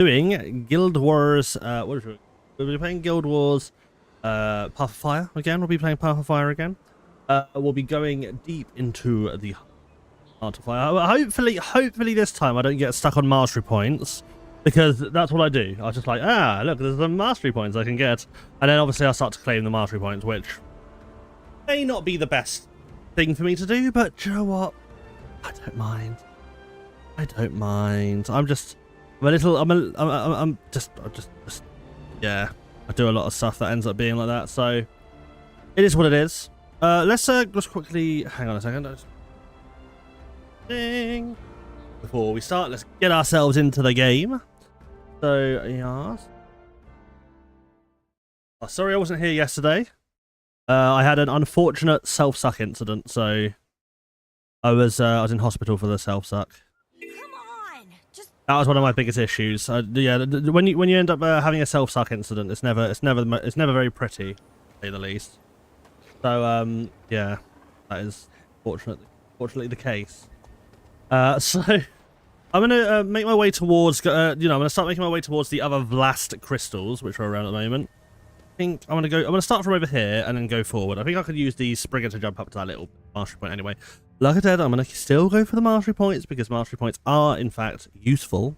doing Guild Wars. What is it? We'll be playing Guild Wars. Path of Fire again. We'll be playing Path of Fire again. We'll be going deep into the Heart of Fire. Hopefully this time I don't get stuck on mastery points, because that's what I do. I was just like, look, there's some mastery points I can get, and then obviously I start to claim the mastery points, which may not be the best thing for me to do, but do you know what? I don't mind. I'm just yeah. I do a lot of stuff that ends up being like that, so it is what it is. Let's just quickly hang on a second. Ding. Before we start, let's get ourselves into the game. So yes. Oh, sorry I wasn't here yesterday. I had an unfortunate self-suck incident, so I was in hospital for the self-suck. That was one of my biggest issues. Yeah, when you end up having a self-suck incident, it's never very pretty, to say the least. So yeah, that is fortunately the case. So I'm gonna make my way towards I'm gonna start making my way towards the other Vlast crystals, which are around at the moment. I think I'm gonna start from over here and then go forward. I think I could use the Springer to jump up to that little mastery point anyway. Like I said, I'm going to still go for the mastery points, because mastery points are, in fact, useful.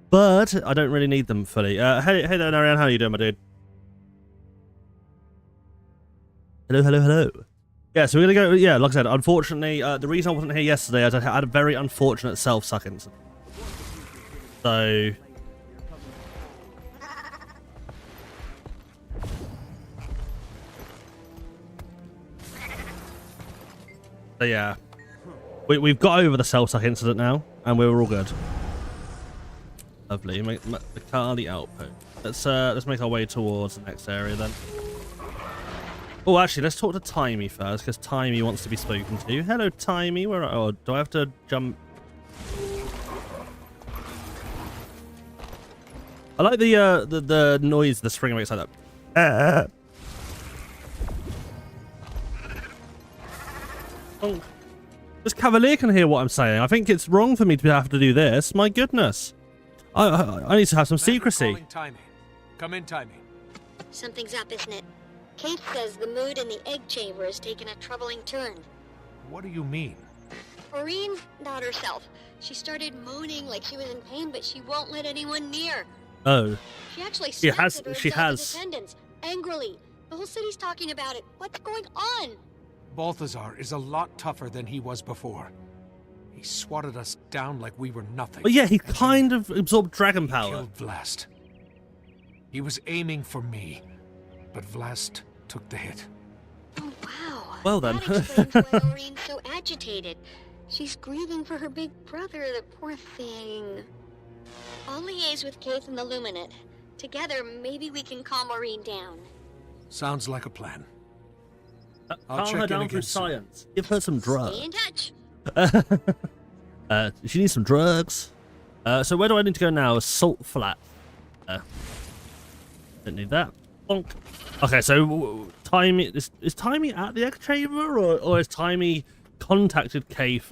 But I don't really need them fully. Hey there, Narian. How are you doing, my dude? Hello. Yeah, so we're going to go... Yeah, like I said, unfortunately, the reason I wasn't here yesterday is I had a very unfortunate self-suck incident. So... So, yeah. We've got over the self-suck incident now, and we're all good. Lovely. The Kali outpost. Let's make our way towards the next area then. Oh, actually, let's talk to Timey first, because Timey wants to be spoken to. Hello, Timey. Oh, do I have to jump? I like the noise the spring makes like that. Oh. This Cavalier can hear what I'm saying. I think it's wrong for me to have to do this. My goodness. I need to have some secrecy. Come in, Timey. Something's up, isn't it? Kate says the mood in the egg chamber has taken a troubling turn. What do you mean? Maureen's not herself. She started moaning like she was in pain, but she won't let anyone near. Oh. She actually She has. attendants angrily. The whole city's talking about it. What's going on? Balthazar is a lot tougher than he was before. He swatted us down like we were nothing. But yeah, he kind of absorbed dragon power. Killed Vlast. He was aiming for me, but Vlast took the hit. Oh, wow. Well then. That explains why Maureen's so agitated. She's grieving for her big brother, the poor thing. I'll liaise with Keith and the Luminate. Together, maybe we can calm Maureen down. Sounds like a plan. Calm her down through science. Give her some drugs. Stay in touch. She needs some drugs. So where do I need to go now? Salt Flat. Don't need that. Bonk. Okay, so Timey is Timey at the egg chamber, or is Timey contacted Kaif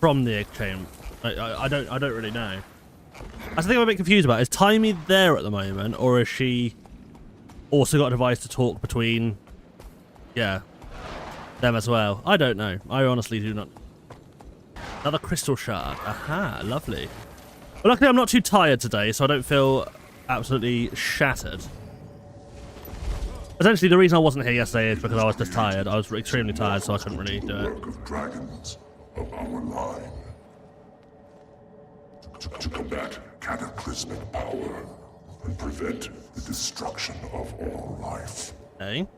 from the egg chamber? I don't really know. That's the thing I'm a bit confused about. Is Timey there at the moment, or is she also got a device to talk between? Yeah, them as well. I don't know. I honestly do not. Another crystal shard. Aha, lovely. Well, luckily I'm not too tired today, so I don't feel absolutely shattered. Essentially, the reason I wasn't here yesterday is because I was just tired. I was extremely tired, so I couldn't really do it. Of dragons of our line to combat cataclysmic power and prevent the destruction of all life. Hey.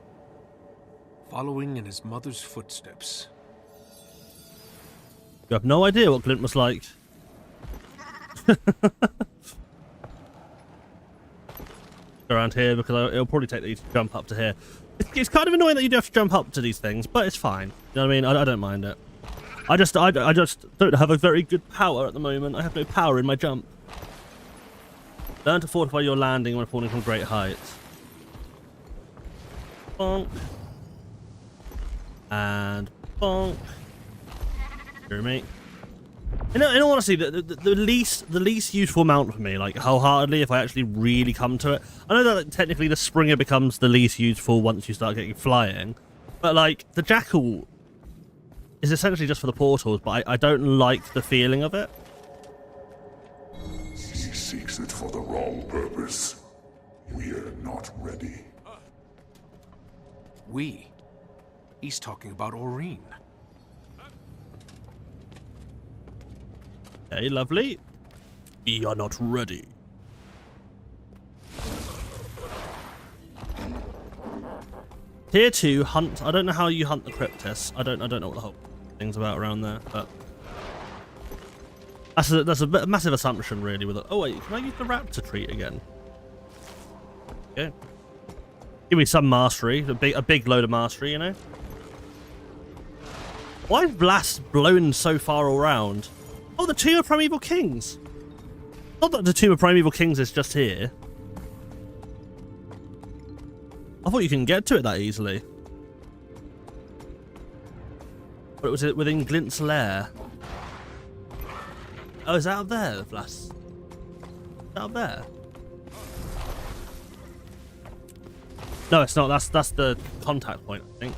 Following in his mother's footsteps. You have no idea what Glint was like. Around here, because it'll probably take you to jump up to here. It's kind of annoying that you do have to jump up to these things, but it's fine. You know what I mean? I don't mind it. I just don't have a very good power at the moment. I have no power in my jump. Learn to fortify your landing when falling from great heights. Bonk. And bonk. Hear me? In all honesty, the least useful mount for me, like wholeheartedly, if I actually really come to it. I know that like, technically the Springer becomes the least useful once you start getting flying, but like the Jackal is essentially just for the portals. But I don't like the feeling of it. He seeks it for the wrong purpose. We're not ready. We? He's talking about Aureen. Okay, lovely. We are not ready. Tier 2 hunt. I don't know how you hunt the Cryptis. I don't know what the whole thing's about around there, but that's a massive assumption, really. With it. Oh wait, can I use the raptor treat again? Okay. Give me some mastery, a big load of mastery, you know. Why is Blast blown so far around? Oh, the Tomb of Primeval Kings. Not that the Tomb of Primeval Kings is just here. I thought you can get to it that easily. But it was within Glint's lair. Oh, is that up there, the Blast? Is that up there? No, it's not. That's the contact point, I think.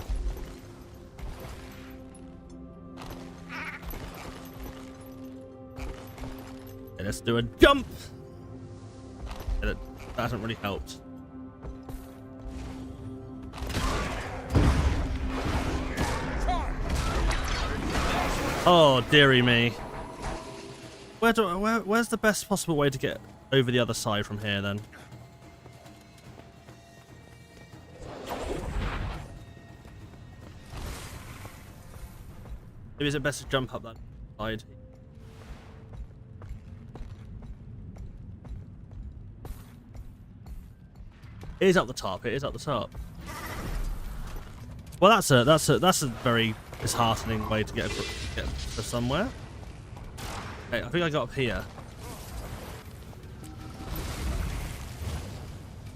Okay, let's do a jump. Yeah, that hasn't really helped. Oh, dearie me. Where's the best possible way to get over the other side from here, then? Maybe is it best to jump up that side? It is up the top. It is up the top. Well, that's a very disheartening way to get to somewhere. Okay, I think I got up here.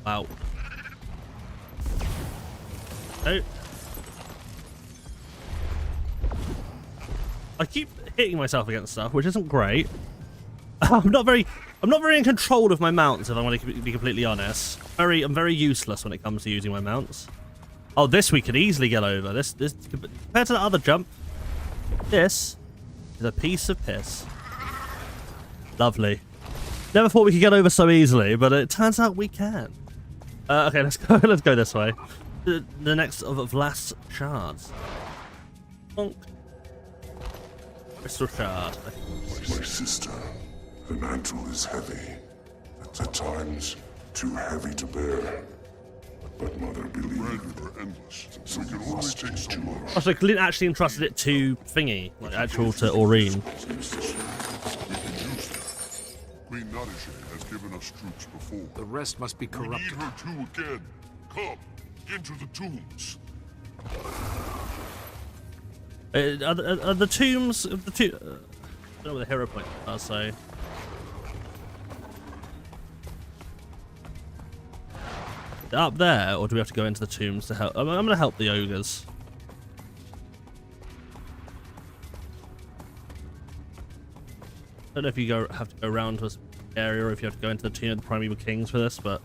Wow. No. I keep hitting myself against stuff, which isn't great. I'm not very in control of my mounts, if I want to be completely honest. I'm very useless when it comes to using my mounts. Oh, this we could easily get over. This compared to the other jump, this is a piece of piss. Lovely. Never thought we could get over so easily, but it turns out we can. Okay, let's go. Let's go this way. The next of last shards. Bonk. Crystal shard. My sister, the mantle is heavy. At times, too heavy to bear. But Mother believed so you must take so much. Oh, so Glint actually entrusted it to Thingy, like actual to Aureen. Queen Nadege has given us troops before. The rest must be corrupted. We need her too again. Come, into the tombs. Are the tombs of the two? I don't know what the hero point are, so. Up there, or do we have to go into the tombs to help? I'm going to help the ogres. I don't know if you have to go around to a area or if you have to go into the Tomb of the Primeval Kings for this, but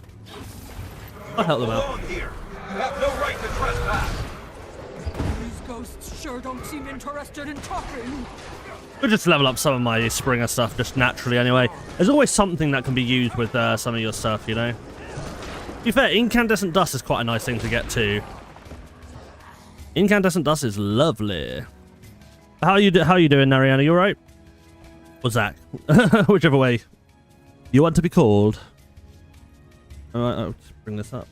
I'll help them out. Here. You have no right to trespass. These ghosts sure don't seem interested in talking. We'll just level up some of my Springer stuff just naturally anyway. There's always something that can be used with some of your stuff, you know? To be fair, incandescent dust is quite a nice thing to get to. Incandescent dust is lovely. How you doing, Nariana? You alright? Or Zach? Whichever way you want to be called. Alright, I'll just bring this up.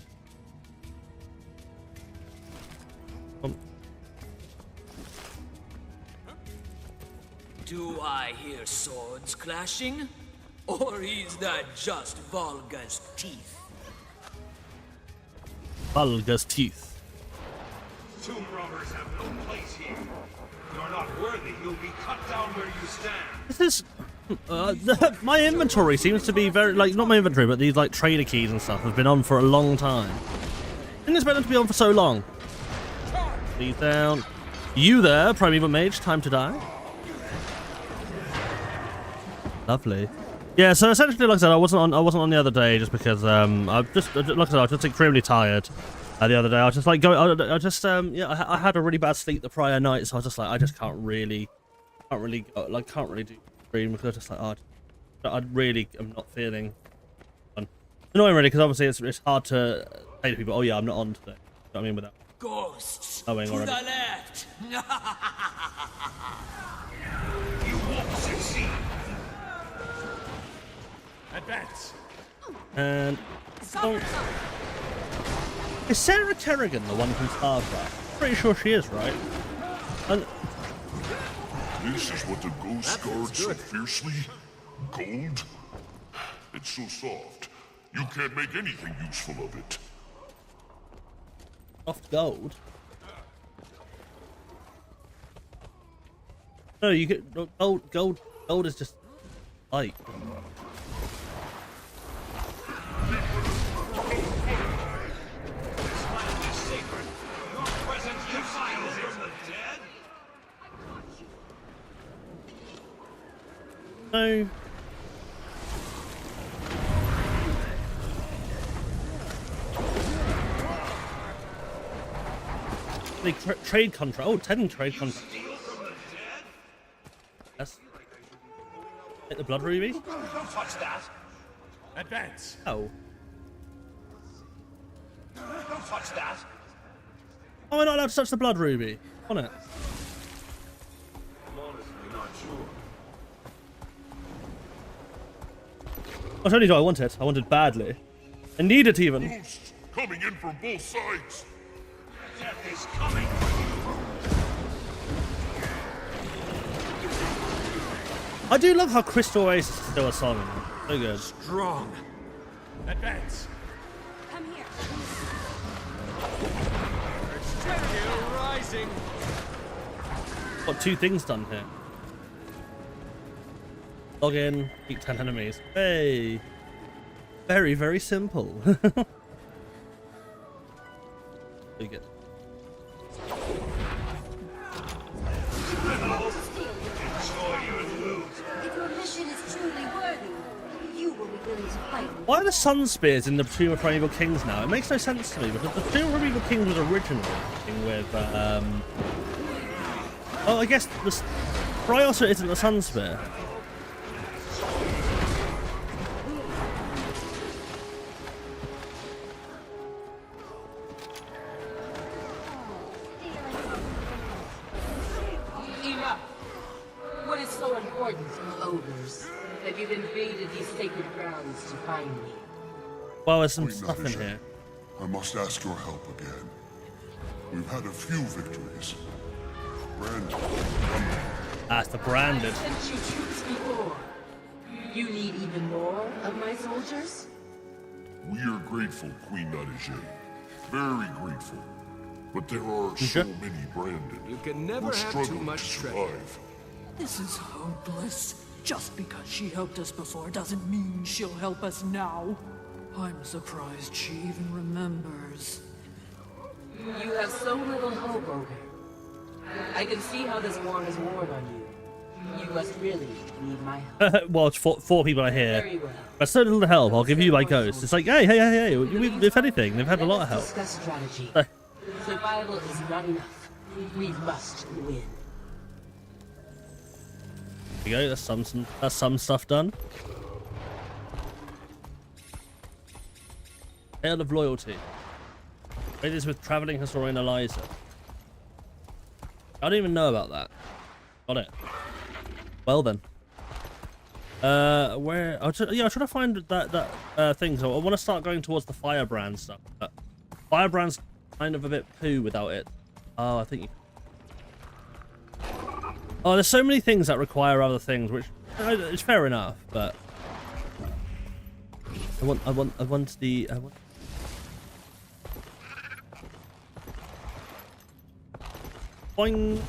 Do I hear swords clashing? Or is that just Volga's teeth? Balthazar's teeth. Tomb robbers have no place here. You are not worthy. You'll be cut down where you stand. This is my inventory seems to be very not my inventory, but these like trader keys and stuff have been on for a long time. Didn't expect them to be on for so long. Please down. You there, Primeval Mage? Time to die. Lovely. Yeah, so essentially, like I said, I wasn't on the other day just because I just like I said, I was just extremely tired. The other day, I was just like yeah, I had a really bad sleep the prior night, so I was just like, I just can't really do stream because I was just like, oh, I really am not feeling fun. Annoying really, because obviously it's hard to say to people, oh yeah, I'm not on today. You know what I mean, without Ghosts knowing to already. the left. You won't succeed. Advance. And is Sarah Kerrigan the one from Starcraft? Pretty sure she is, right? And This is what the ghost guards so fiercely gold. It's so soft, you can't make anything useful of it. soft gold. No, you get gold is just light. No. The trade contract. Oh, 10 trade contract. Yes. Hit the blood ruby. Don't touch that. Advance. Oh. Don't touch that. Oh, we're not allowed to touch the blood ruby. On it. I'm honestly not sure. Not only do I want it, I want it badly. I need it even. Ghosts coming in from both sides. Death is coming. I do love how Crystal Oasis is still a song. So good. Strong. Advance. Come here. Still rising. Got 2 things done here. Log in, beat 10 enemies. Hey. Very, very simple. You get. If your mission is truly worthy, you will be willing to fight. Why are the sun spears in the Tomb of Primeval Kings now? It makes no sense to me because the Tomb of Primeval Kings was originally with oh, I guess the Bryos isn't the sun spear. Enough! What is so important, ogres, that you've invaded these sacred grounds to find me? Well, there's some Wait, stuff in Natasha. here. I must ask your help again. We've had a few victories. Brandon, That's the branded. I've sent you troops before. You need even more of my soldiers? we are grateful, Queen Natasha. Very grateful. But there are so sure? many Brandon. You can never who have struggle too much to treasure. survive. This is hopeless. Just because she helped us before doesn't mean she'll help us now. I'm surprised she even remembers. You have so little hope, ogre. I can see how this war has worn on you. You must really need my help. Well, it's 4 people are here. Very well. But so little help, I'll give you my ghost. It's like, hey. If anything, they've had a lot of help. Discuss strategy. Survival is not enough. We must win. There you go, that's some stuff done. Tale of Loyalty. It is with traveling historian Eliza. I don't even know about that. Got it. Well then. Where? I'll try to find that thing. So I want to start going towards the firebrand stuff. But firebrand's kind of a bit poo without it. Oh, I think. Oh, there's so many things that require other things, which it's fair enough. But I want the. Boing.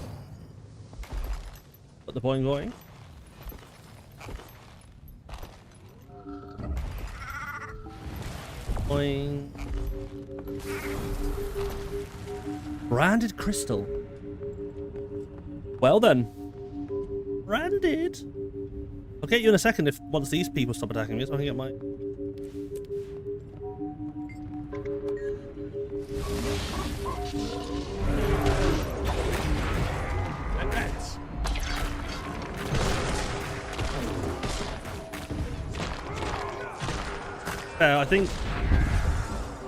Got the boing going. Boing. Branded crystal. Well then. Branded. get you in a second if once these people stop attacking me, so I can get my... Advance. I think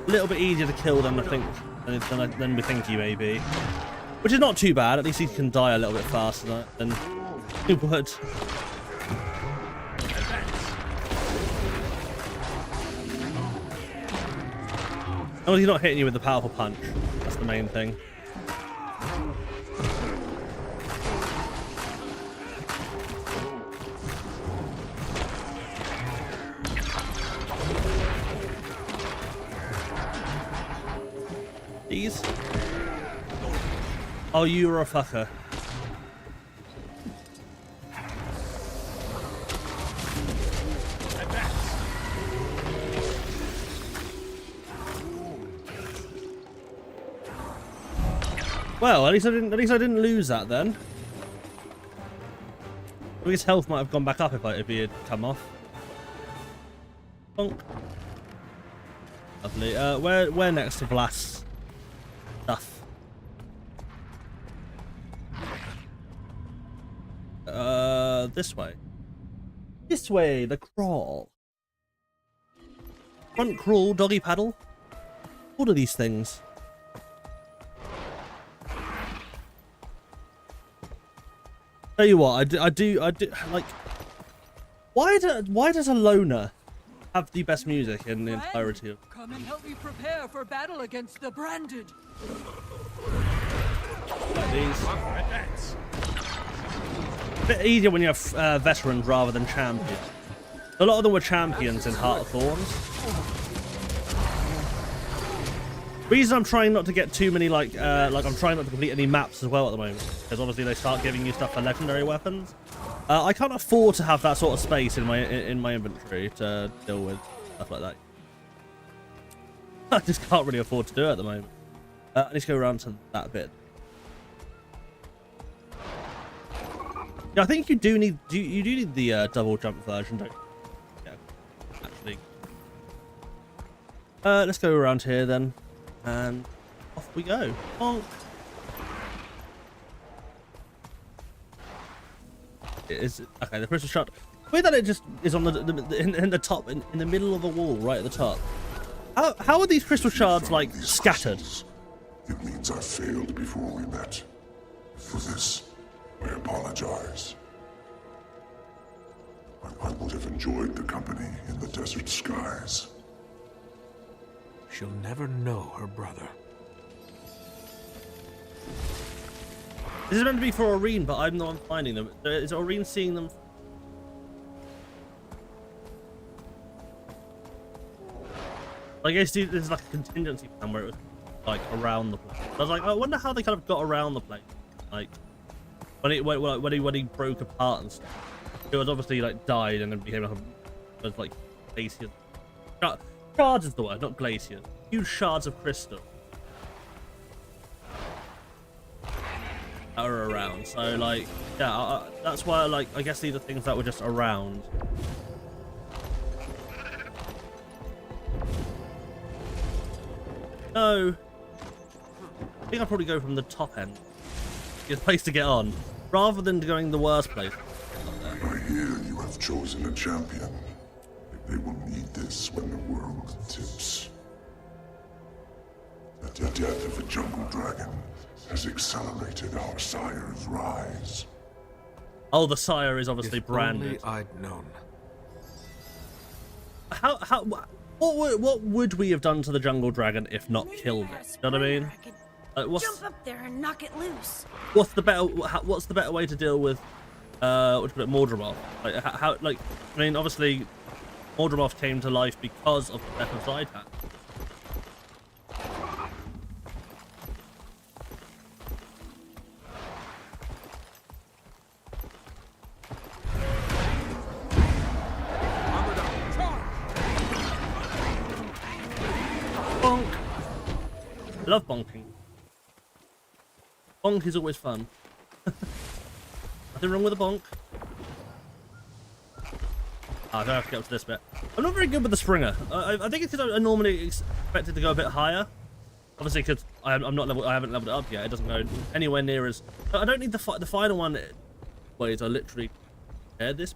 a little bit easier to kill than I think than we think he may be, which is not too bad. At least he can die a little bit faster than he would. Oh, he's not hitting you with the powerful punch. That's the main thing. These. Oh, you're a fucker. Well, at least I didn't lose that then. I think his health might have gone back up if he had come off. Bonk. Lovely. Where next to blast stuff? This way. This way, the crawl. Front crawl, doggy paddle. What are these things? Tell you what, I do like. Why does a loner have the best music in the entirety of? Come and help me prepare for battle against the branded. Like these. A bit easier when you have veterans rather than champions. A lot of them were champions in Heart of Thorns. Reason I'm trying not to get too many like I'm trying not to complete any maps as well at the moment, because obviously they start giving you stuff for legendary weapons. I can't afford to have that sort of space in my inventory to deal with stuff like that. I just can't really afford to do it at the moment. I need to go around to that bit. Yeah, I think you do need you do need the double jump version, don't you? Yeah, actually. Let's go around here then, and off we go. Bonk. It is okay. The crystal shard. Weird that it just is on in the top, in the middle of the wall, right at the top. How are these crystal shards like scattered? It means I failed before we met. For this, I apologize. I would have enjoyed the company in the desert skies. She'll never know her brother. This is meant to be for Aurene, but I'm the one finding them. Is Aurene seeing them? I guess there's like a contingency plan where it was like around the place. I was like, I wonder how they kind of got around the place. Like when he broke apart and stuff. It was obviously like died and then became like glaciers. Shards is the word, not glaciers. Huge shards of crystal that are around. So like, yeah, that's why I guess these are things that were just around. No, I think I'll probably go from the top end. Good place to get on, rather than going the worst place. I hear you have chosen a champion. They will need this when the world tips. The death of a jungle dragon has accelerated our sire's rise. Oh, the sire is obviously If branded. only I'd known. What would we have done to the jungle dragon if not killed it? You know what I mean? Jump up there and knock it loose. What's the better way to deal with Mordramoth? Like how like I mean obviously Mordramoth came to life because of the death of Zaitan. Bonk. I love bonking. Bonk is always fun. Nothing wrong with a bonk. I don't have to get up to this bit. I'm not very good with the Springer. I think it's because I normally expect it to go a bit higher. Obviously, because I haven't leveled it up yet. It doesn't go anywhere near as. I don't need the final one. Wait, I literally this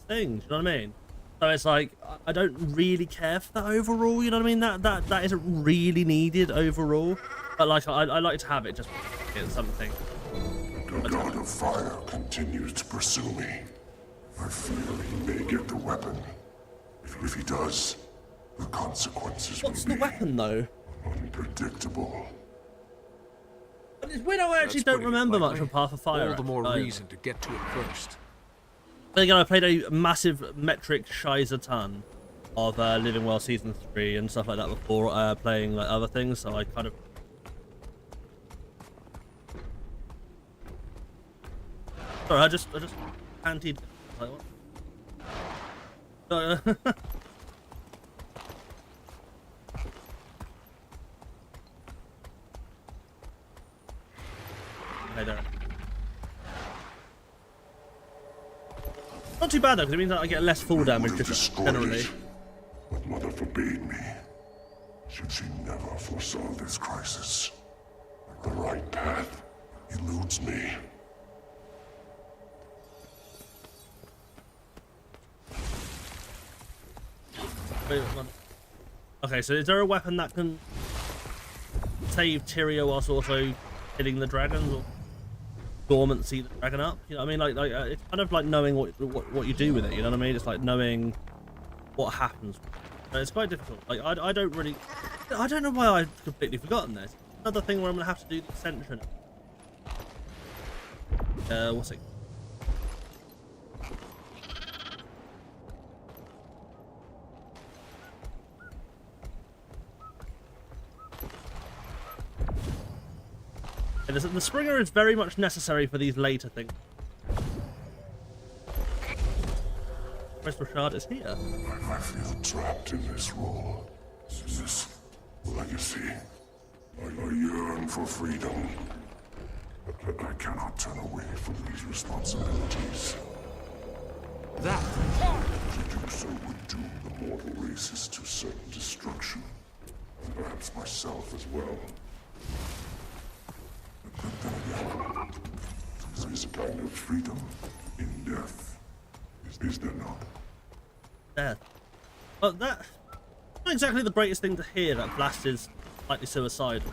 thing. Do you know what I mean? So it's like I don't really care for that overall. You know what I mean? That isn't really needed overall. But like I like to have it just get something. The god of fire continues to pursue me. I fear he may get the weapon. If he does, the consequences What's will the weapon though? Unpredictable. But it's weird. I actually don't remember much of Path of Fire. All the more reason to get to it first. But again, I played a massive metric shizer ton of Living Well Season 3 and stuff like that before playing like other things, so I kind of. Sorry, I just antied. Like, what? Hey there. Not too bad though, because it means that I get less fall damage just generally. But Mother forbade me. Should she never foresaw this crisis? The right path eludes me. Wait, okay, so is there a weapon that can save Tyrio whilst also hitting the dragons, or dormancy the dragon up? You know what I mean? Like it's kind of like knowing what you do with it. You know what I mean? It's like knowing what happens. It's quite difficult. Like I don't know why I've completely forgotten this. Another thing where I'm gonna have to do the ascension. What's it? The Springer is very much necessary for these later things. Crystal Shard is here. I feel trapped in this role. This legacy. I yearn for freedom. But I cannot turn away from these responsibilities. That? To do so would doom the mortal races to certain destruction. And perhaps myself as well. But then again, there is a kind of freedom in death. Is there not? Death. Well, that's not exactly the greatest thing to hear, that Blast is slightly suicidal.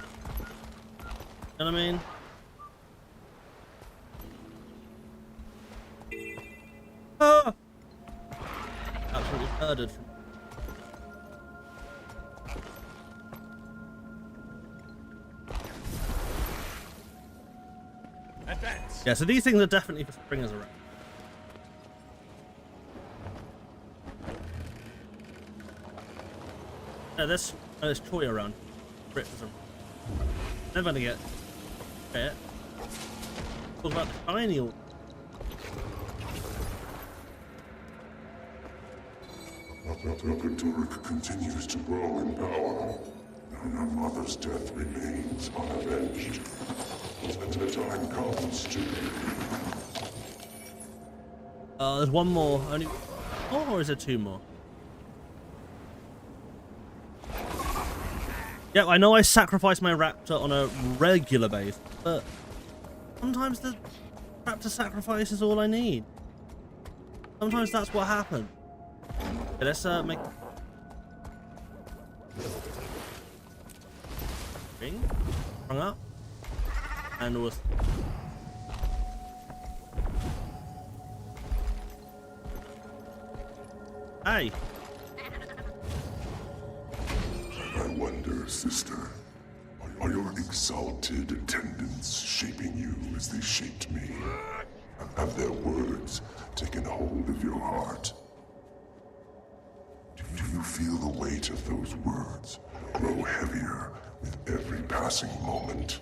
You know what I mean? Ah! Absolutely murdered. Advance. Yeah, so these things are definitely for Springers around. Yeah, there's Troy around. Brits around. Never gonna get hit. Talk about the tiny one. Turk continues to grow in power. And her mother's death remains unavenged. The time comes to... There's one more. Only... Oh, or is there two more? Yeah, I know I sacrifice my raptor on a regular basis, but sometimes the raptor sacrifice is all I need. Sometimes that's what happens. Okay, let's make ring, hung up, and was hey. I wonder, sister, are your exalted attendants shaping you as they shaped me? Have their words taken hold of your heart? Do you feel the weight of those words grow heavier with every passing moment?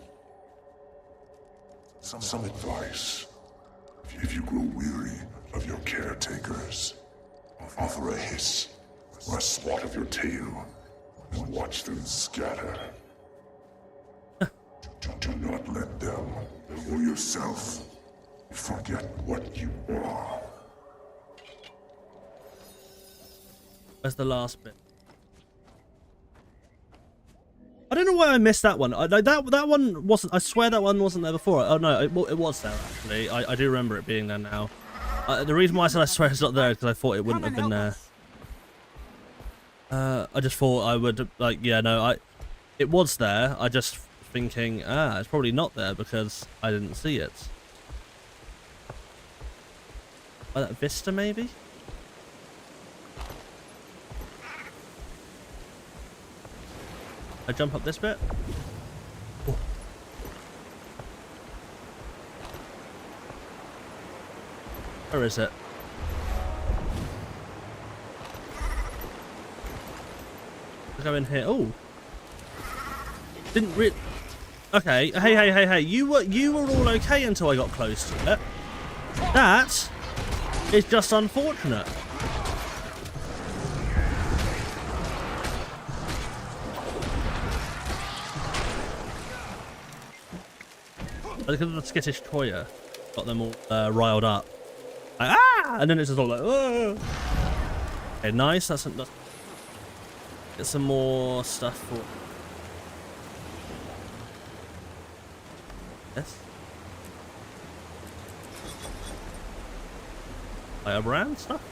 Some advice. If you grow weary of your caretakers, offer a hiss or a swat of your tail and watch them scatter. Do not let them, or yourself, forget what you are. Where's the last bit? I don't know why I missed that one. That one wasn't. I swear that one wasn't there before. Oh no, it was there actually. I do remember it being there now. The reason why I said I swear it's not there is because I thought it wouldn't have been there. I just thought I would like. Yeah, no, it was there. I just thinking, it's probably not there because I didn't see it. By that vista, maybe. I jump up this bit. Oh. Where is it? Go in here. Oh, didn't really. Okay. Hey. You were all okay until I got close to it. That is just unfortunate. Because of the skittish Toya, got them all riled up. Like, and then it's just all like, oh. Okay, nice. That's get some more stuff for this. Firebrand stuff.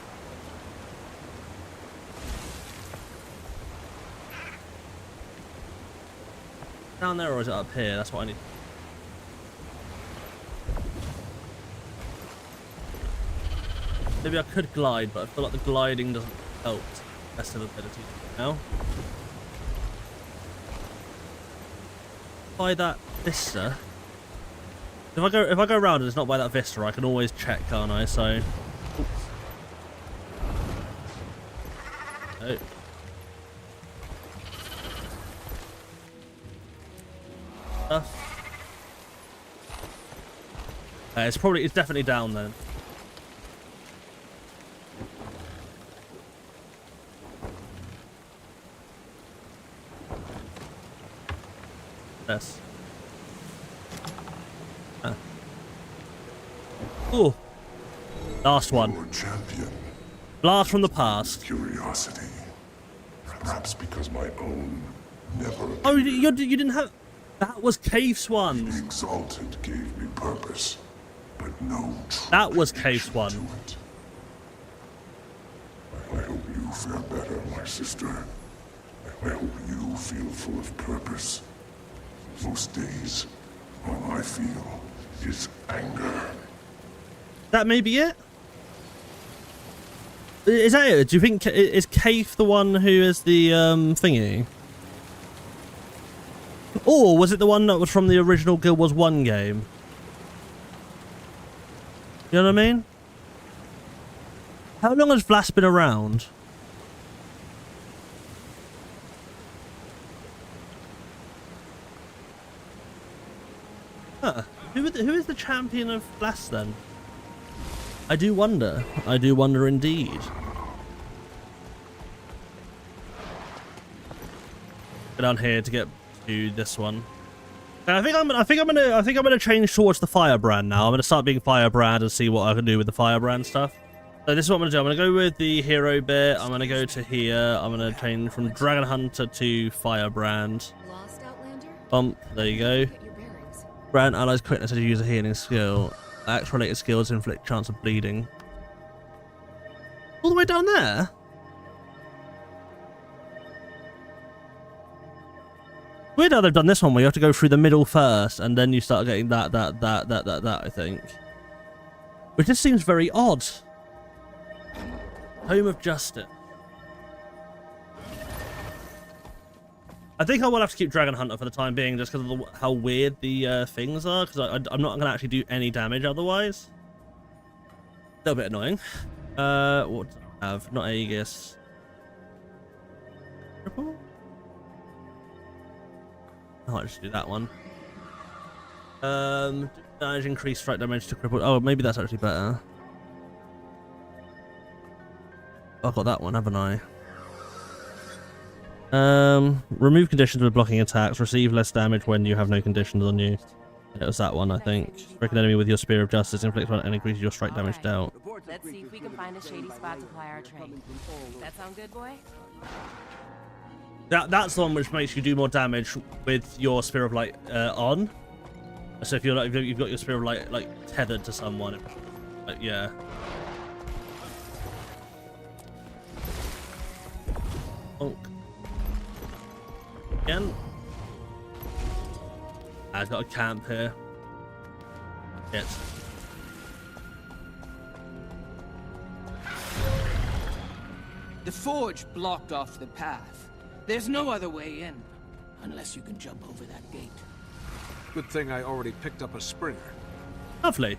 Down there, or is it up here? That's what I need. Maybe I could glide, but I feel like the gliding doesn't help the rest of the ability now. By that vista. If I go around and it's not by that vista, I can always check, can't I? So. Oops. Oh. It's definitely down then. Yes. Ooh. Last one. Your champion. Blast from the past. Curiosity. Perhaps because my own never. Oh, you didn't have. That was Cave Swan. The Exalted gave me purpose, but no truth. That was Cave Swan. I hope you feel better, my sister. I hope you feel full of purpose. Most days, all I feel is anger. That may be it? Is that it? Do you think is Kaif the one who is the thingy? Or was it the one that was from the original Guild Wars 1 game? You know what I mean? How long has Vlas been around? Huh. Who is the champion of Vlas then? I do wonder. I do wonder indeed. Go down here to get to this one. I think I'm gonna change towards the Firebrand now. I'm gonna start being Firebrand and see what I can do with the Firebrand stuff. So this is what I'm gonna do. I'm gonna go with the hero bit. I'm gonna go to here. I'm gonna change from Dragon Hunter to Firebrand. Bump. There you go. Grant allies quickness as you use a healing skill. Axe-related skills inflict chance of bleeding. All the way down there? Weird how they've done this one where you have to go through the middle first and then you start getting that, I think. Which just seems very odd. Home of Justice. I think I will have to keep Dragon Hunter for the time being just because of how weird the things are, because I'm not going to actually do any damage otherwise. A little bit annoying. What do I have? Not Aegis. Triple? I'll just do that one. Damage, increase strike damage to cripple. Oh, maybe that's actually better. I've got that one, haven't I? Remove conditions with blocking attacks. Receive less damage when you have no conditions on you. It was that one, I think. Strike an enemy with your Spear of Justice. Inflicts one and increases your strike damage dealt. Let's see if we can find a shady spot to ply our trade. That sound good, boy? That's the one which makes you do more damage with your Spear of Light on. So if you're like, you've got your Spear of Light like tethered to someone, like, yeah. Oh. Again. I've got a camp here. Yes. The forge blocked off the path. There's no other way in, unless you can jump over that gate. Good thing I already picked up a springer. Lovely.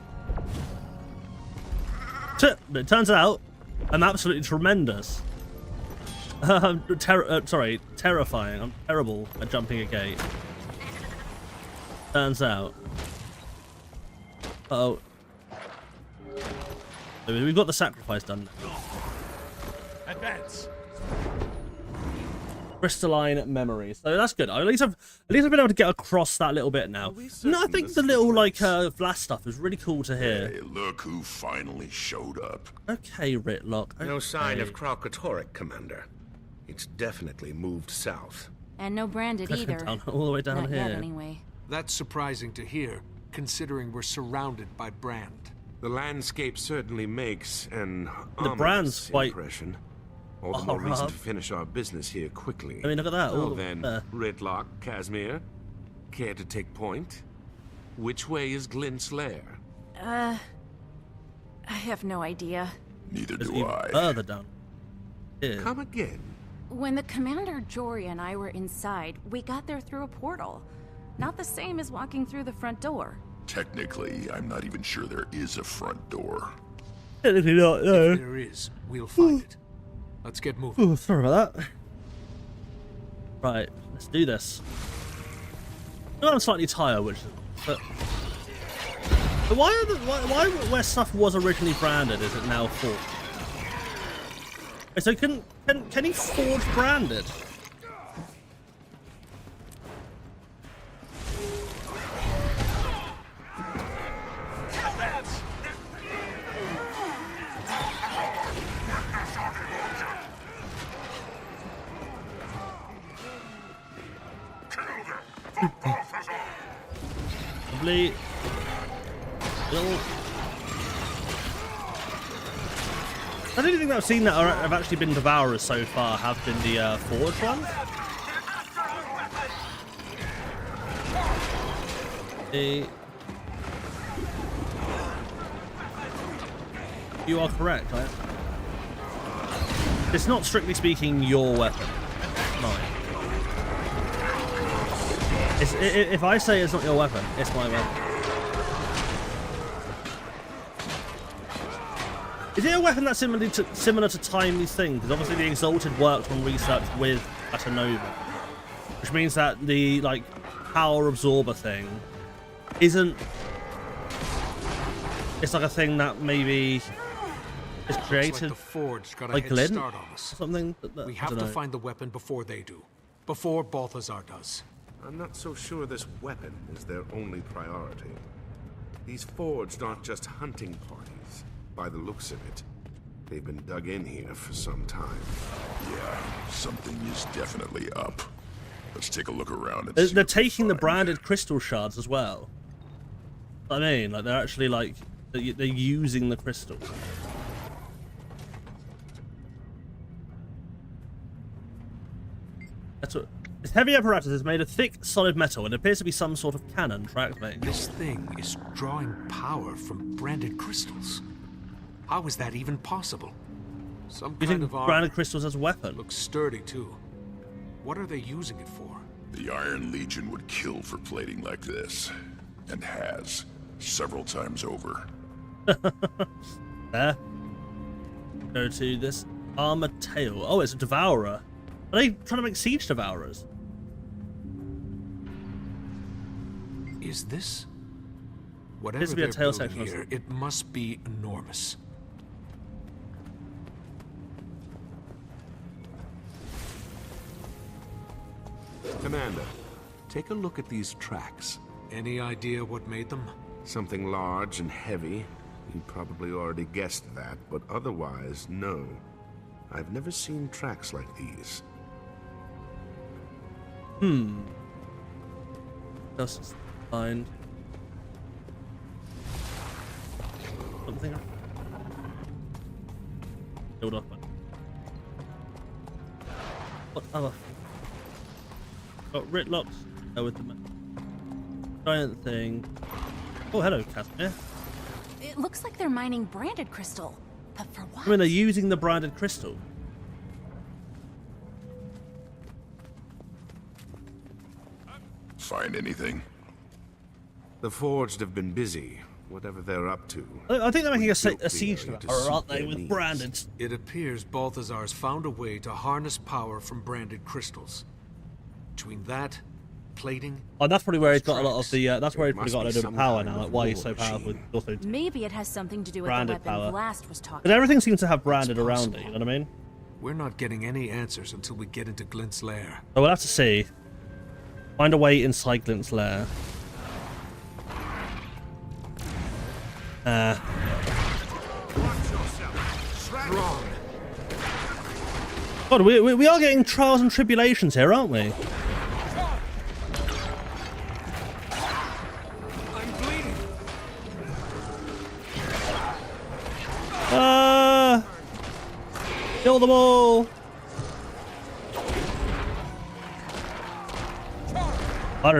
It turns out I'm absolutely tremendous. Terrifying. I'm terrible at jumping a gate. Turns out. Uh-oh. We've got the sacrifice done. Advance. Crystalline memory. So that's good. At least I've been able to get across that little bit now. No, I think the little like blast stuff is really cool to hear. Hey, look who finally showed up. Okay, Ritlock. Okay. No sign of Kralkatorrik, Commander. It's definitely moved south. And no branded either. Down, all the way down Not here. yet, anyway. That's surprising to hear, considering we're surrounded by brand. The landscape certainly makes an The brand's quite impression. All the more reason to finish our business here quickly. I mean, look at that. Well then, Ritlock, Casimir, care to take point? Which way is Glint's lair? I have no idea. Neither It's do even I. further down. Here. Come again. When the Commander Jory and I were inside, we got there through a portal. Not the same as walking through the front door. Technically, I'm not even sure there is a front door. Technically not, no. If there is, we'll find it. Let's get moving. Oh, sorry about that. Right, let's do this. I'm slightly tired, but why where stuff was originally branded is it now forged? So can he forge branded? Lovely. I don't think I've seen that or have actually been Devourers so far have been the Forge one. You are correct, right? It's not strictly speaking your weapon. Mine. If I say it's not your weapon, it's my weapon. Is it a weapon that's similar to Timely's thing? Because obviously the Exalted worked on research with Atanova, which means that the like power absorber thing isn't. It's like a thing that maybe is created like the Forge got a by head Glint start on us. Something. We have to find the weapon before they do, before Balthazar does. I'm not so sure this weapon is their only priority. These forged aren't just hunting parties. By the looks of it, they've been dug in here for some time. Yeah, something is definitely up. Let's take a look around and see They're what we taking the find. branded crystal shards as well. I mean, like they're actually like they're using the crystals. That's what. This heavy apparatus is made of thick, solid metal and appears to be some sort of cannon to activate. This thing is drawing power from branded crystals. How is that even possible? Some You kind think of armor. branded crystals as a weapon? Looks sturdy too. What are they using it for? The Iron Legion would kill for plating like this, and has several times over. There. Go to this armor tail. Oh, it's a devourer. Are they trying to make siege devourers? Is this? Appears Whatever to be a they're tail building section or here, it must be enormous. Commander, take a look at these tracks. Any idea what made them? Something large and heavy, You probably already guessed that, but otherwise, no. I've never seen tracks like these. Just find something. Build up. What other? Got Ritlocks with the giant thing. Oh, hello, Casimir. It looks like they're mining branded crystal. But for what? I mean, they're using the branded crystal. Find anything? The Forged have been busy, whatever they're up to. I think they're making a siege to to that, or aren't they, suit their with needs. branded? It appears Balthazar's found a way to harness power from branded crystals. Between that, plating... Oh, that's probably where he's got a lot of the. That's where he's There probably got a must lot be of power some now. kind Like of why he's so war powerful. machine. Also, Maybe it has something to do with the Branded weapon power. Blast was talking but everything seems to have branded It's around it. possible. You know what I mean? We're not getting any answers until we get into Glint's lair. So we'll have to see. Find a way inside Glint's lair. Wrong. God, we are getting trials and tribulations here, aren't we? I'm bleeding. Kill them all. Butter.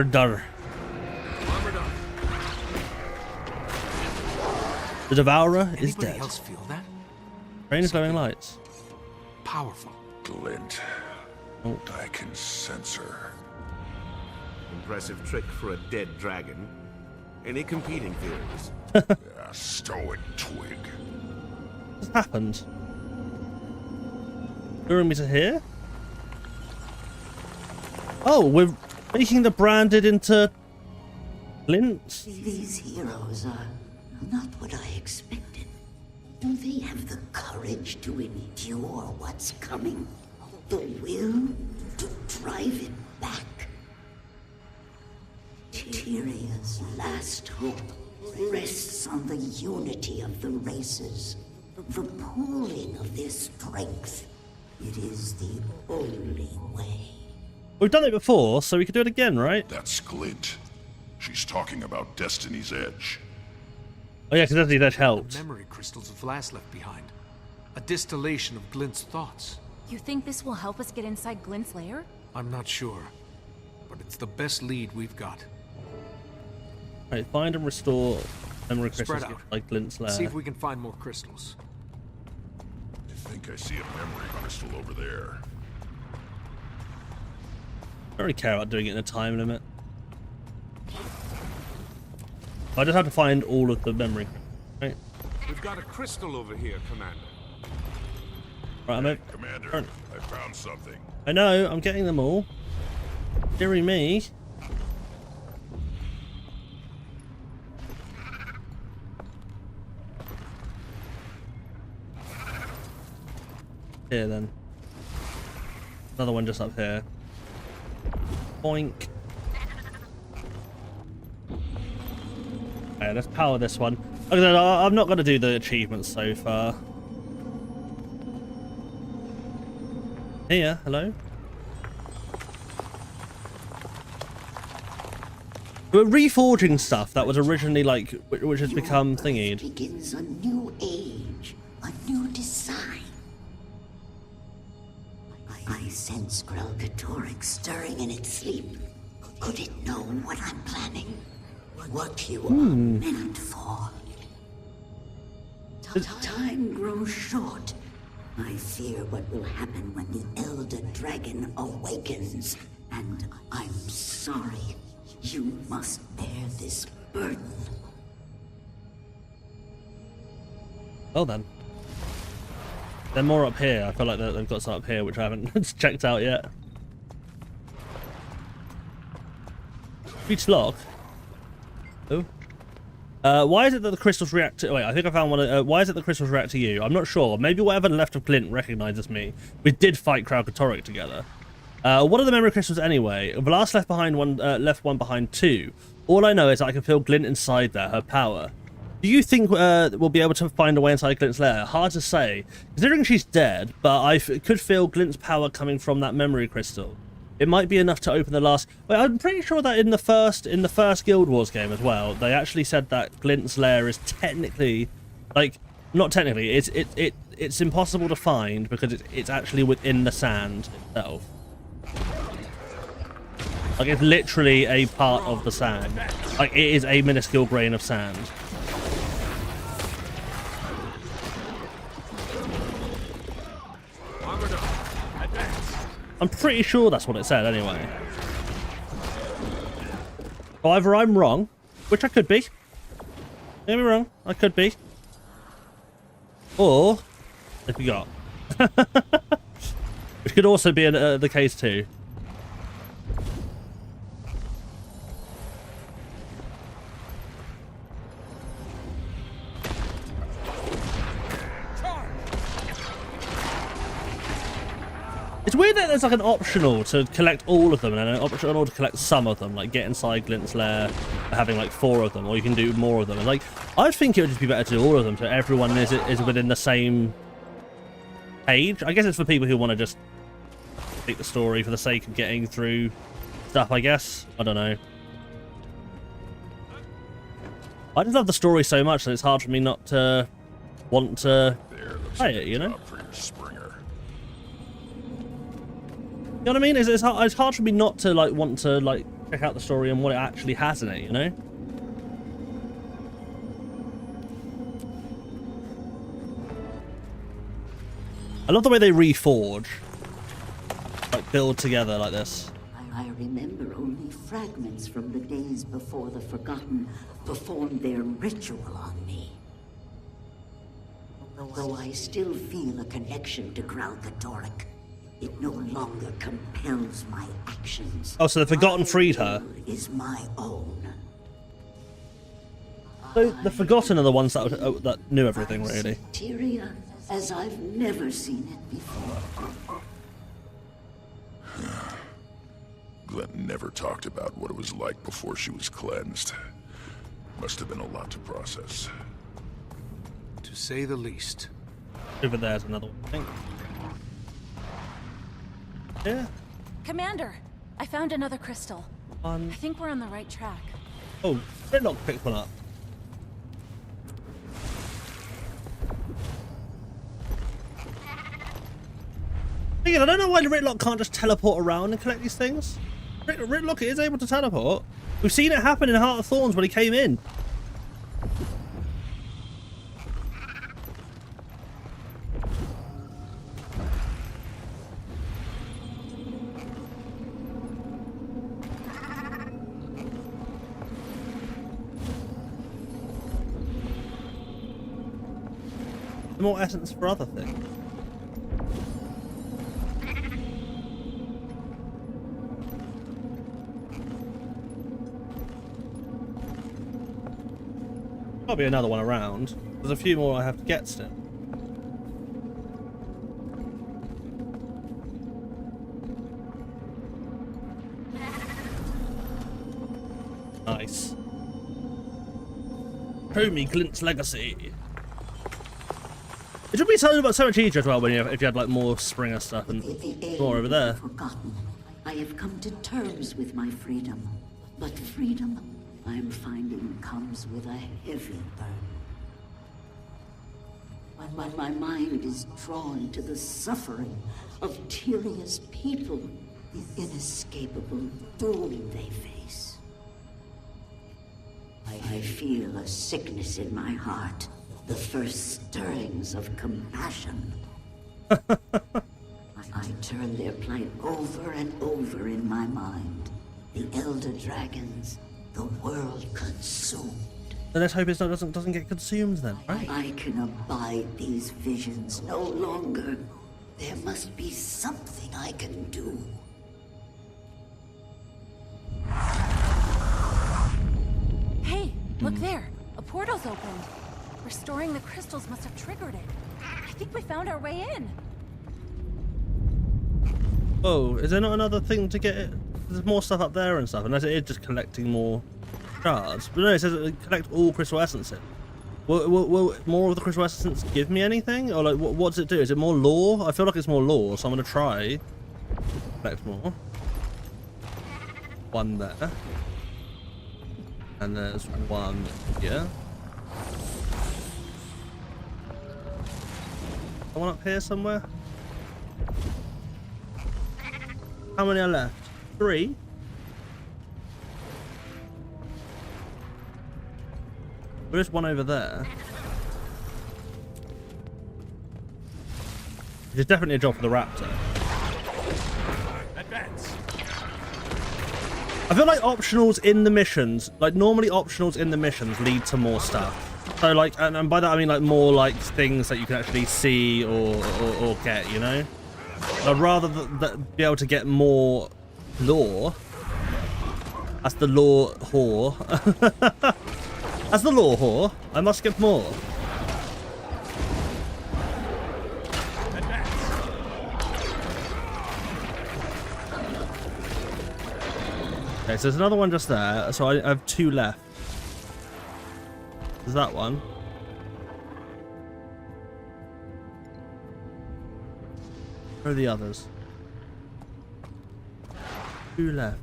Armored up. The Devourer is Anybody dead. else feel that? Rain glowing lights. Powerful. Glint. Oh. I can sense her. Impressive trick for a dead dragon. Any competing theories? A stoic twig. What's happened? Luring me to here? Oh, we're making the branded into Glint. These heroes are not what I expected. Do they have the courage to endure what's coming? The will to drive it back? Tyria's last hope rests on the unity of the races, the pooling of their strength. It is the only way. We've done it before, so we could do it again, right? That's Glint. She's talking about Destiny's Edge. Oh yeah, because Destiny's Edge helped. Memory crystals of Vlas left behind. A distillation of Glint's thoughts. You think this will help us get inside Glint's lair? I'm not sure, but it's the best lead we've got. Right, find and restore memory crystals Spread out. like Glint's lair. See if we can find more crystals. I think I see a memory crystal over there. I don't really care about doing it in a time limit. I just have to find all of the memory. Right, We've got a crystal over here, Commander. right, I'm over. Commander, I found something. I know, I'm getting them all. Deary me. Here then. Another one just up here. Boink. Okay, let's power this one. Okay, I'm not going to do the achievements so far. Here, hello. We're reforging stuff that was originally like, which has become thingied. Begins a new age, a new design. I sense Grelkatorix stirring in its sleep. Could it know what I'm planning? What you are meant for? Time grows short. I fear what will happen when the Elder Dragon awakens. And I'm sorry. You must bear this burden. Well then. They're more up here. I feel like they've got some up here which I haven't checked out yet. Reach lock. Oh. Why is it that the crystals react to... Wait, I think I found one. Why is it the crystals react to you? I'm not sure. Maybe whatever left of Glint recognizes me. We did fight Kraukatoric together. What are the memory crystals anyway? Vlas left behind one. Left one behind too. All I know is I can feel Glint inside there. Her power. Do you think we'll be able to find a way inside Glint's lair? Hard to say. Considering she's dead, but I could feel Glint's power coming from that memory crystal. It might be enough to open the last... Wait, I'm pretty sure that in the first Guild Wars game as well, they actually said that Glint's lair is technically... Like, not technically, it's impossible to find because it's actually within the sand itself. Like, it's literally a part of the sand. Like, it is a minuscule grain of sand. I'm pretty sure that's what it said anyway. Well, either I'm wrong, which I could be. Don't get me wrong, I could be. Or, I forgot. Which could also be the case too. It's weird that there's like an optional to collect all of them and an optional to collect some of them, like get inside Glint's lair, having like 4 of them, or you can do more of them. And like, I think it would just be better to do all of them so everyone is within the same page. I guess it's for people who want to just take the story for the sake of getting through stuff, I guess. I don't know. I just love the story so much that it's hard for me not to want to play it, you know? You know what I mean? It's hard for me not to like want to like check out the story and what it actually has in it, you know? I love the way they reforge, like build together like this. I remember only fragments from the days before the Forgotten performed their ritual on me. Though I still feel a connection to Gralgatoric, it no longer compels my actions. Oh, so the Forgotten freed her. Is my own. So the Forgotten are the ones that knew everything, really. Achaerion, as I've never seen it before. Glenn never talked about what it was like before she was cleansed. Must have been a lot to process. To say the least. Over there's another one, I think. Yeah. Commander, I found another crystal. I think we're on the right track. Oh, Ridlock picked one up. Again, I don't know why Ridlock can't just teleport around and collect these things. Ridlock is able to teleport. We've seen it happen in Heart of Thorns when he came in. More essence for other things. There'll be another one around. There's a few more I have to get still. Nice. Show me Glint's legacy. It would be so much easier as well when if you had like more Springer stuff and more over there. Forgotten. I have come to terms with my freedom, but freedom I'm finding comes with a heavy burden. When my mind is drawn to the suffering of Tyria's people, the inescapable doom they face. I feel a sickness in my heart. The first stirrings of compassion. I turn their plight over and over in my mind. The Elder Dragons, the world consumed. Then let's hope it doesn't get consumed then, right? I can abide these visions no longer. There must be something I can do. Hey, look there. A portal's opened. Restoring the crystals must have triggered it. I think we found our way in. Oh, is there not another thing to get it? There's more stuff up there and stuff, unless it is just collecting more shards. But no, it says collect all crystal essences. Will more of the crystal essence give me anything, or like what does it do? Is it more lore? I feel like it's more lore, so I'm gonna try. Collect more. One there, and there's one here. One up here somewhere. How many are left? 3. There is one over there. There's definitely a job for the raptor. Advance. I feel like optionals in the missions, like normally optionals in the missions lead to more stuff. So like, and by that I mean like more like things that you can actually see or get, you know? I'd rather be able to get more lore. That's the lore whore. As the lore whore, I must get more. Okay, so there's another one just there. So I have 2 left. There's that one. Where are the others? 2 left.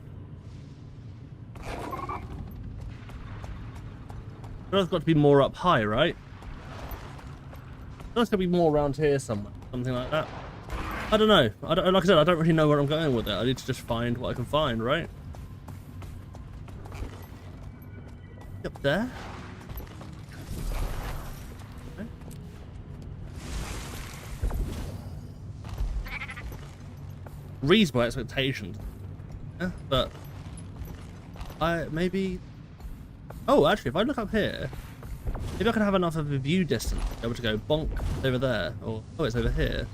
There's got to be more up high, right? There's got to be more around here somewhere, something like that. I don't know. Like I said, I don't really know where I'm going with it. I need to just find what I can find, right? Up there. Okay. Reasonable expectations, yeah, but maybe. Oh, actually, if I look up here, maybe I can have enough of a view distance to be able to go bonk over there, or oh, it's over here.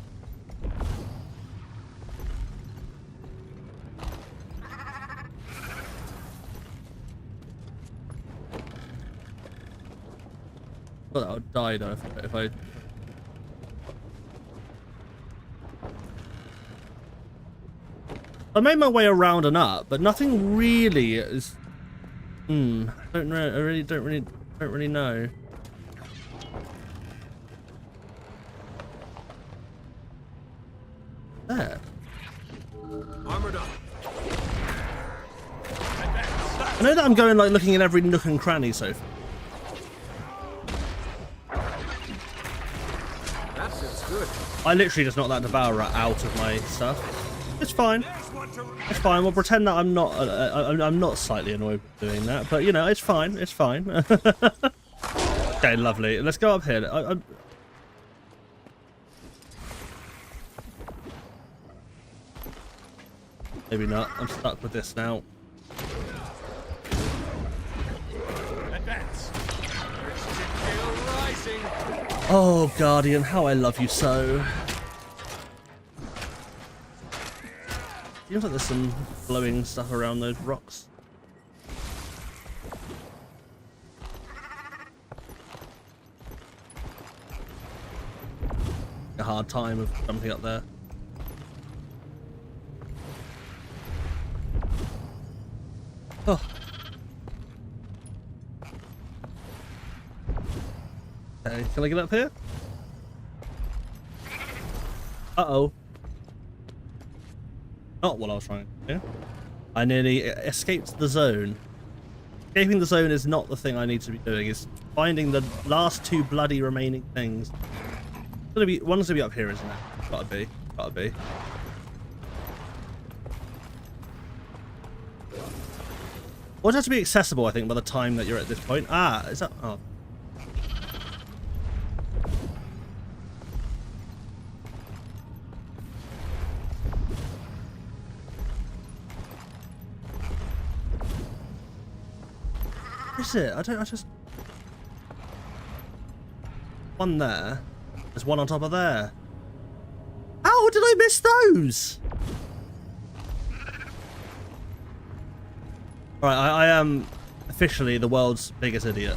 Well, that would die though if I. I made my way around and up, but nothing really is. Don't know. I really don't really know. There. Armored up. I know that I'm going like looking in every nook and cranny so far. That feels good. I literally just knocked that devourer out of my stuff. It's fine. It's fine. We'll pretend that I'm not. I'm not slightly annoyed with doing that, but you know, it's fine. It's fine. Okay, lovely. Let's go up here. Maybe not. I'm stuck with this now. Advance. Rising. Oh, Guardian, how I love you so. Seems like there's some glowing stuff around those rocks. A hard time of jumping up there. Oh. Okay, can I get up here? Uh-oh. Not what I was trying to do. I nearly escaped the zone. Escaping the zone is not the thing I need to be doing. It's finding the last 2 bloody remaining things. One's gonna be up here, isn't it? Gotta be. Gotta be. Well, it has to be accessible, I think, by the time that you're at this point. Ah, is that... Oh. Is it? I just... One there. There's one on top of there. How did I miss those? Alright, I am officially the world's biggest idiot.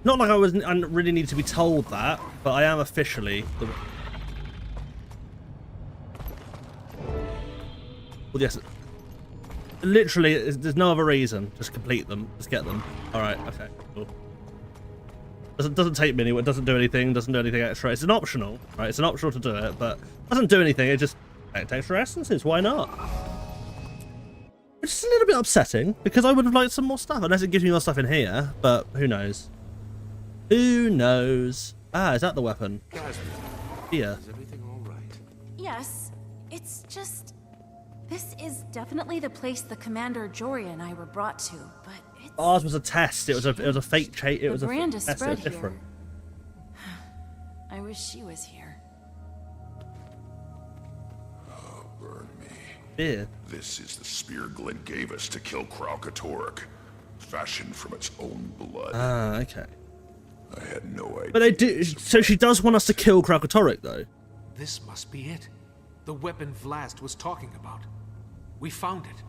Not like I really need to be told that, but I am officially the... Well, yes. Literally, there's no other reason. Just complete them. Just get them. Alright, okay, cool. Doesn't take me anywhere. Doesn't do anything extra. It's an optional, right? It's an optional to do it, but doesn't do anything. It just takes extra essences. Why not? Which is a little bit upsetting because I would have liked some more stuff, unless it gives me more stuff in here. But who knows? Who knows? Ah, is that the weapon? Here. Is everything all right? Yes, it's just... This is definitely the place the Commander Jory and I were brought to, but it's... Ours was a test. It was a fake chase. It was a brand fake is test. It spread was different. I wish she was here. Oh, burn me. Yeah. This is the spear Glint gave us to kill Kralkatork, fashioned from its own blood. Ah, okay. I had no idea. But they do. So she does want us to kill Kralkatork, though. This must be it. The weapon Vlast was talking about. We found it.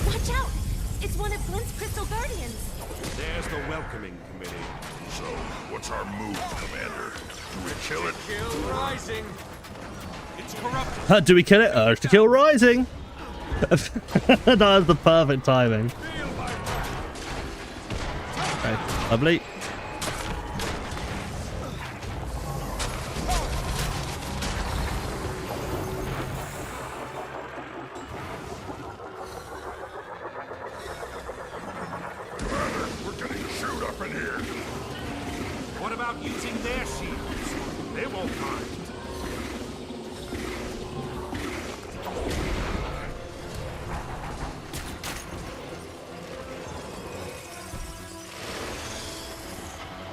Watch out! It's one of Glint's Crystal Guardians. There's the welcoming committee. So, what's our move, Commander? Do we kill it? Kill Rising. It's corrupted. Do we kill it? Urge to kill Rising. That was the perfect timing. Okay, lovely. We're getting chewed up in here. What about using their shields? They won't mind.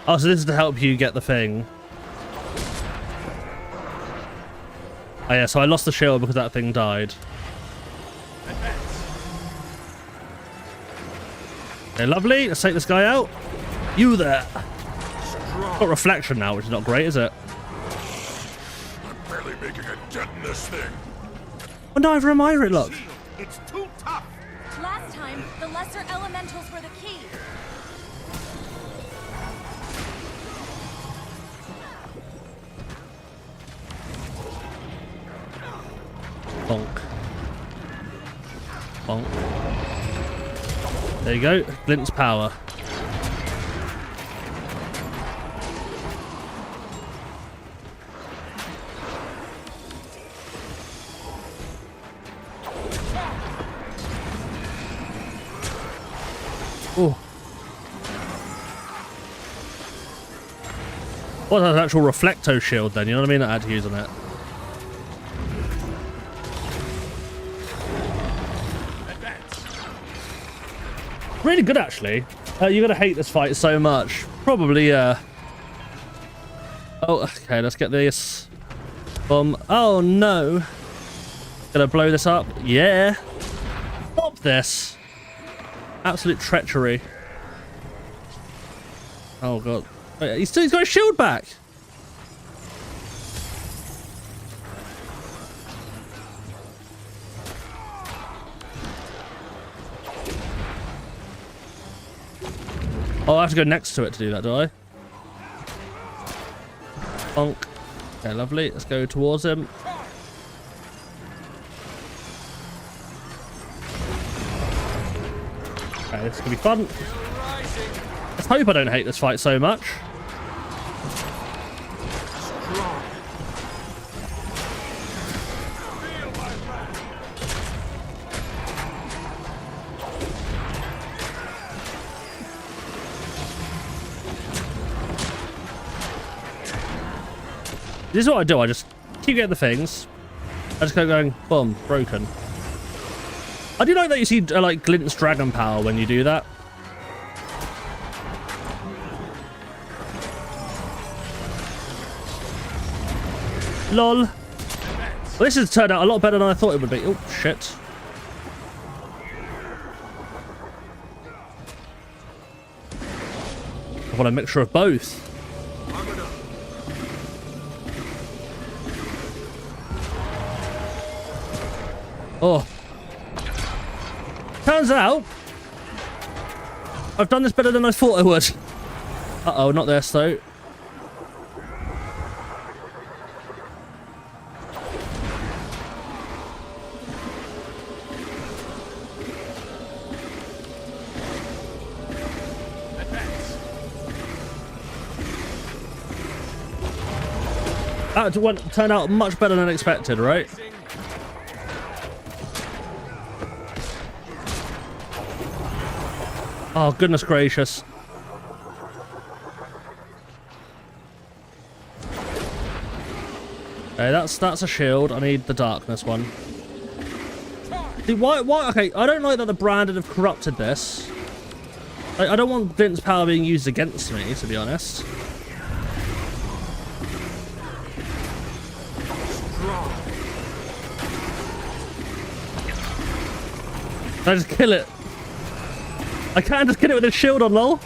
Oh, so this is to help you get the thing. Oh yeah, so I lost the shield because that thing died. Okay, lovely. Let's take this guy out. You there. Got reflection now, which is not great, is it? I'm barely making a dent in this thing. Well, neither am I, look. It's too tough. Last time, the lesser elementals were the key. Bonk. Bonk. There you go. Glint's power. Oh. What, that's an actual reflecto shield then, you know what I mean? I had to use on it. Really good, actually. You're gonna hate this fight so much. Probably, Oh, okay, let's get this. Boom. Oh, no. Gonna blow this up. Yeah. Stop this. Absolute treachery. Oh, God. Wait, he's got his shield back. Oh, I have to go next to it to do that, do I? Bonk. Okay, lovely. Let's go towards him. Okay, this is going to be fun. Let's hope I don't hate this fight so much. This is what I do. I just keep getting the things. I just go going, boom, broken. I do like that you see like Glint's dragon power when you do that. Lol. Well, this has turned out a lot better than I thought it would be. Oh, shit. I want a mixture of both. Oh. Turns out, I've done this better than I thought I would. Uh-oh, not this, though. That turned out much better than expected, right? Oh, goodness gracious. Okay, that's a shield. I need the darkness one. See, why, okay, I don't like that the Branded have corrupted this. I don't want Glint's power being used against me, to be honest. Can I just kill it? I can't just kill it with a shield on, lol.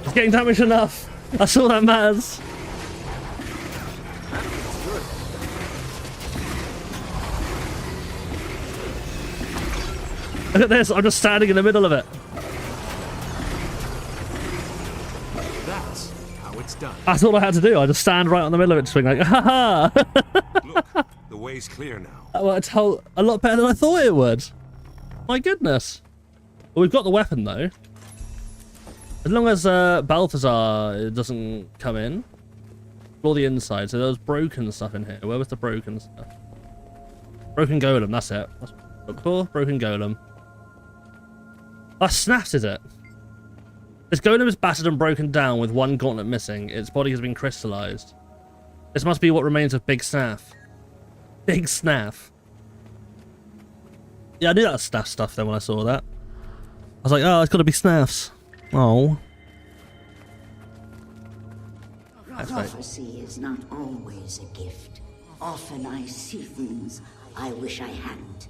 It's getting damaged enough. That's all that matters. Look at this, I'm just standing in the middle of it. That's how it's done. That's all I had to do. I just stand right on the middle of it, just being like, haha. Look, the way's clear now. That worked out a lot better than I thought it would. My goodness. Well, we've got the weapon though. As long as Balthazar doesn't come in. Explore the inside. So there was broken stuff in here. Where was the broken stuff? Broken golem, that's it. That's what I look for. Broken golem. Ah, snaps, is it? This golem is battered and broken down with one gauntlet missing. Its body has been crystallized. This must be what remains of Big Snaff. Big Snaff. Yeah, I knew that was Snaff stuff then when I saw that. I was like, oh, it's got to be Snaff's. Oh. Prophecy is not always a gift. Often I see things I wish I hadn't.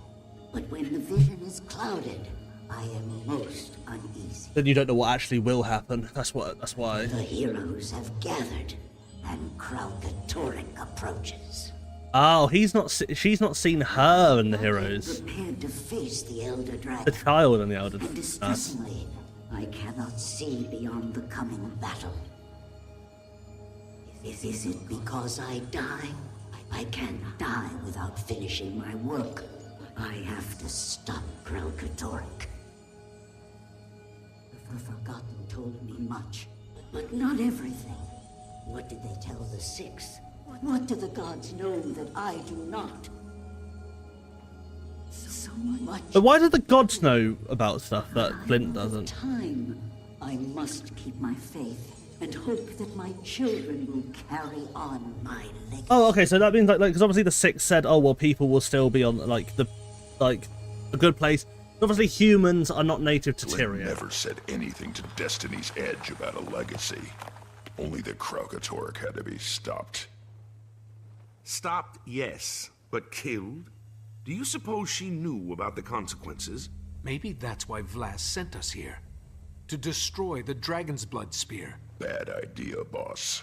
But when the vision is clouded, I am most uneasy. Then you don't know what actually will happen. That's why. The heroes have gathered, and Kralkatorrik approaches. Oh, she's not seen her and the heroes. Prepared to face the Elder Dragon. The child and the Elder And distressingly, I cannot see beyond the coming battle. Is it because I die? I cannot die without finishing my work. I have to stop Kralkatorrik. The Forgotten told me much, but not everything. What did they tell the Six? What do the gods know that I do not? So much. But why do the gods know about stuff that Flint doesn't? Time, I must keep my faith and hope that my children will carry on my legacy. Oh, okay. So that means like because obviously the Six said, oh well, people will still be on like a good place. Obviously, humans are not native to Tyria. Never said anything to Destiny's Edge about a legacy. Only that Kralkatorrik had to be stopped. Stopped, yes, but killed? Do you suppose she knew about the consequences? Maybe that's why Vlas sent us here. To destroy the Dragon's Blood Spear. Bad idea, boss.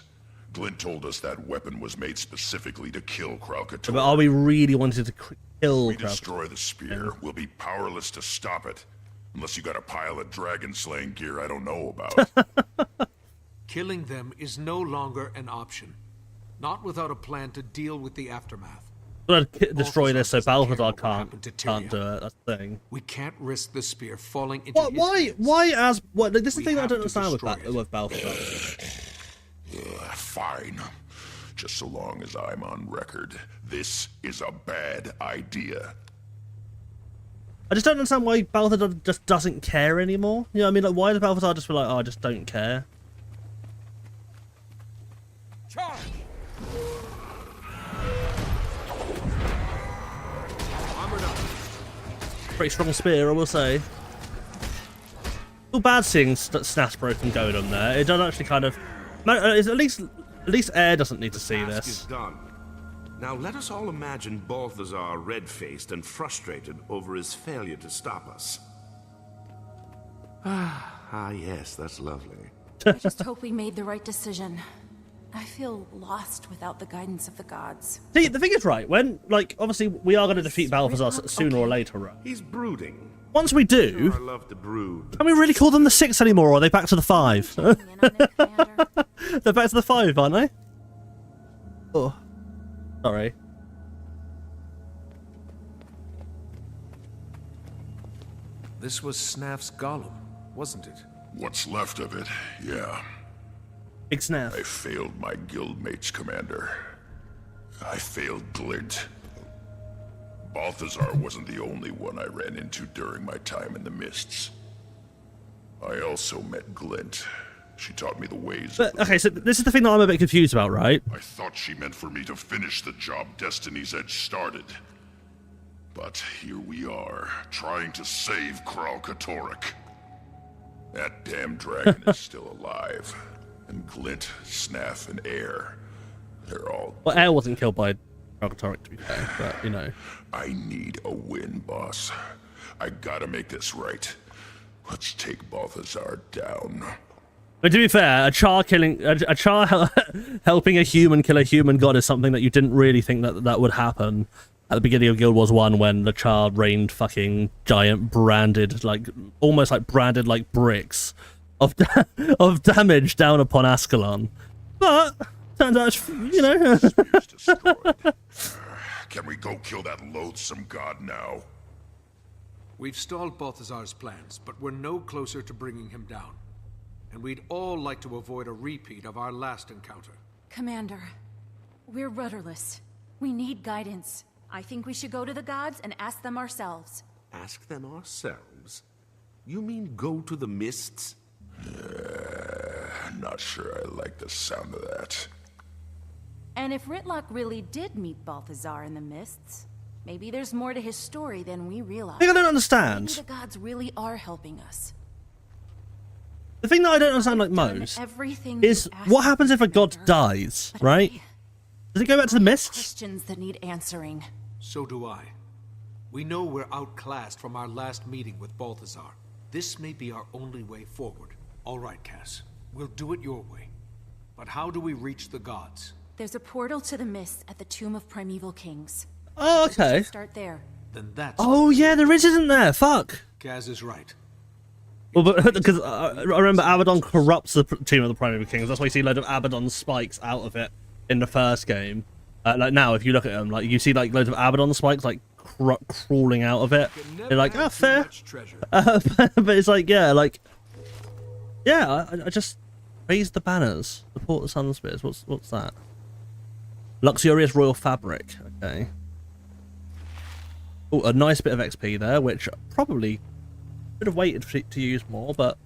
Glint told us that weapon was made specifically to kill Kralkatorrik. But are we really wanting to kill If we destroy the spear, we'll be powerless to stop it. Unless you got a pile of dragon-slaying gear I don't know about. Killing them is no longer an option. Not without a plan to deal with the aftermath. We're gonna destroy this so Balthazar can't do it. That's the thing. We can't risk the spear falling into his hands. Why as what? This is the thing I don't understand with Balthazar. Fine. Just so long as I'm on record, this is a bad idea. I just don't understand why Balthazar just doesn't care anymore. You know what I mean? Like, why does Balthazar just be like, oh, I just don't care? Charge! Pretty strong spear, I will say. Still bad seeing Snaff's broken golem there. It does actually kind of. At least Air doesn't need to see The task this. is done. Now let us all imagine Balthazar red-faced and frustrated over his failure to stop us. Ah, yes, that's lovely. I just hope we made the right decision. I feel lost without the guidance of the gods. See, the thing is, right, when, like, obviously we are going to defeat Balthazar sooner or later, right? He's brooding. Once we do, I love to brood. can we really call them the 6 anymore, or are they back to the 5? They're back to the 5, aren't they? Oh, sorry. This was Snaff's golem, wasn't it? What's left of it, yeah. Big snap. I failed my guildmates, Commander. I failed Glint. Balthazar wasn't the only one I ran into during my time in the Mists. I also met Glint. She taught me the ways But, okay, so this is the thing that I'm a bit confused about, right? I thought she meant for me to finish the job Destiny's Edge started. But here we are, trying to save Kral Katorik. That damn dragon is still alive. And Glint, Snaff, and Air, they're all... Well, Air wasn't killed by Katorik, to be fair, but, you know. I need a win, boss. I gotta make this right. Let's take Balthazar down. But to be fair, a Char helping a human kill a human god is something that you didn't really think that would happen at the beginning of Guild Wars 1 when the Char rained fucking giant branded, like, almost like branded like bricks of damage down upon Ascalon. But turns out, you know. Can we go kill that loathsome god now? We've stalled Balthazar's plans, but we're no closer to bringing him down. And we'd all like to avoid a repeat of our last encounter. Commander, we're rudderless. We need guidance. I think we should go to the gods and ask them ourselves. Ask them ourselves? You mean go to the Mists? Not sure I like the sound of that. And if Ritlock really did meet Balthazar in the Mists, maybe there's more to his story than we realize. I think I don't understand. Maybe the gods really are helping us. The thing that I don't understand like most is what happens if a god dies, right? Does it go back to the Mists? Questions that need answering. So do I. We know we're outclassed from our last meeting with Balthazar. This may be our only way forward. All right, Cass. We'll do it your way. But how do we reach the gods? There's a portal to the Mists at the Tomb of Primeval Kings. Oh, okay. Start there. Then that's... Oh, yeah, there isn't there. Fuck. Kaz is right. Well, but because I remember Abaddon corrupts the Tomb of the Primeval Kings. That's why you see a load of Abaddon spikes out of it in the first game. Like now, if you look at them, like you see like loads of Abaddon spikes like crawling out of it. You're like, oh, fair. But it's like, yeah, I just raise the banners, support the sun spears. What's that? Luxurious royal fabric. Okay. Oh, a nice bit of XP there, which probably should have waited to use more, but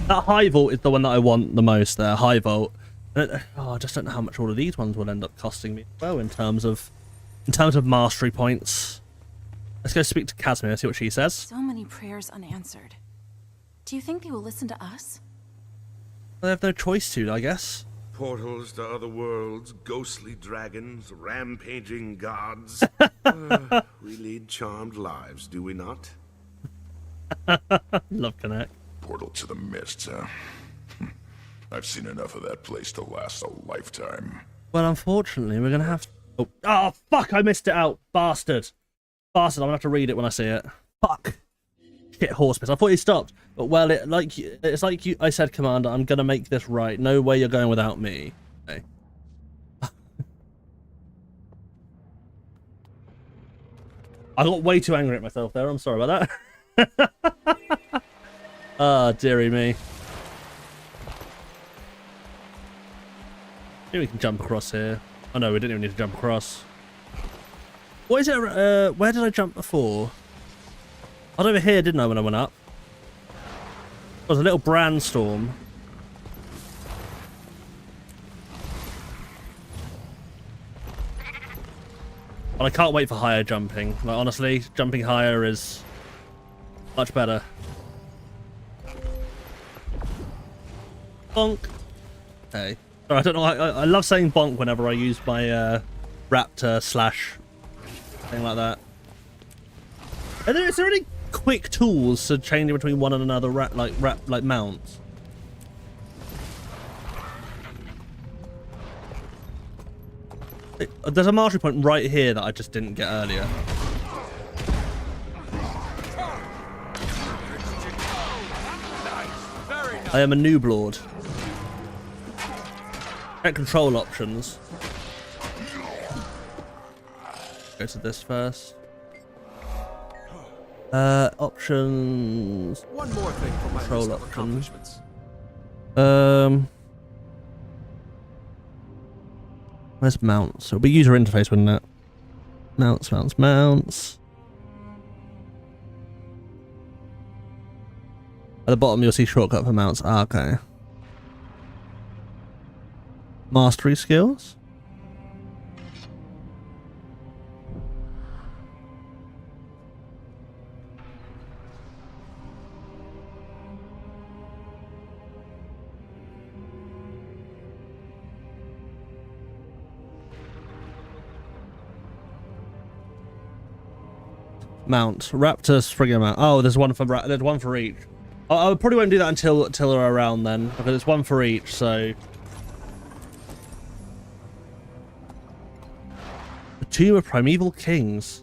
that high vault is the one that I want the most there. High vault. And I just don't know how much all of these ones will end up costing me. Well, in terms of mastery points. Let's go speak to Casimir, see what she says. So many prayers unanswered. Do you think they will listen to us? They have no choice to, I guess. Portals to other worlds, ghostly dragons, rampaging gods. We lead charmed lives, do we not? Love Connect. Portal to the Mists, huh? I've seen enough of that place to last a lifetime. Well, unfortunately, we're gonna have to... Oh, fuck, I missed it out. Bastard. I'm gonna have to read it when I see it. Fuck. Shit, horse piss. I thought he stopped. But, well, it's like I said, Commander, I'm gonna make this right. No way you're going without me. Okay. I got way too angry at myself there. I'm sorry about that. Ah, dearie me. Maybe we can jump across here. Oh no, we didn't even need to jump across. What is it? Where did I jump before? I was over here, didn't I, when I went up? There was a little brandstorm. But I can't wait for higher jumping. Like, honestly, jumping higher is much better. Bonk. Okay. Sorry, I don't know. I love saying bonk whenever I use my raptor slash thing like that. Is there any quick tools to change between one and another like mounts? There's a mastery point right here that I just didn't get earlier. I am a noob lord. Check control options. Go to this first. Options. One more thing for my control list of options. accomplishments. Where's mounts? It'll be user interface, wouldn't it? Mounts, mounts, mounts. At the bottom, you'll see shortcut for mounts. Ah, okay. Mastery skills. Mount. Raptors friggin' mount. Oh, there's one for each. I probably won't do that until they're around then, because it's one for each, so. The Tomb of Primeval Kings.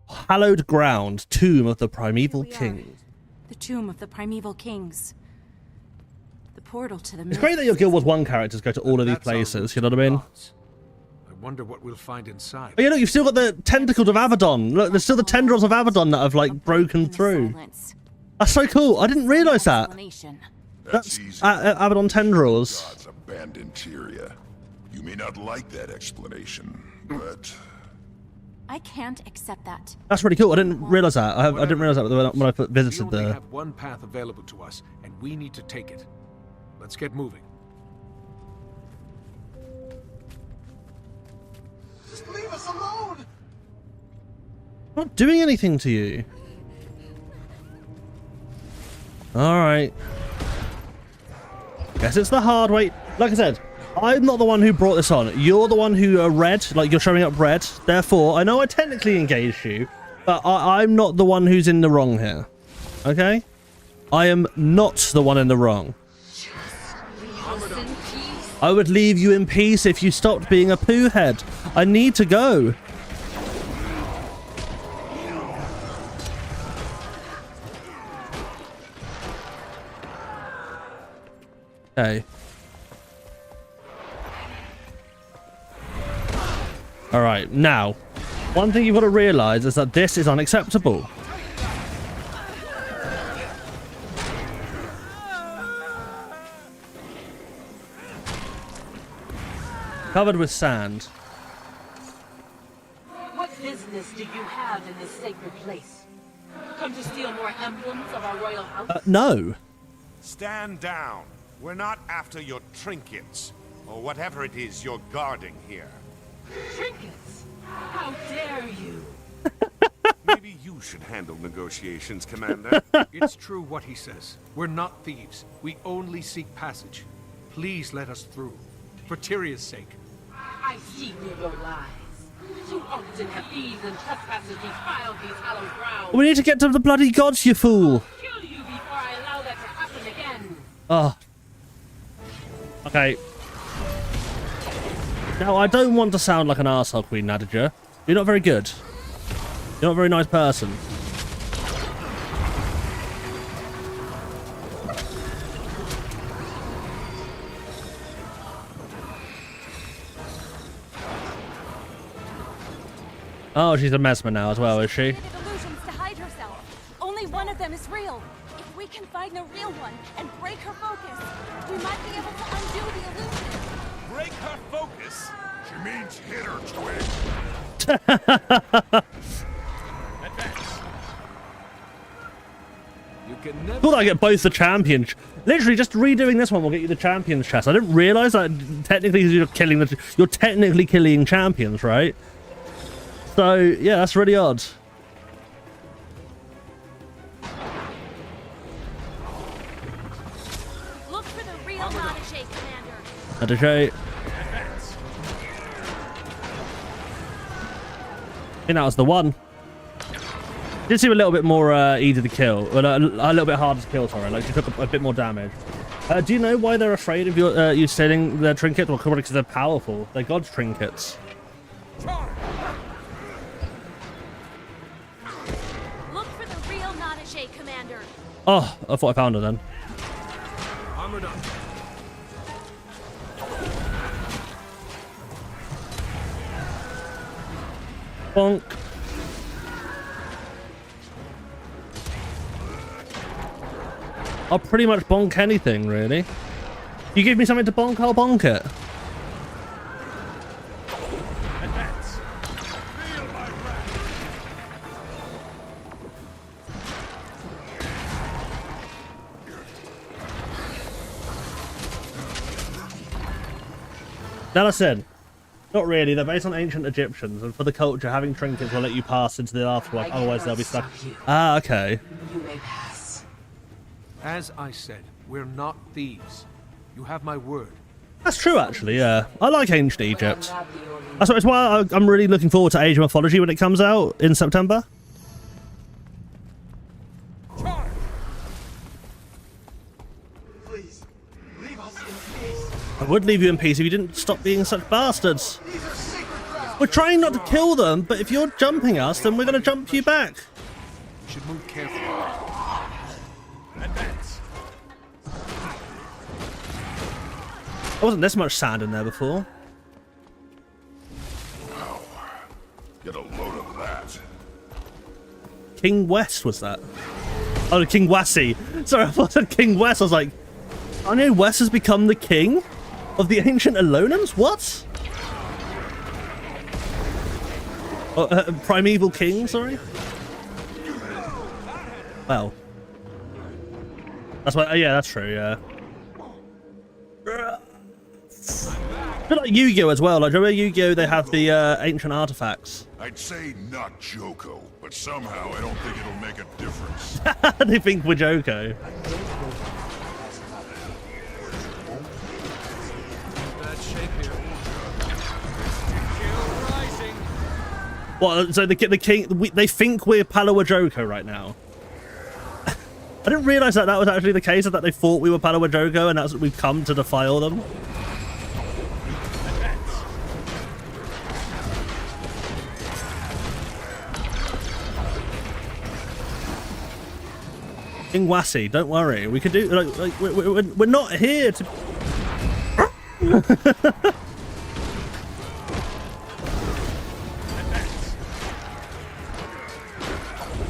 Hallowed Ground, Tomb of the Primeval Kings. The Tomb of the Primeval Kings. The portal to the It's great that your Guild Wars 1 characters go to all of these places, you know what I mean? I wonder what we'll find inside. Oh, yeah, look, you've still got the tentacles of Abaddon. Look, there's still the tendrils of Abaddon that have, like, broken through. That's so cool. I didn't realise that. That's Abaddon tendrils. God's abandoned Tyria. You may not like that explanation, but... I can't accept that. That's really cool. I didn't realise that. I didn't realise that when I visited We only the... have one path available to us, and we need to take it. Let's get moving. Just leave us alone! I'm not doing anything to you. Alright. Guess it's the hard way. Like I said, I'm not the one who brought this on. You're the one who are red, like you're showing up red. Therefore, I know I technically engaged you, but I'm not the one who's in the wrong here. Okay? I am not the one in the wrong. I would leave you in peace if you stopped being a poo head. I need to go. Okay. Alright, now, one thing you've got to realise is that this is unacceptable. Covered with sand. What business do you have in this sacred place? Come to steal more emblems of our royal house? No. Stand down. We're not after your trinkets, or whatever it is you're guarding here. Trinkets? How dare you? Maybe you should handle negotiations, Commander. It's true what he says. We're not thieves. We only seek passage. Please let us through. For Tyria's sake. I see through your lies. Too often have thieves and trespassers defiled these hallowed grounds. We need to get to the bloody gods, you fool. I'll kill you before I allow that to happen again. Oh. Okay. Now, I don't want to sound like an arsehole, Queen Nadja. You're not very good. You're not a very nice person. Oh, she's a mesmer now as well, is she? Illusions to hide herself. Only one of them is real. If we can find the real one and break her focus, we might be able to undo the illusion. Break her focus? She means hit her, twig. Advance. You can never... Cool that I get both the champions. Literally, just redoing this one will get you the champions chest. I didn't realise that technically you're technically killing champions, right? So yeah, that's really odd. Look for the real Nadja, Commander. Nadja. I think that was the one. Did seem a little bit more easy to kill, but a little bit harder to kill. Sorry, like she took a bit more damage. Do you know why they're afraid of you stealing their trinket? Well, probably because they're powerful. They're God's trinkets. Look for the real Nadja, Commander. Oh, I thought I found her then. Armored up. Bonk. I'll pretty much bonk anything, really. You give me something to bonk, I'll bonk it. Advance. Feel my wrath. Now I said, not really. They're based on ancient Egyptians, and for the culture, having trinkets will let you pass into the afterlife. Otherwise, they'll be stuck. Ah, okay. You may pass. As I said, we're not thieves. You have my word. That's true, actually. Yeah, I like ancient Egypt. That's why I'm really looking forward to Age of Mythology when it comes out in September. Please, leave us in peace. I would leave you in peace if you didn't stop being such bastards. We're trying not to kill them, but if you're jumping us, then we're going to jump you back. You should move carefully. Advance. There wasn't this much sand in there before. Wow. Get a load of that. King West was that? Oh, King Wassi. Sorry, I thought I said King West. I was like, I know West has become the king of the ancient Elonans? What? Primeval king, sorry? Well. That's why, yeah, that's true, yeah. A bit like Yu-Gi-Oh as well. Like, do you remember Yu-Gi-Oh? They have the ancient artifacts. I'd say not Joko, but somehow I don't think it'll make a difference. They think we're Joko. Bad shape here. What? So the king? They think we're Palawa Joko right now. I didn't realise that was actually the case. That they thought we were Palawa Joko, and that's what we've come to defile them. King Wassi, don't worry. We could do like we're not here to.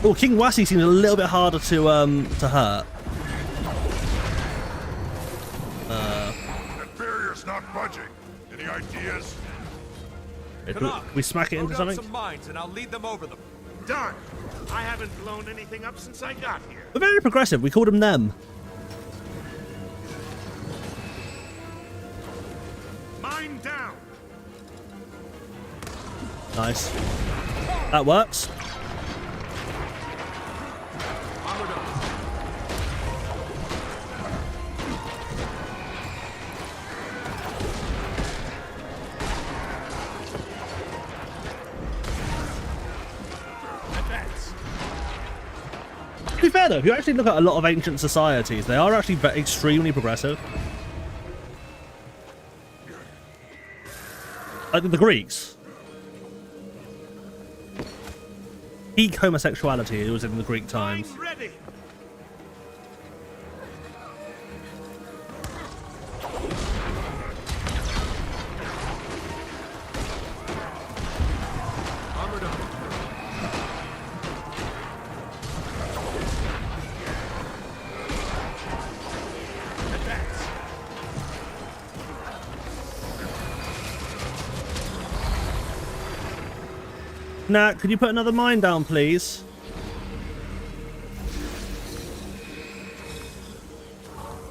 Well, King Wassi seems a little bit harder to hurt. That barrier's not budging. Any ideas? We smack it into something. Some mines and I'll lead them over them. Done. I haven't blown anything up since I got here. We're very progressive. We called them. Mine down. Nice. That works. To be fair though, if you actually look at a lot of ancient societies, they are actually extremely progressive. Like the Greeks. Peak homosexuality was in the Greek times. Ready. Nat, could you put another mine down, please?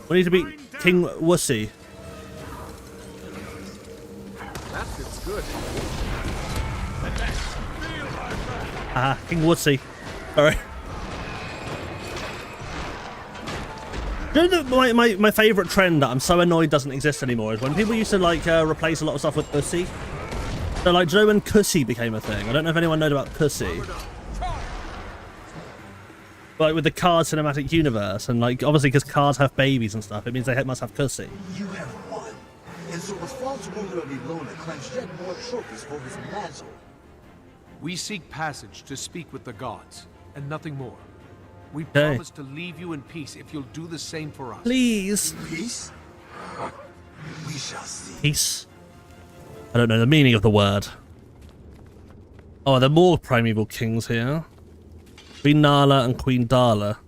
We need to beat King Wussy. That feels good. Ah, King Wussy. Sorry. You know my favourite trend that I'm so annoyed doesn't exist anymore is when people used to like replace a lot of stuff with Ussy. So like, do you know when Cussy became a thing? I don't know if anyone knows about Cussy. Like with the Card cinematic universe, and like obviously because cards have babies and stuff, it means they must have Cussy. You have won, and so the false ruler of Ilona claims yet more trophies for his mantle. We seek passage to speak with the gods, and nothing more. We Okay. promise to leave you in peace if you'll do the same for us. Please. Peace? We shall see. Peace. I don't know the meaning of the word. Oh, there are more primeval kings here. Queen Nala and Queen Dala.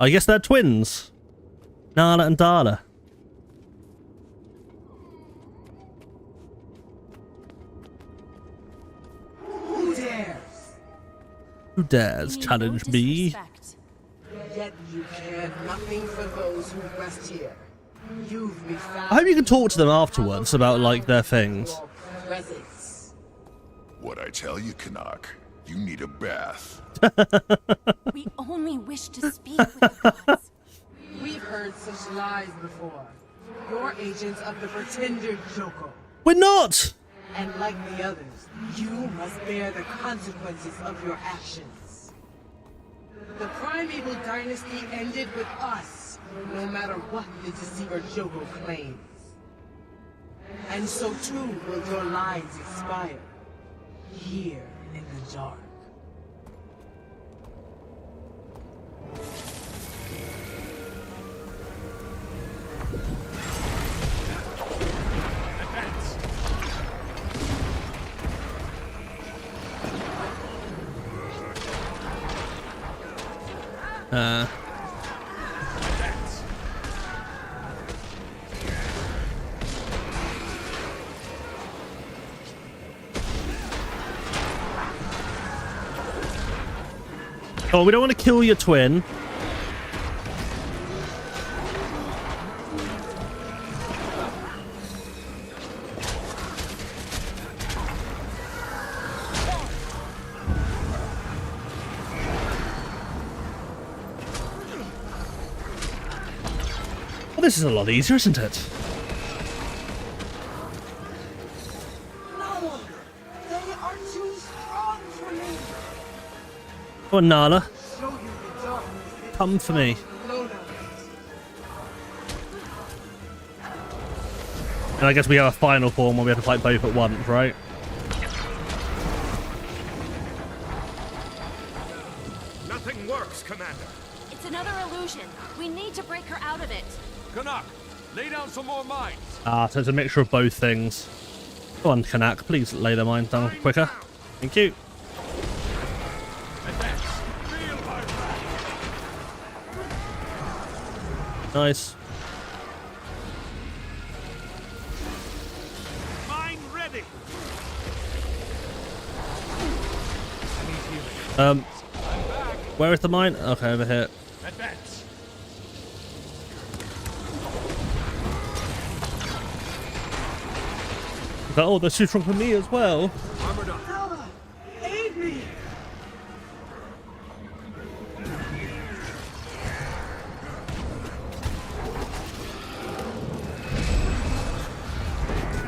I guess they're twins. Nala and Dala. Who dares challenge me? Yet you care nothing for those who rest here. You've been found. I hope you can talk to them afterwards about, like, their things. What I tell you, Canuck, you need a bath. We only wish to speak with the gods. We've heard such lies before. You're agents of the pretender Joko. We're not! And like the others, you must bear the consequences of your actions. The primeval dynasty ended with us, no matter what the deceiver Joko claims. And so too will your lives expire, here in the dark. Oh, we don't want to kill your twin. Well, this is a lot easier, isn't it? No! They are too strong for me! Come on, Nala. Show you the darkness. Come for me. And I guess we have a final form where we have to fight both at once, right? Nothing works, Commander. It's another illusion. We need to break her out of it. Canuck, lay down some more mines. Ah, so it's a mixture of both things. Go on, Kanak, please lay their mines down quicker. Thank you. Nice. Mine ready. Where is the mine? Okay, over here. Advance. Oh, they're too strong for me as well. Armored up. Nala, aid me!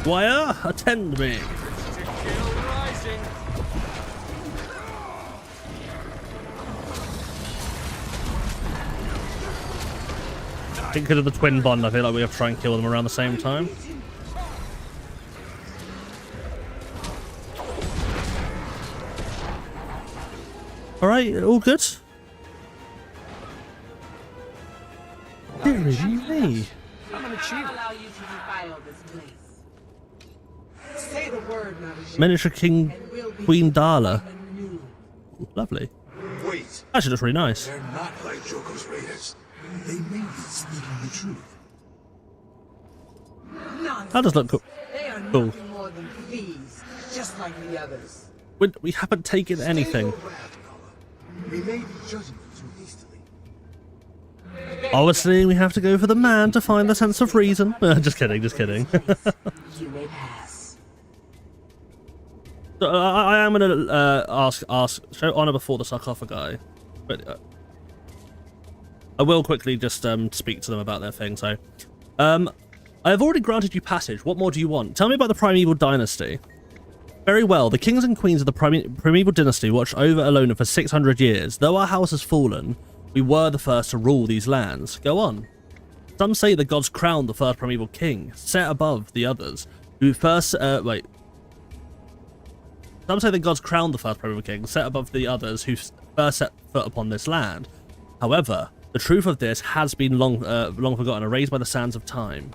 Wire, attend me. Rising. I think because of the twin bond, I feel like we have to try and kill them around the same time. Alright, all good? Dear me. I'm an achiever. Allow you to defile this place. Say the word, Naruto. Miniature King Queen Dala. Lovely. Wait. Actually, looks really nice. They're not like Joko's raiders. They may be speaking the truth. That does look cool. They are Cool. nothing more than thieves, just like the others. We haven't taken anything. We may be judging them too hastily. Obviously, we have to go for the man to find the sense of reason. Just kidding, just kidding. You may pass. So, I am going to ask, show honor before the sarcophagi. But I will quickly just speak to them about their thing. So, I have already granted you passage. What more do you want? Tell me about the primeval dynasty. Very well. The kings and queens of the primeval dynasty watched over Alona for 600 years. Though our house has fallen, we were the first to rule these lands. Go on. Some say the gods crowned the first primeval king, set above the others, who first... wait. Some say the gods crowned the first primeval king, set above the others who first set foot upon this land. However, the truth of this has been long forgotten, erased by the sands of time.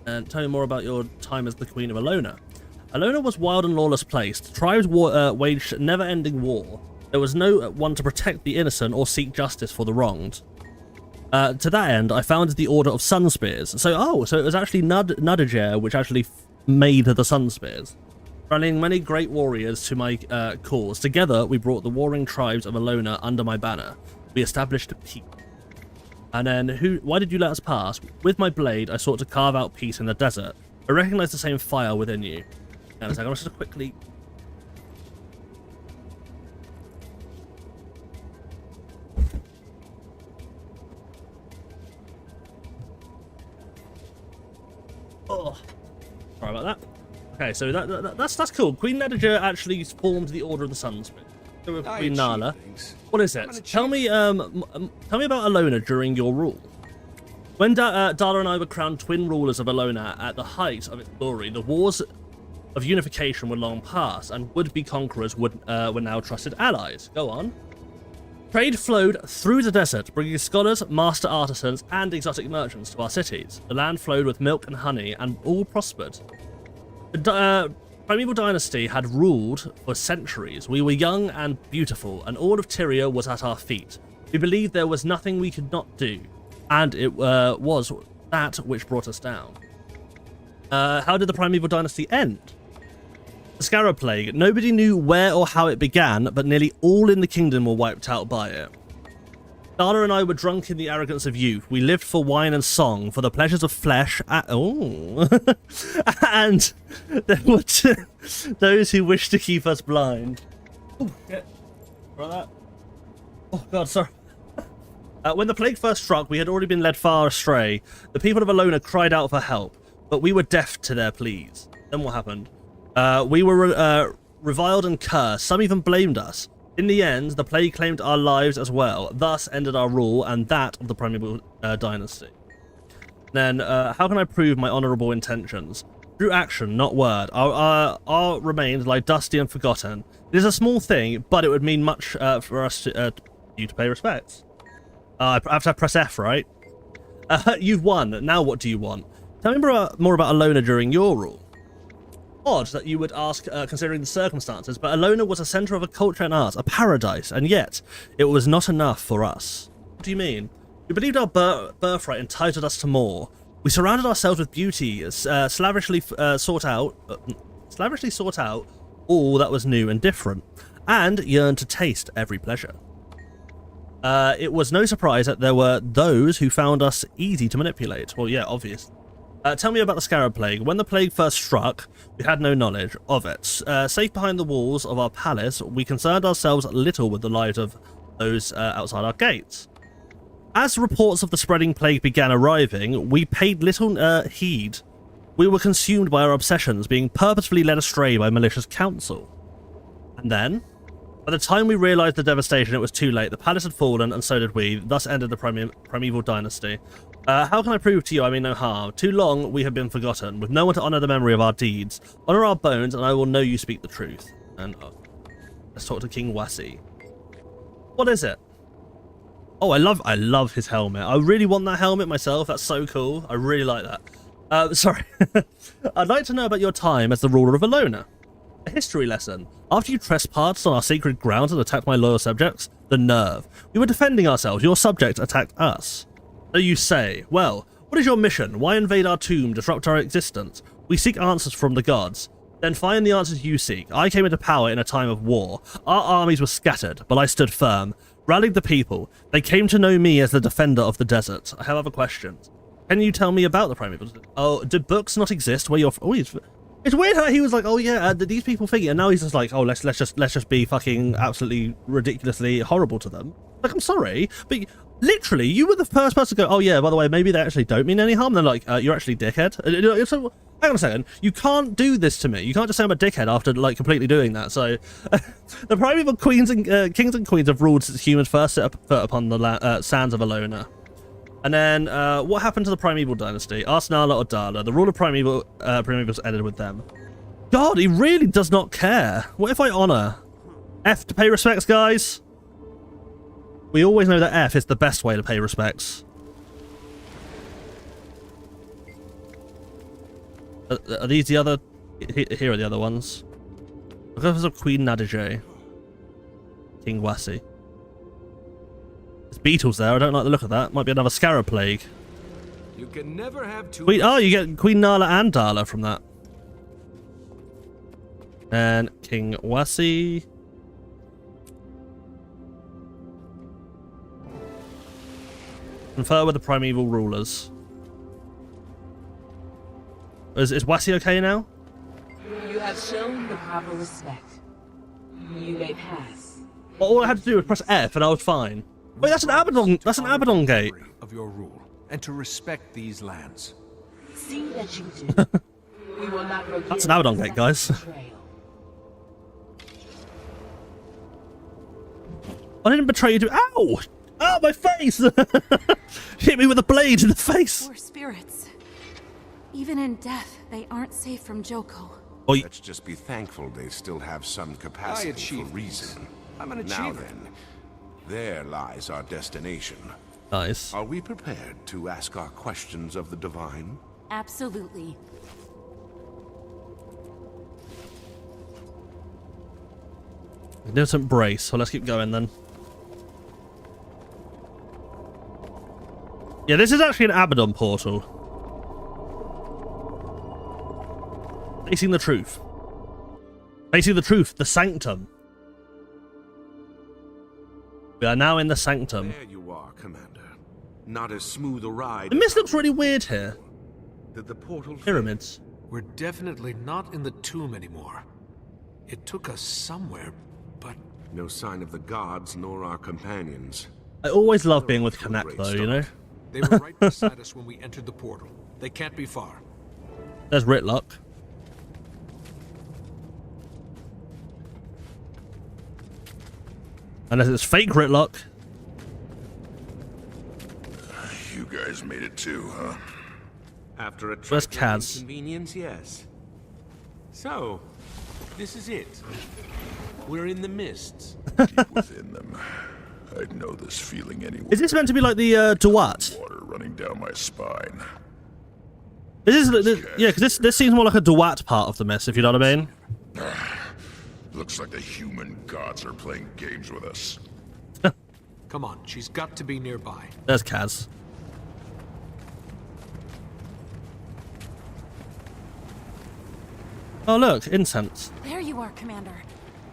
And tell me more about your time as the Queen of Alona. Alona was wild and lawless place. Tribes waged never-ending war. There was no one to protect the innocent or seek justice for the wronged. To that end, I founded the Order of Sun Spears. So it was actually Nudager which actually made the Sun Spears. Rallying many great warriors to my cause. Together, we brought the warring tribes of Alona under my banner. We established peace. And then, why did you let us pass? With my blade, I sought to carve out peace in the desert. I recognize the same fire within you. Hang on a second, I'm just quickly... Oh, sorry about that. Okay, so that's cool. Queen Nedija actually formed the Order of the Sunsmith. So with Queen Nala. What is it? Tell me about Alona during your rule. When Dala and I were crowned twin rulers of Alona at the height of its glory, the wars of unification were long past, and would-be conquerors were now trusted allies. Go on. Trade flowed through the desert, bringing scholars, master artisans, and exotic merchants to our cities. The land flowed with milk and honey, and all prospered. The primeval dynasty had ruled for centuries. We were young and beautiful, and all of Tyria was at our feet. We believed there was nothing we could not do, and it was that which brought us down. How did the primeval dynasty end? The Scarab Plague. Nobody knew where or how it began, but nearly all in the kingdom were wiped out by it. Dala and I were drunk in the arrogance of youth. We lived for wine and song, for the pleasures of flesh. And there were those who wished to keep us blind. Oh, that. Oh God, sorry. When the plague first struck, we had already been led far astray. The people of Alona cried out for help, but we were deaf to their pleas. Then what happened? We were reviled and cursed. Some even blamed us. In the end, the plague claimed our lives as well. Thus ended our rule and that of the primeval dynasty. Then, how can I prove my honourable intentions? Through action, not word. Our remains lie dusty and forgotten. It is a small thing, but it would mean much for us you to pay respects. I have to press F, right? You've won. Now what do you want? Tell me more about Alona during your rule. Odd that you would ask, considering the circumstances, but Alona was a centre of a culture and arts, a paradise, and yet it was not enough for us. What do you mean? We believed our birthright entitled us to more. We surrounded ourselves with beauty, slavishly sought out all that was new and different, and yearned to taste every pleasure. It was no surprise that there were those who found us easy to manipulate. Well, yeah, obvious. Tell me about the Scarab Plague. When the plague first struck, we had no knowledge of it. Safe behind the walls of our palace, we concerned ourselves little with the lives of those outside our gates. As reports of the spreading plague began arriving, we paid little heed. We were consumed by our obsessions, being purposefully led astray by malicious counsel. And then, by the time we realised the devastation, it was too late. The palace had fallen, and so did we. Thus ended the primeval dynasty. How can I prove to you I mean no harm? Too long we have been forgotten, with no one to honour the memory of our deeds. Honour our bones, and I will know you speak the truth. And let's talk to King Wasi. What is it? Oh, I love his helmet. I really want that helmet myself. That's so cool. I really like that. Sorry. I'd like to know about your time as the ruler of Alona. A history lesson. After you trespassed on our sacred grounds and attacked my loyal subjects, the nerve. We were defending ourselves. Your subjects attacked us. So you say, well, what is your mission? Why invade our tomb, disrupt our existence? We seek answers from the gods. Then find the answers you seek. I came into power in a time of war. Our armies were scattered, but I stood firm. Rallied the people. They came to know me as the defender of the desert. I have other questions. Can you tell me about the primeval? Oh, did books not exist where you're... Oh, it's weird how he was like, oh yeah, these people think it, and now he's just like, oh, let's just be fucking absolutely ridiculously horrible to them. Like, I'm sorry, but literally, you were the first person to go, oh yeah, by the way, maybe they actually don't mean any harm. They're like, you're actually dickhead. So, hang on a second, you can't do this to me. You can't just say I'm a dickhead after like completely doing that. So, the primeval queens and kings and queens have ruled since humans first set up foot upon the sands of Alona. And then, what happened to the primeval dynasty? Ask Nala or Dala. The rule of primevals ended with them. God, he really does not care. What if I honour? F to pay respects, guys. We always know that F is the best way to pay respects. Are these the other... Here are the other ones. Look at there's Queen Nadija. King Wasi. There's beetles there. I don't like the look of that. Might be another Scarab Plague. You can never have too Oh, you get Queen Nala and Dala from that. And King Wasi. Confer with the primeval rulers. Is Wasi okay now? You have shown the proper respect. You may pass. All I had to do was press F and I was fine. Wait, that's an Abaddon. That's an Abaddon gate. Of your rule, and to respect these lands. See that you do. We will not forgive. That's an Abaddon gate, guys. I didn't betray you to. Ow! Ow, my face! Hit me with a blade in the face. Poor spirits. Even in death, they aren't safe from Joko. Let's just be thankful they still have some capacity for reason. I'm an Now achiever. then, there lies our destination. Nice. Are we prepared to ask our questions of the divine? Absolutely. Magnificent brace. So let's keep going then. Yeah, this is actually an Abaddon portal. Facing the truth. Facing the truth, the sanctum. We are now in the sanctum. There you are, Commander. Not as smooth a ride. The mist looks really weird here. Did the portal Pyramids. We're definitely not in the tomb anymore. It took us somewhere, but no sign of the gods nor our companions. I always love being with Connect though, you know? they were right beside us when we entered the portal. They can't be far. There's Ritlock. Unless it's fake Ritlock. You guys made it too, huh? After a Where's trifling Kaz? inconvenience, yes. So, this is it. We're in the mists. Deep within them. I'd know this feeling anyway. Is this meant to be like the Dewat? Water running down my spine. This is yeah, because this seems more like a Dewat part of the mist, if you know what I mean. Looks like the human gods are playing games with us. Come on, she's got to be nearby. There's Kaz. Oh look, incense. There you are, Commander.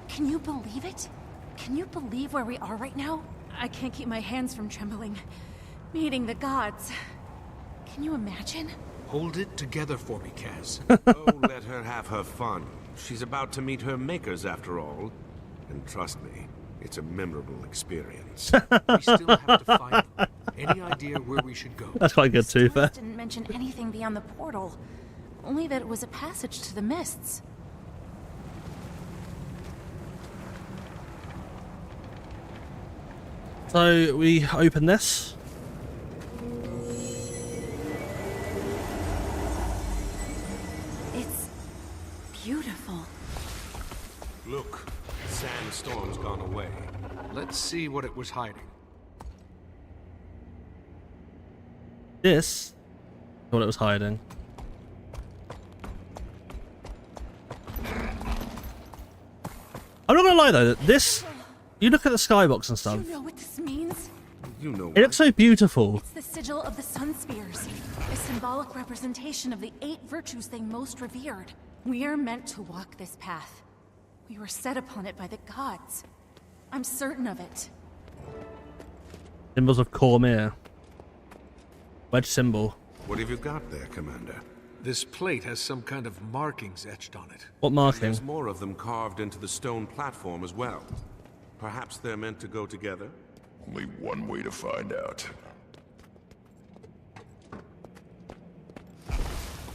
Can you believe it? Can you believe where we are right now? I can't keep my hands from trembling. Meeting the gods. Can you imagine? Hold it together for me, Kaz. Oh, let her have her fun. She's about to meet her makers after all. And trust me, it's a memorable experience. We still have to find them. Any idea where we should go? That's quite good too, fair. Didn't mention anything beyond the portal. Only that it was a passage to the mists. So we open this. It's beautiful. Look, sandstorm's gone away. Let's see what it was hiding. This is what it was hiding. I'm not gonna lie though, that this, you look at the skybox and stuff, You know what this means? You know it looks so beautiful. It's the sigil of the Sun Spears, a symbolic representation of the 8 virtues they most revered. We are meant to walk this path. We were set upon it by the gods. I'm certain of it. Symbols of Cormyr. Wedge symbol. What have you got there, Commander? This plate has some kind of markings etched on it. What marking? There's more of them carved into the stone platform as well. Perhaps they're meant to go together? Only one way to find out.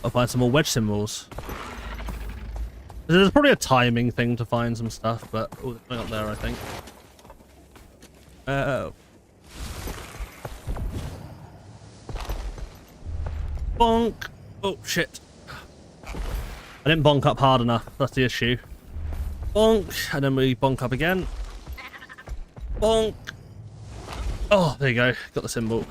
I'll find some more wedge symbols. There's probably a timing thing to find some stuff, but oh, they're up there, I think. Bonk! Oh shit! I didn't bonk up hard enough. That's the issue. Bonk, and then we bonk up again. Bonk. Oh, there you go. Got the symbol.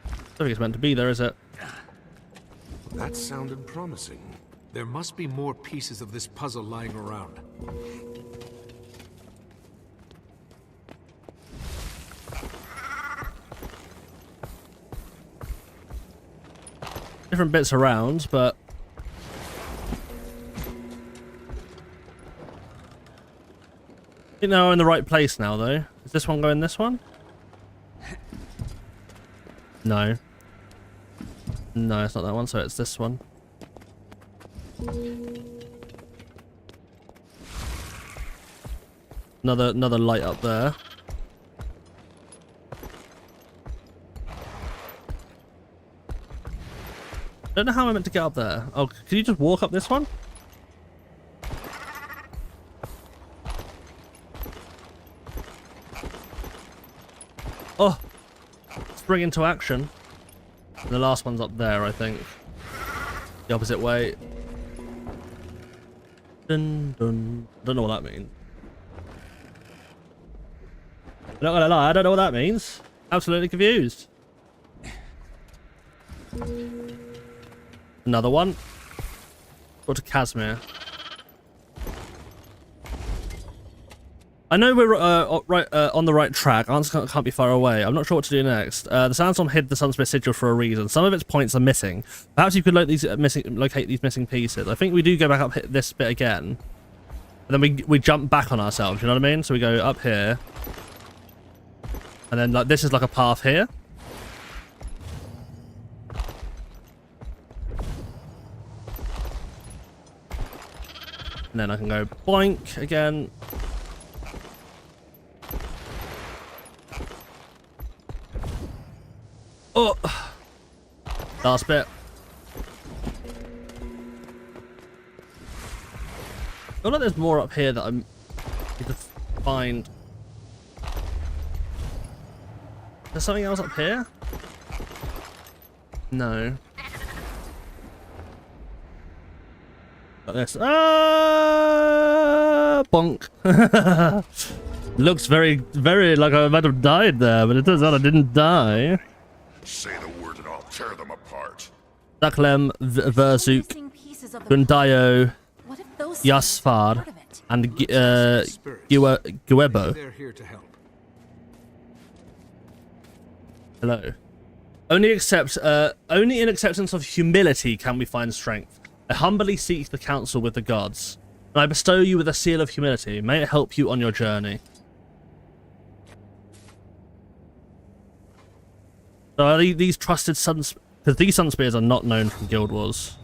I don't think it's meant to be there, is it? That sounded promising. There must be more pieces of this puzzle lying around. different bits around, but I think they're in the right place now, though. Is this one going this one? No. No, it's not that one, so it's this one. Another light up there. I don't know how I'm meant to get up there. Oh, can you just walk up this one? Oh! Spring into action. And the last one's up there, I think. The opposite way. Dun dun. Don't know what that means. I'm not gonna lie, I don't know what that means. Absolutely confused. Another one. Go to Casimir. I know we're on the right track. Answer can't be far away. I'm not sure what to do next. The sandstorm hid the Sunspear sigil for a reason. Some of its points are missing. Perhaps you could locate these missing pieces. I think we do go back up this bit again. And then we jump back on ourselves, you know what I mean? So we go up here. And then like this is like a path here. And then I can go boink again. Oh! Last bit. I feel like there's more up here that I need to find. There's something else up here? No. Like this. Ah! Bonk. Looks very like I might have died there, but it turns out I didn't die. Say the word and I'll tear them apart. Daklem, Versuk, Gundayo, Yasfar, and Guebo. They're here to help. Hello. Only in acceptance of humility can we find strength. I humbly seek the counsel with the gods, and I bestow you with a seal of humility. May it help you on your journey. So are these trusted suns? Because these Sunspears are not known from Guild Wars.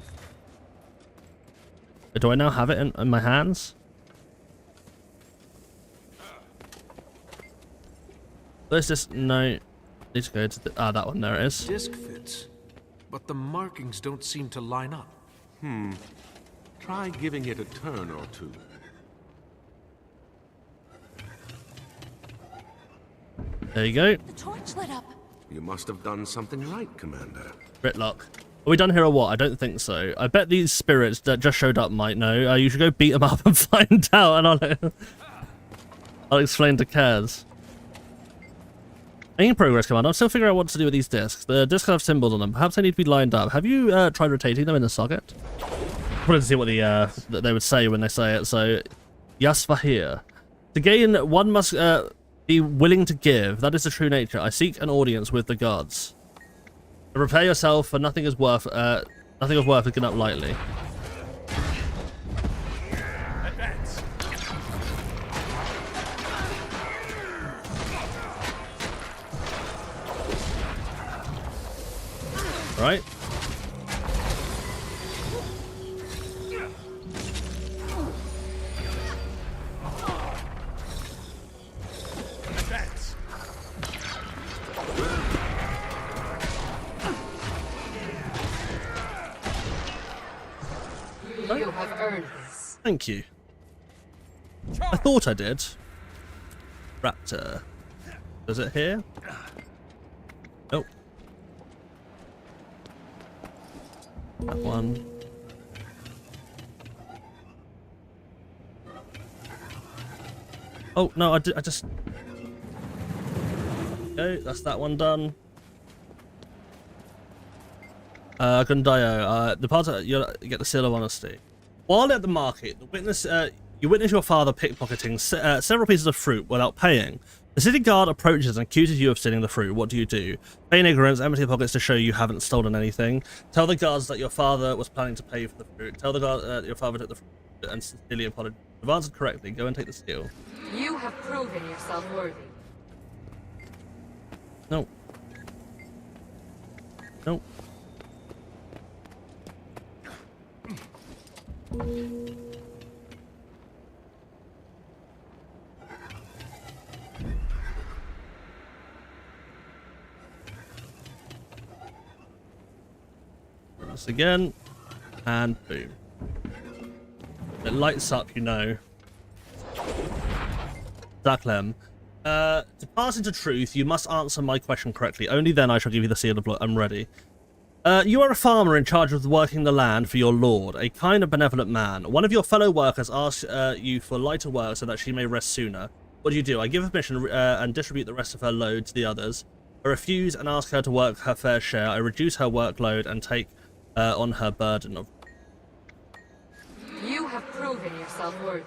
Do I now have it in my hands? Where's this? No. Need to go to that one. There it is. Disc fits, but the markings don't seem to line up. Try giving it a turn or two. There you go. The torch lit up. You must have done something right, Commander. Britlock. Are we done here or what? I don't think so. I bet these spirits that just showed up might know. You should go beat them up and find out, and I'll explain to Kaz. Making progress, Commander. I'm still figuring out what to do with these discs. The discs have symbols on them. Perhaps they need to be lined up. Have you tried rotating them in the socket? I wanted to see what they would say when they say it. So, Yasfahir. To gain, one must be willing to give. That is the true nature. I seek an audience with the gods. Prepare yourself, for nothing of worth is given up lightly. Advance. Right. Advance. You have earned this. Thank you. I thought I did. Raptor. Does it here? Nope. That one. Oh no! I just. Okay, that's that one done. Gundayo, the part you get the seal of honesty. While at the market, you witness your father pickpocketing several pieces of fruit without paying. The city guard approaches and accuses you of stealing the fruit. What do you do? Feign ignorance, empty your pockets to show you haven't stolen anything. Tell the guards that your father was planning to pay for the fruit. Tell the guard that your father took the fruit and sincerely apologized. If you've answered correctly, go and take the seal. You have proven yourself worthy. No. No. This again, and boom. It lights up, you know. Zaklem. To pass into truth, you must answer my question correctly. Only then I shall give you the seal of blood. I'm ready. You are a farmer in charge of working the land for your lord, a kind and benevolent man. One of your fellow workers asks you for lighter work so that she may rest sooner. What do? I give her permission and distribute the rest of her load to the others. I refuse and ask her to work her fair share. I reduce her workload and take on her burden of... You have proven yourself worthy.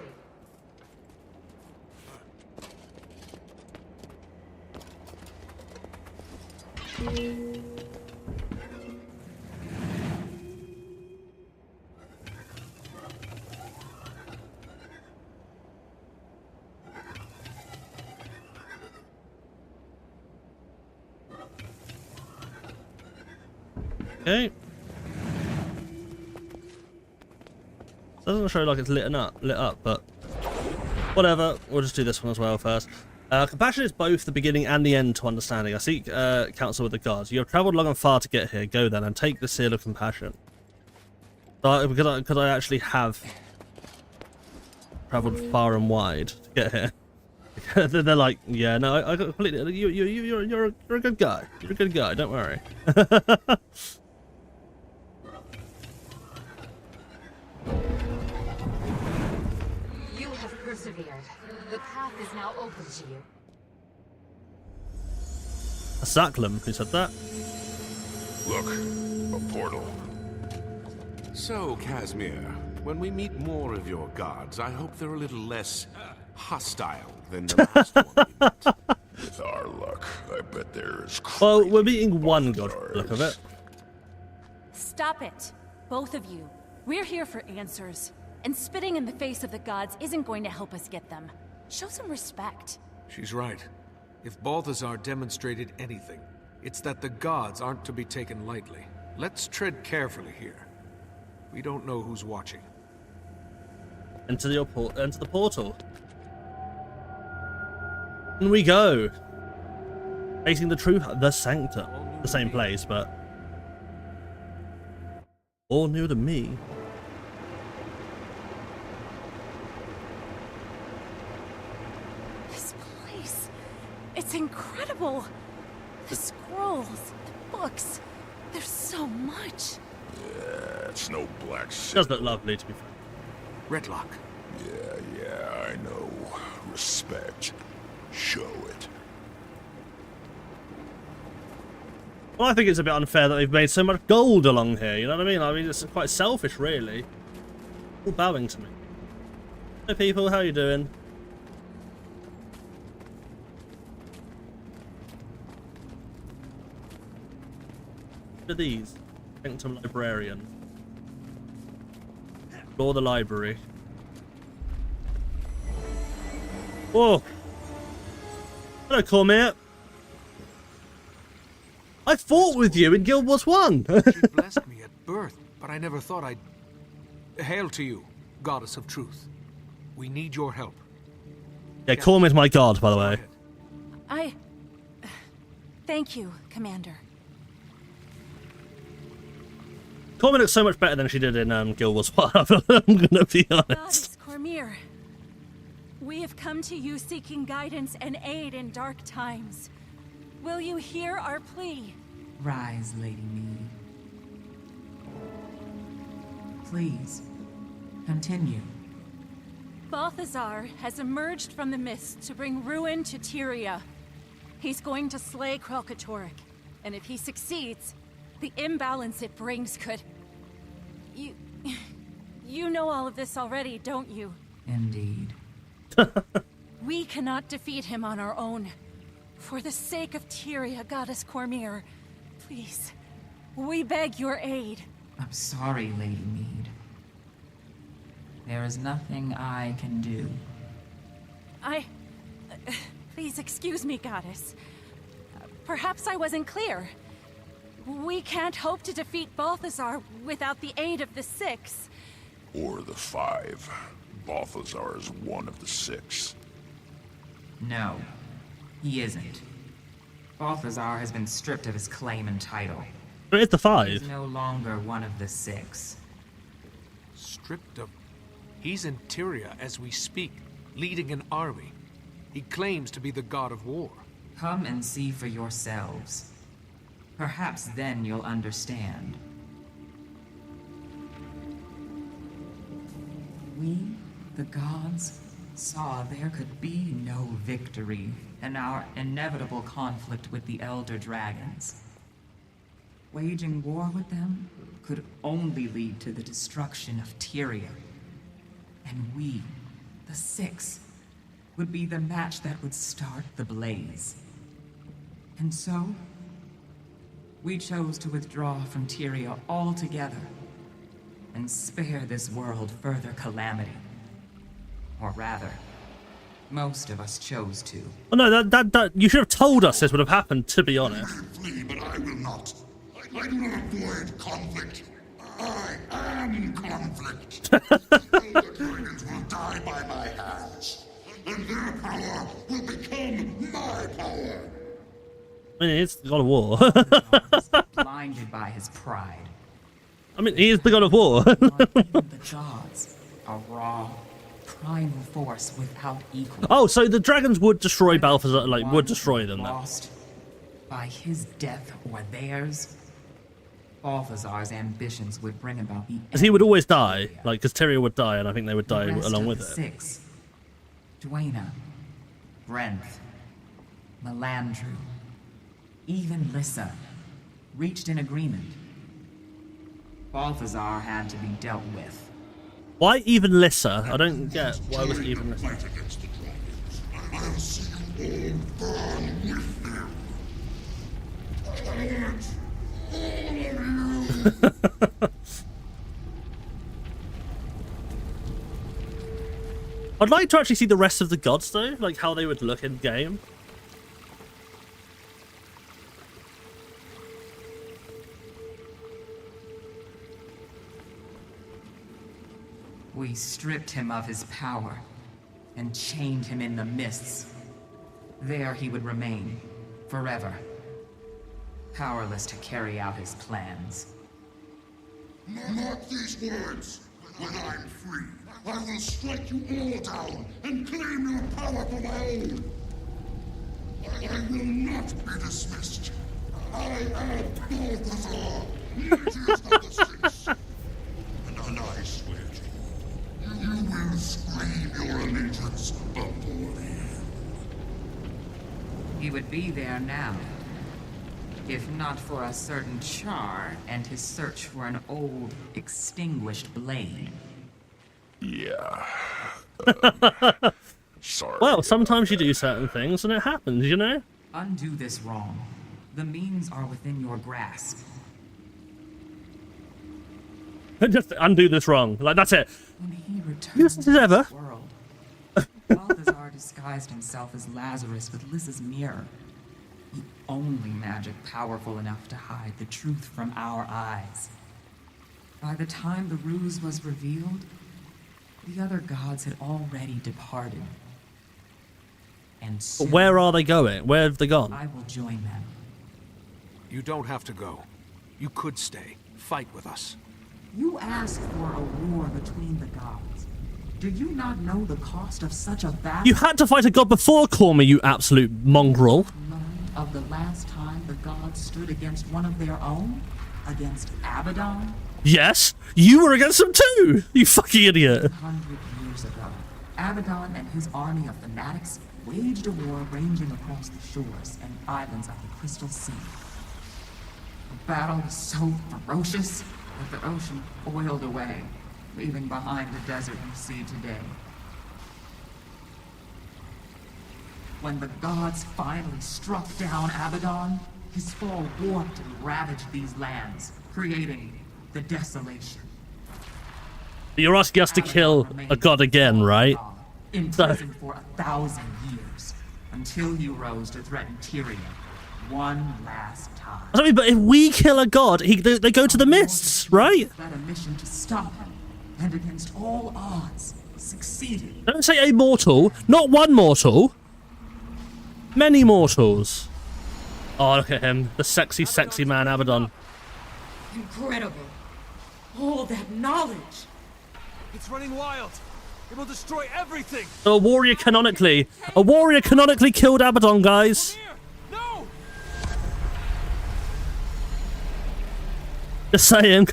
Okay. Doesn't show like it's lit up, but whatever. We'll just do this one as well first. Compassion is both the beginning and the end to understanding. I seek counsel with the gods. You have travelled long and far to get here. Go then and take the seal of compassion. Because I actually have travelled far and wide to get here. They're like, yeah, no, I got completely. You're a good guy. You're a good guy. Don't worry. You have persevered. The path is now open to you. A Zaklem, who said that? Look, a portal. So, Casimir, when we meet more of your gods, I hope they're a little less hostile than the last one we met. With our luck, I bet they're as Well, we're meeting one god for the look of it. Stop it, both of you. We're here for answers, and spitting in the face of the gods isn't going to help us get them. Show some respect. She's right. If Balthazar demonstrated anything, it's that the gods aren't to be taken lightly. Let's tread carefully here. We don't know who's watching. Enter the portal. And we go. Facing the truth, the sanctum. The same place, but all new to me. This place, it's incredible. The scrolls, the books, there's so much. Yeah, it's no black city. Does look lovely, to be fair. Redlock. Yeah, I know. Respect. Show it. Well, I think it's a bit unfair that they've made so much gold along here, you know what I mean? I mean, it's quite selfish, really. All bowing to me. Hey, people, how you doing? What are these? Sanctum Librarian. Explore the library. Whoa! Hello, Cormier. I fought with you in Guild Wars 1! She blessed me at birth, but I never thought I'd... Hail to you, goddess of truth. We need your help. Yeah, Cormier's my god, by the way. Thank you, Commander. Cormier looks so much better than she did in Guild Wars 1, I'm gonna be honest. Goddess Cormier, we have come to you seeking guidance and aid in dark times. Will you hear our plea? Rise, Lady Mead. Please, continue. Balthazar has emerged from the mist to bring ruin to Tyria. He's going to slay Krelkatorrik, and if he succeeds, the imbalance it brings could... You know all of this already, don't you? Indeed. We cannot defeat him on our own. For the sake of Tyria, Goddess Cormyr, please, we beg your aid. I'm sorry, Lady Mead. There is nothing I can do. Please excuse me, Goddess. Perhaps I wasn't clear. We can't hope to defeat Balthazar without the aid of the Six. Or the 5. Balthazar is one of the 6. No, he isn't. Balthazar has been stripped of his claim and title. But it's the 5. He's no longer one of the 6. Stripped of... He's in Tyria as we speak, leading an army. He claims to be the god of war. Come and see for yourselves. Perhaps then you'll understand. We, the gods, saw there could be no victory in our inevitable conflict with the Elder Dragons. Waging war with them could only lead to the destruction of Tyria. And we, the 6, would be the match that would start the blaze. And so, we chose to withdraw from Tyria altogether and spare this world further calamity. Or rather, most of us chose to. Oh no, that you should have told us this would have happened, to be honest. Flee, but I will not. I do not avoid conflict. I am conflict. The dragons will die by my hands, and their power will become my power. I mean, it's the God of War. Blinded by his pride. I mean, he is the God of War. Even the gods, a raw, primal force without equal. Oh, so the dragons would destroy Balthazar, like, would destroy them then. Lost by his death or theirs, Balthazar's ambitions would bring about the end. Because he would always die, like, because Tyria would die, and I think they would die along with it. 6, Dwayna, Brenth, Melandru, even Lissa, reached an agreement. Balthazar had to be dealt with. Why even Lissa? I don't get why was it even Lissa. Fight against the dragons. I'll see you all burn with them. Cowards! All of you! I'd like to actually see the rest of the gods though, like how they would look in game. We stripped him of his power and chained him in the mists. There he would remain, forever, powerless to carry out his plans. Mark these words. When I'm free, I will strike you all down and claim your power for my own. I will not be dismissed. I am Balthazar, mightiest of the 6. And I swear to you, you will scream your allegiance before the end. He would be there now, if not for a certain Char and his search for an old, extinguished blade. Yeah. Sorry. Well, sometimes you do certain things and it happens, you know? Undo this wrong. The means are within your grasp. Just undo this wrong. Like, that's it. When he returned You listen to Ever? this world, Balthazar disguised himself as Lazarus with Lissa's mirror. The only magic powerful enough to hide the truth from our eyes. By the time the ruse was revealed, the other gods had already departed. And soon, Where are they going? Where have they gone? I will join them. You don't have to go. You could stay. Fight with us. You asked for a war between the gods. Do you not know the cost of such a battle? You had to fight a god before Cormyr, you absolute mongrel. Of the last time the gods stood against one of their own? Against Abaddon? Yes, you were against them too, you fucking idiot. 100 years ago, Abaddon and his army of fanatics waged a war ranging across the shores and islands of the Crystal Sea. The battle was so ferocious that the ocean boiled away, leaving behind the desert you see today. When the gods finally struck down Abaddon, his fall warped and ravaged these lands, creating the desolation. You're asking us to kill a god again, right? Imprisoned for 1,000 years, until you rose to threaten Tyrion one last time. I mean, but if we kill a god, they go to the mists, right? Led a mission to stop him, and against all odds, succeeded. Don't say a mortal, not one mortal. Many mortals. Oh, look at him. The sexy, sexy man, Abaddon. Incredible. All that knowledge. It's running wild. It will destroy everything. A warrior canonically killed Abaddon, guys. No! Just saying.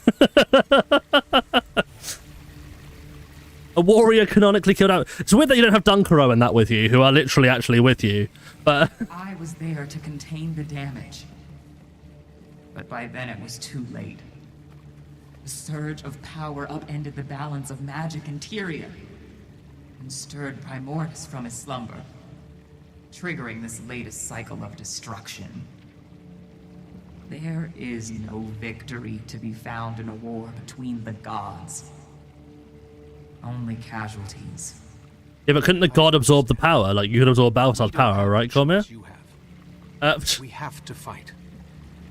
A warrior canonically killed Abaddon. It's weird that you don't have Dunkero in that with you, who are literally actually with you. But I was there to contain the damage. But by then it was too late. The surge of power upended the balance of magic in Tyrion, and stirred Primordus from his slumber, triggering this latest cycle of destruction. There is no victory to be found in a war between the gods. Only casualties. yeah, but couldn't the god absorb the power? Like, you could absorb Balthazar's power, right, Cormier? You have. We have to fight.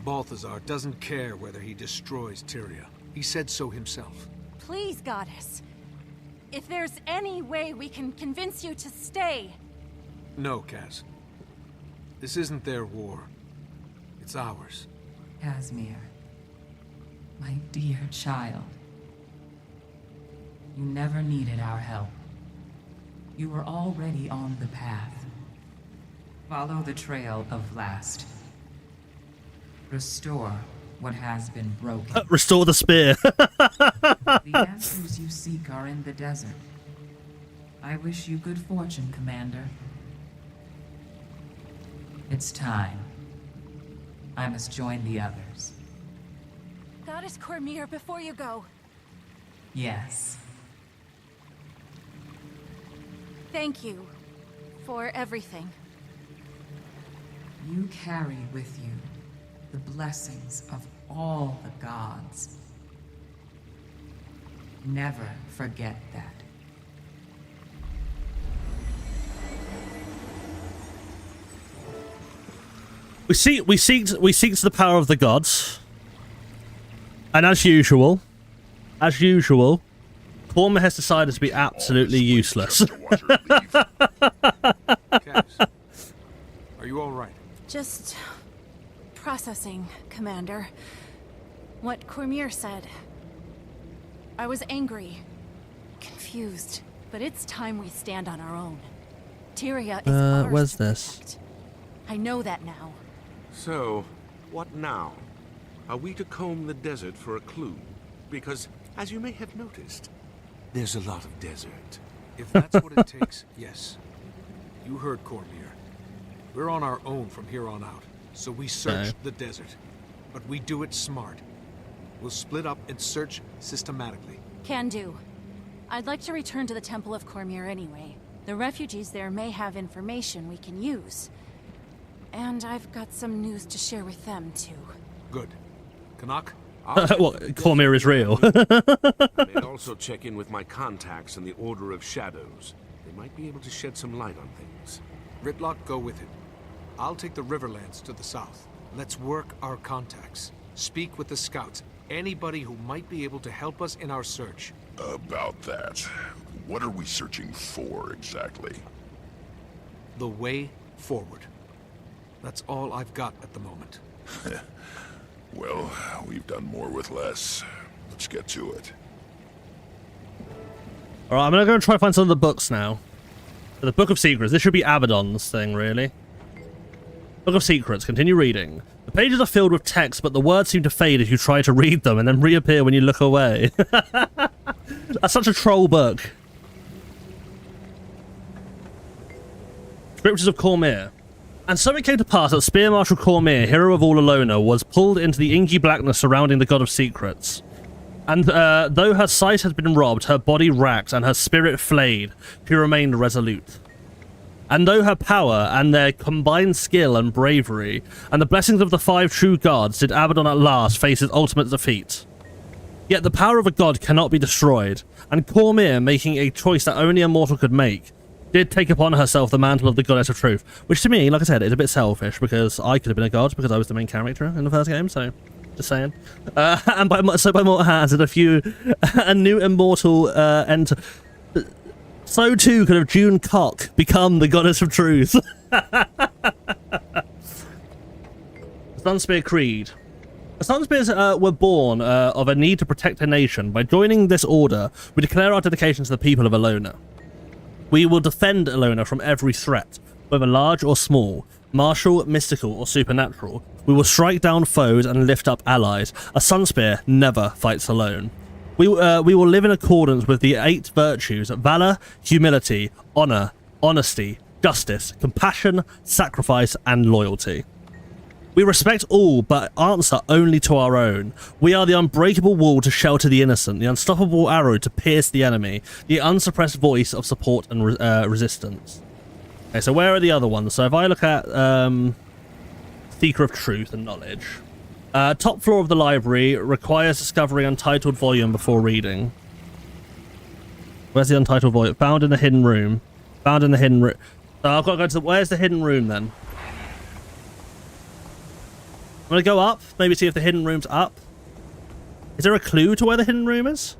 Balthazar doesn't care whether he destroys Tyria. He said so himself. Please, goddess. If there's any way we can convince you to stay. No, Kaz. This isn't their war. It's ours. Casimir, my dear child. You never needed our help. You were already on the path. Follow the trail of last. Restore what has been broken. Restore the spear. The answers you seek are in the desert. I wish you good fortune, Commander. It's time. I must join the others. Goddess Cormier, before you go. Yes. Thank you for everything. You carry with you the blessings of all the gods. Never forget that. We seek the power of the gods, and as usual, Cormier has decided to be absolutely useless. Kaz, are you all right? Just processing, Commander. What Cormier said. I was angry, confused, but it's time we stand on our own. Tyria is ours. Where's this? I know that now. So, what now? Are we to comb the desert for a clue? Because, as you may have noticed, there's a lot of desert. If that's what it takes, yes. You heard Cormier. We're on our own from here on out, so we search the desert. But we do it smart. We'll split up and search systematically. Can do. I'd like to return to the Temple of Cormier anyway. The refugees there may have information we can use. And I've got some news to share with them, too. Good. Canuck? Well, Cormier is real. I may also check in with my contacts in the Order of Shadows. They might be able to shed some light on things. Ritlock, go with him. I'll take the Riverlands to the south. Let's work our contacts. Speak with the scouts. Anybody who might be able to help us in our search. About that, what are we searching for exactly? The way forward. That's all I've got at the moment. Well, we've done more with less. Let's get to it. Alright, I'm gonna go and try to find some of the books now. The Book of Secrets. This should be Abaddon's thing, really. Book of Secrets. Continue reading. The pages are filled with text, but the words seem to fade as you try to read them and then reappear when you look away. That's such a troll book. Scriptures of Cormier. And so it came to pass that Spear Marshal Cormier, hero of all Alona, was pulled into the inky blackness surrounding the God of Secrets. And though her sight had been robbed, her body racked, and her spirit flayed, she remained resolute. and know her power and their combined skill and bravery, and the blessings of the 5 true gods, did Abaddon at last face his ultimate defeat. Yet the power of a god cannot be destroyed, and Cormyr, making a choice that only a mortal could make, did take upon herself the mantle of the goddess of truth, which to me, like I said, is a bit selfish, because I could have been a god, because I was the main character in the first game, so just saying. And by mortal hands, and a new immortal enter. So too could have June Cock become the goddess of truth. Sunspear Creed. The Sunspears were born of a need to protect a nation. By joining this order, we declare our dedication to the people of Elona. We will defend Elona from every threat, whether large or small, martial, mystical, or supernatural. We will strike down foes and lift up allies. A Sunspear never fights alone. We will live in accordance with the 8 virtues: valor, humility, honor, honesty, justice, compassion, sacrifice, and loyalty. We respect all, but answer only to our own. We are the unbreakable wall to shelter the innocent, the unstoppable arrow to pierce the enemy, the unsuppressed voice of support and resistance. Okay, so where are the other ones? So if I look at Seeker of Truth and Knowledge. Top floor of the library requires discovering untitled volume before reading. Where's the untitled volume? Found in the hidden room. Found in the hidden room. So I've got to go to the... Where's the hidden room then? I'm going to go up. Maybe see if the hidden room's up. Is there a clue to where the hidden room is?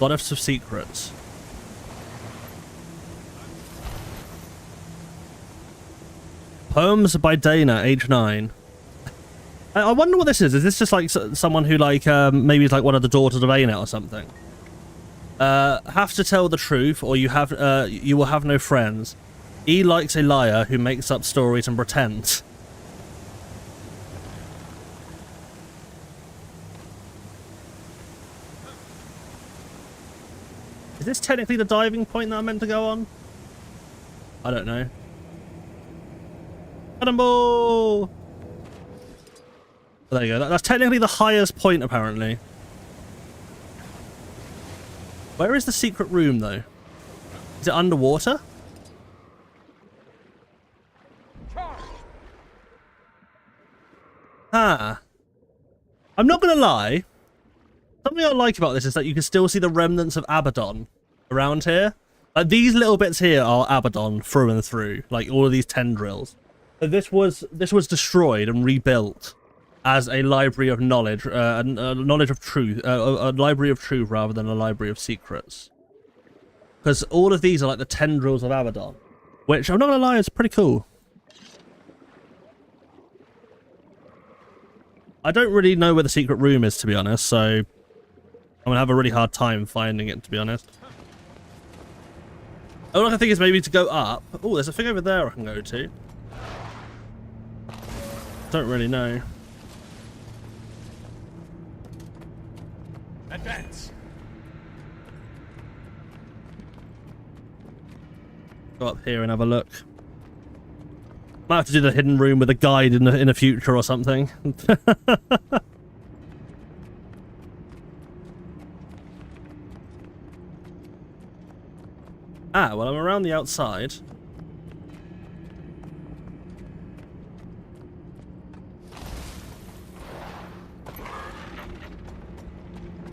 Goddess of Secrets. Poems by Dana, age 9. I wonder what this is. Is this just like someone who like maybe is like one of the daughters of Anet or something? Have to tell the truth, or you will have no friends. E likes a liar who makes up stories and pretends. Is this technically the diving point that I'm meant to go on? I don't know. Cannonball! Oh, there you go. That's technically the highest point, apparently. Where is the secret room, though? Is it underwater? Ah. I'm not going to lie. Something I like about this is that you can still see the remnants of Abaddon around here. Like, these little bits here are Abaddon through and through. Like, all of these tendrils. But this was destroyed and rebuilt as a library of knowledge, a knowledge of truth, a library of truth rather than a library of secrets. Because all of these are like the tendrils of Abaddon, which I'm not gonna lie, is pretty cool. I don't really know where the secret room is, to be honest, so I'm gonna have a really hard time finding it, to be honest. All I can think is maybe to go up. Oh, there's a thing over there I can go to. Don't really know. Advance. Go up here and have a look. Might have to do the hidden room with a guide in the future or something. Ah, well, I'm around the outside.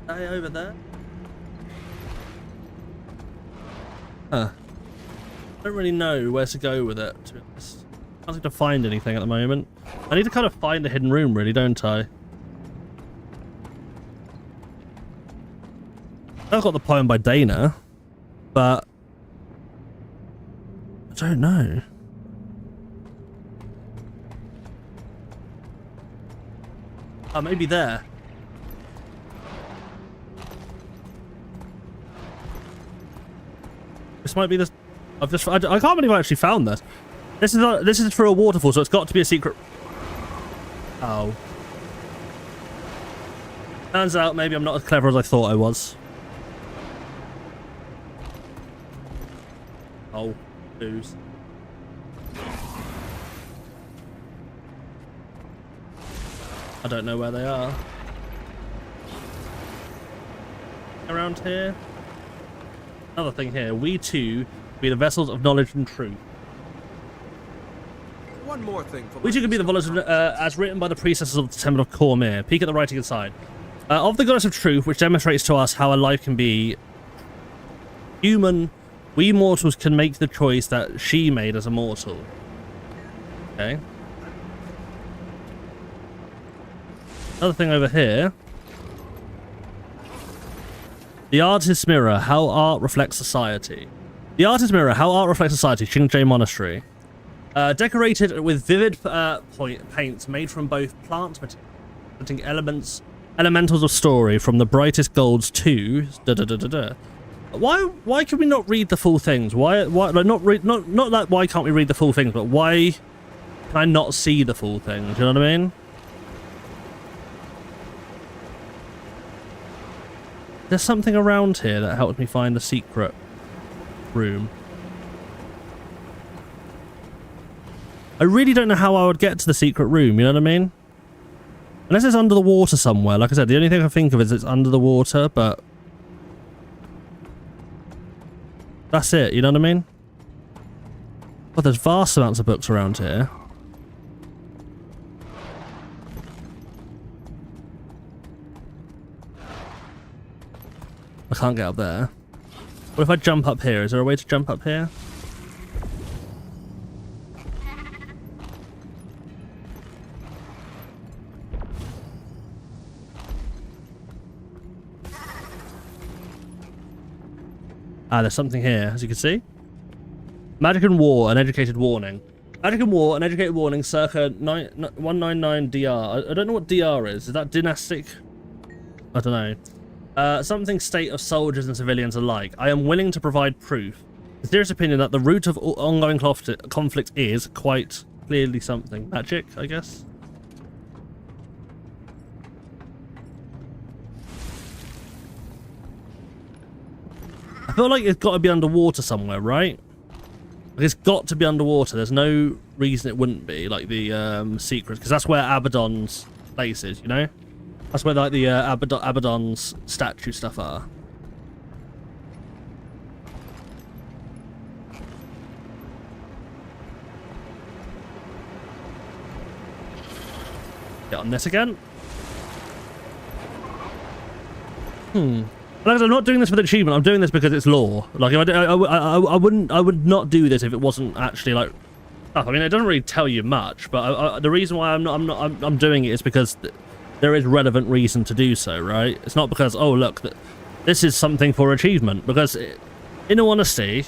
Hey, over there. Huh. I don't really know where to go with it, to be honest. I can't seem to find anything at the moment. I need to kind of find a hidden room, really, don't I? I've got the poem by Dana, but I don't know. Oh, maybe there. This might be this. I can't believe I actually found this. This is for a waterfall, so it's got to be a secret. Oh. Turns out maybe I'm not as clever as I thought I was. Oh, booze. I don't know where they are. Around here. Another thing here. We too be the vessels of knowledge and truth. One more thing for We too can be the vessels as written by the predecessors of the Temple of Cormyr. Peek at the writing inside. Of the goddess of truth, which demonstrates to us how a life can be human, we mortals can make the choice that she made as a mortal. Okay. Another thing over here. The Artist's Mirror, how art reflects society. The Artist's Mirror, how art reflects society, Qingzhou Monastery. Decorated with vivid paints made from both plant elementals of story, from the brightest golds to Why can we not read the full things? Why like not that why can't we read the full things, but why can I not see the full things? You know what I mean? There's something around here that helps me find the secret room. I really don't know how I would get to the secret room, you know what I mean? Unless it's under the water somewhere. Like I said, the only thing I think of is it's under the water, but that's it, you know what I mean? Well, there's vast amounts of books around here. I can't get up there. What if I jump up here? Is there a way to jump up here? Ah, there's something here, as you can see. Magic and War, an educated warning. Magic and War, an educated warning, circa 199 DR. I don't know what DR is. Is that dynastic? I don't know. Something state of soldiers and civilians alike. I am willing to provide proof. The serious opinion that the root of ongoing conflict is quite clearly something. Magic, I guess? I feel like it's got to be underwater somewhere, right? Like it's got to be underwater. There's no reason it wouldn't be, like the secret, because that's where Abaddon's place is, you know? That's where like the Abaddon's statue stuff are. Get on this again. Like I said, I'm not doing this for the achievement. I'm doing this because it's lore. Like I would not do this if it wasn't actually like stuff. I mean, it doesn't really tell you much, but the reason why I'm doing it is because there is relevant reason to do so, right? It's not because, oh look, this is something for achievement. Because, in all honesty,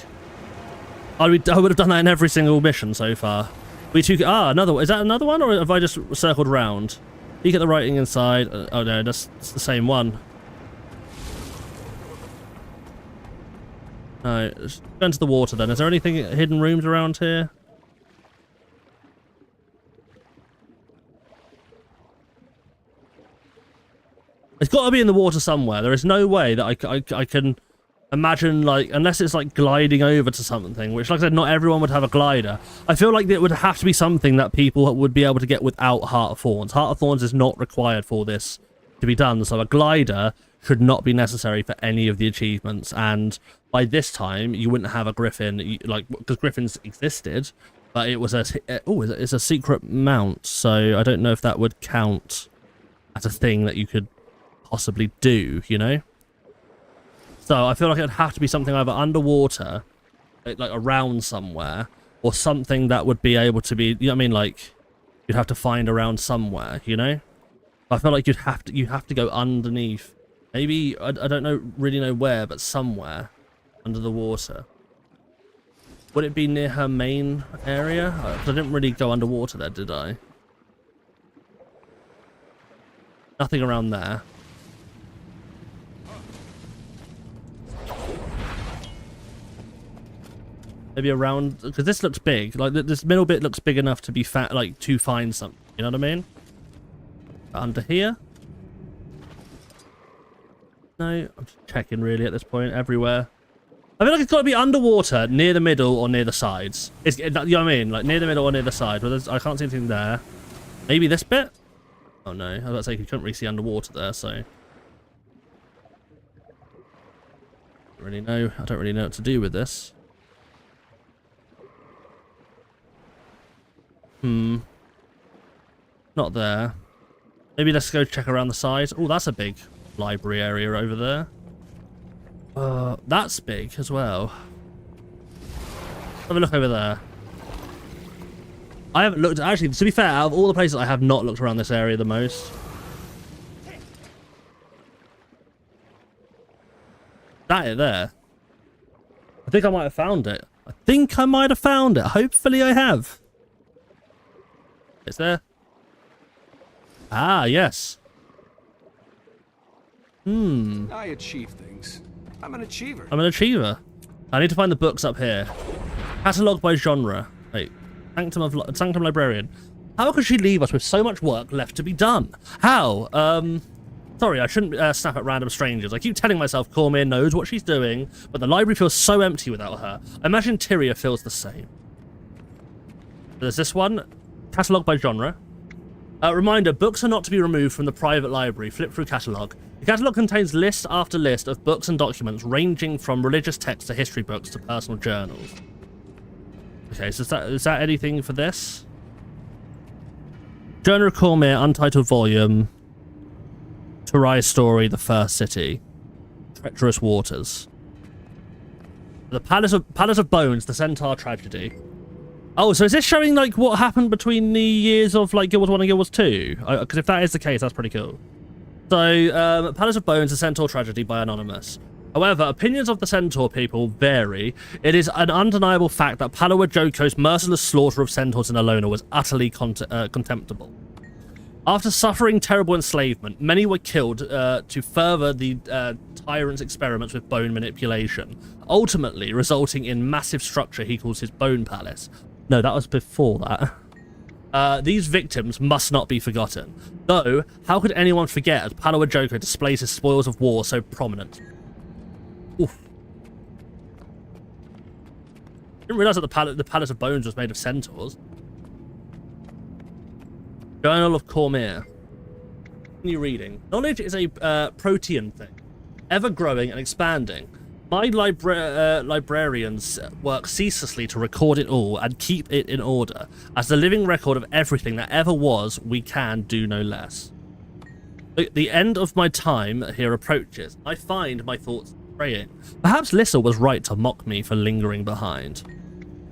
I would have done that in every single mission so far. We took another one. Is that another one, or have I just circled round? You get the writing inside. Oh no, that's the same one. Alright, let's go into the water then. Is there anything hidden rooms around here? It's got to be in the water somewhere. There is no way that I can imagine, like, unless it's like gliding over to something, which, like I said, not everyone would have a glider. I feel like it would have to be something that people would be able to get without Heart of Thorns. Heart of Thorns is not required for this to be done, so a glider should not be necessary for any of the achievements. And by this time, you wouldn't have a griffin, like, because griffins existed, but it was it's a secret mount, so I don't know if that would count as a thing that you could possibly do, you know? So I feel like it'd have to be something either underwater, like around somewhere, or something that would be able to be, you know what I mean, like you'd have to find around somewhere, you know? I feel like you have to go underneath. Maybe I don't really know where, but somewhere under the water. Would it be near her main area? I didn't really go underwater there, did I? Nothing around there. Maybe around, because this looks big. Like this middle bit looks big enough to be like to find something. You know what I mean? Under here. No, I'm just checking really at this point. Everywhere. I feel like it's got to be underwater, near the middle or near the sides. You know what I mean? Like near the middle or near the side. Well, I can't see anything there. Maybe this bit. Oh no, I was about to say you couldn't really see underwater there, so... I don't really know what to do with this. Not there. Maybe let's go check around the side. Oh, that's a big library area over there. That's big as well. Have a look over there. I haven't looked... Actually, to be fair, out of all the places, I have not looked around this area the most. That it there. I think I might have found it. Hopefully I have. It's there. Ah, yes. I achieve things. I'm an achiever. I'm an achiever. I need to find the books up here. Catalogue by genre. Wait. Sanctum Librarian. How could she leave us with so much work left to be done? How? Sorry, I shouldn't snap at random strangers. I keep telling myself Cormier knows what she's doing, but the library feels so empty without her. I imagine Tyria feels the same. There's this one. Catalogue by genre. Reminder, books are not to be removed from the private library. Flip through catalogue. The catalogue contains list after list of books and documents ranging from religious texts to history books to personal journals. Okay, so is that anything for this? Journal of Cormier, untitled volume. Turai's story, the first city. Treacherous waters. The Palace of Bones, the Centaur tragedy. Oh, so is this showing like what happened between the years of like Guild Wars 1 and Guild Wars 2? Because if that is the case, that's pretty cool. So, Palace of Bones, the Centaur tragedy by Anonymous. However, opinions of the Centaur people vary. It is an undeniable fact that Palawa Joko's merciless slaughter of centaurs in Alona was utterly contemptible. After suffering terrible enslavement, many were killed to further the tyrant's experiments with bone manipulation, ultimately resulting in massive structure he calls his Bone Palace. No, that was before that. These victims must not be forgotten. Though, how could anyone forget as Palawa Joko displays his spoils of war so prominent? Oof. Didn't realise that the Palace of Bones was made of centaurs. Journal of Cormier. Continue reading. Knowledge is a protean thing, ever growing and expanding. My librarians work ceaselessly to record it all and keep it in order. As the living record of everything that ever was, we can do no less. The end of my time here approaches. I find my thoughts straying. Perhaps Lissa was right to mock me for lingering behind.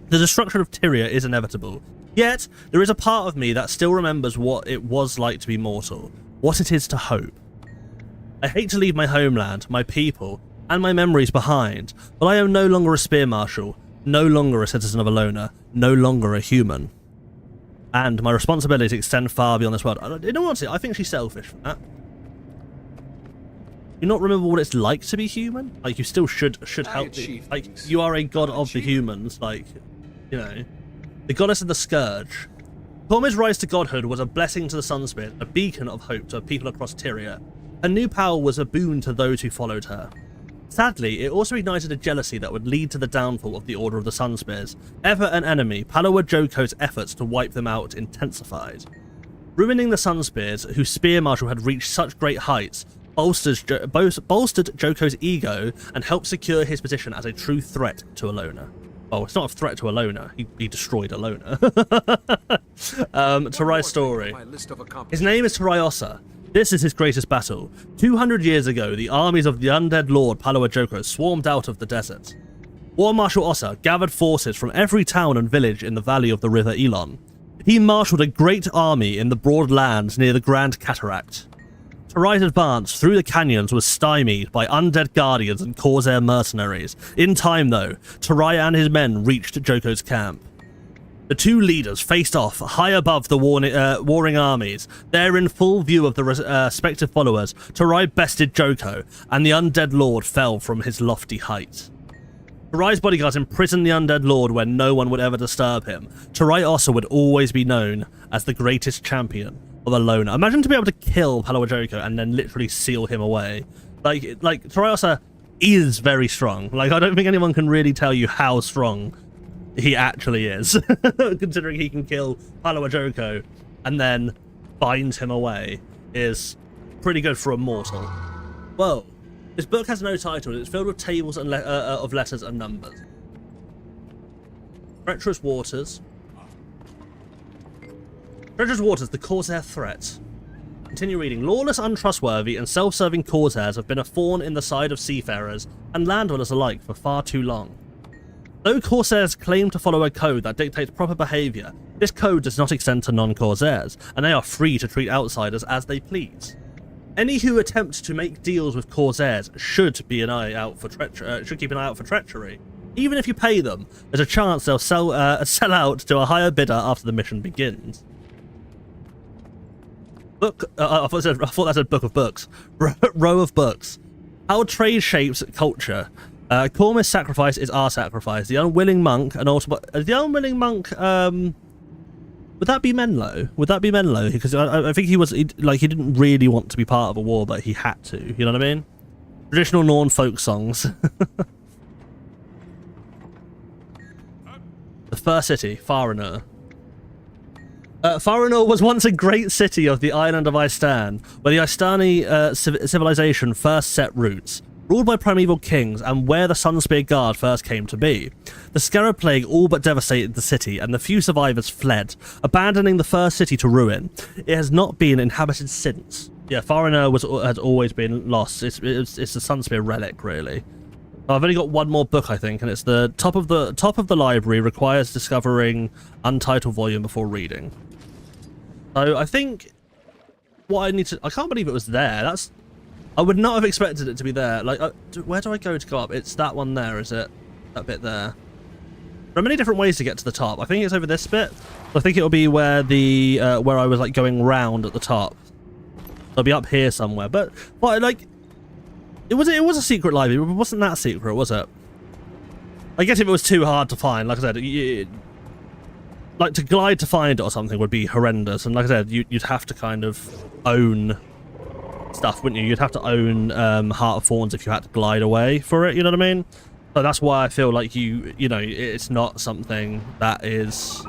The destruction of Tyria is inevitable. Yet, there is a part of me that still remembers what it was like to be mortal, what it is to hope. I hate to leave my homeland, my people, and my memories behind, but I am no longer a spear marshal, no longer a citizen of Alona, no longer a human. And my responsibilities extend far beyond this world. You know what? I think she's selfish for that. You not remember what it's like to be human? Like, you still should help. Like, you are a god of the humans, like, you know. The goddess of the scourge. Cormier's rise to godhood was a blessing to the Sunspear, a beacon of hope to people across Tyria. Her new power was a boon to those who followed her. Sadly, it also ignited a jealousy that would lead to the downfall of the Order of the Sunspears. Ever an enemy, Palawa Joko's efforts to wipe them out intensified. Ruining the Sunspears, whose spear marshal had reached such great heights, bolstered Joko's ego and helped secure his position as a true threat to Alona. Oh, it's not a threat to Alona. He destroyed Alona. Turai's story. His name is Turai Ossa. This is his greatest battle. 200 years ago, the armies of the undead lord Palawa Joko swarmed out of the desert. War Marshal Ossa gathered forces from every town and village in the valley of the river Elon. He marshaled a great army in the broad lands near the Grand Cataract. Turai's advance through the canyons was stymied by undead guardians and Corsair mercenaries. In time, though, Turai and his men reached Joko's camp. The two leaders faced off high above the warring armies. There, in full view of the respective followers, Turai bested Joko, and the undead lord fell from his lofty height. Turai's bodyguards imprisoned the undead lord where no one would ever disturb him. Turai Ossa would always be known as the greatest champion of Alona. Imagine to be able to kill Palawa Joko and then literally seal him away. Like Turai Ossa is very strong. Like, I don't think anyone can really tell you how strong he actually is, considering he can kill Palawa Joko and then binds him away is pretty good for a mortal. Whoa. This book has no title. It's filled with tables and of letters and numbers. Treacherous Waters. Treacherous Waters, the Corsair threat. Continue reading. Lawless, untrustworthy, and self-serving Corsairs have been a thorn in the side of seafarers and landowners alike for far too long. Though Corsairs claim to follow a code that dictates proper behaviour, this code does not extend to non-Corsairs, and they are free to treat outsiders as they please. Any who attempt to make deals with Corsairs should keep an eye out for treachery. Even if you pay them, there's a chance they'll sell out to a higher bidder after the mission begins. Book. I thought that said book of books. Row of books. How trade shapes culture. Cormy's sacrifice is our sacrifice. The unwilling monk and the unwilling monk. Would that be Menlo? Would that be Menlo? Because I think he didn't really want to be part of a war, but he had to. You know what I mean? Traditional Norn folk songs. The first city, Farinur. Farinur was once a great city of the island of Istan, where the Istani civilization first set roots. Ruled by primeval kings, and where the Sunspear Guard first came to be. The Scarab Plague all but devastated the city, and the few survivors fled, abandoning the first city to ruin. It has not been inhabited since. Yeah, Farinur has always been lost. It's the Sunspear relic, really. I've only got one more book, I think, and it's the top of the library requires discovering untitled volume before reading. So I think what I need to... I can't believe it was there. I would not have expected it to be there. Like, where do I go to go up? It's that one there, is it? That bit there. There are many different ways to get to the top. I think it's over this bit. I think it'll be where the where I was like going round at the top. It'll be up here somewhere. But like, it was a secret library. It wasn't that secret, was it? I guess if it was too hard to find, like I said, like to glide to find it or something would be horrendous. And like I said, you'd have to kind of own stuff, wouldn't you? You'd have to own Heart of Thorns if you had to glide away for it, you know what I mean? So that's why I feel like you know, it's not something that is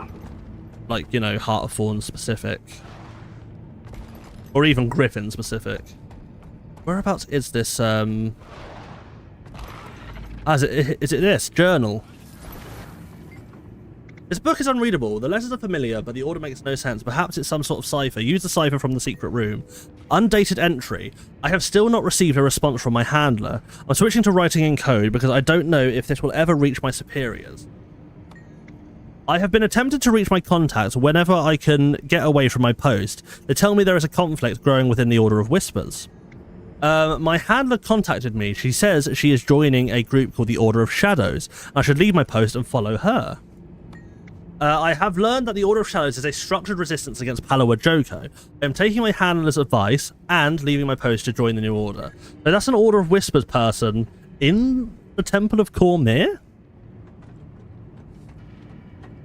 like, you know, Heart of Thorns specific. Or even Griffin specific. Whereabouts is this, is it this? Journal. This book is unreadable. The letters are familiar, but the order makes no sense. Perhaps it's some sort of cipher. Use the cipher from the secret room. Undated entry. I have still not received a response from my handler. I'm switching to writing in code because I don't know if this will ever reach my superiors. I have been attempted to reach my contacts whenever I can get away from my post. They tell me there is a conflict growing within the Order of Whispers. My handler contacted me. She says she is joining a group called the Order of Shadows. I should leave my post and follow her. I have learned that the Order of Shadows is a structured resistance against Palawa Joko. I am taking my handler's advice and leaving my post to join the new order. So that's an Order of Whispers person in the Temple of Cormyr?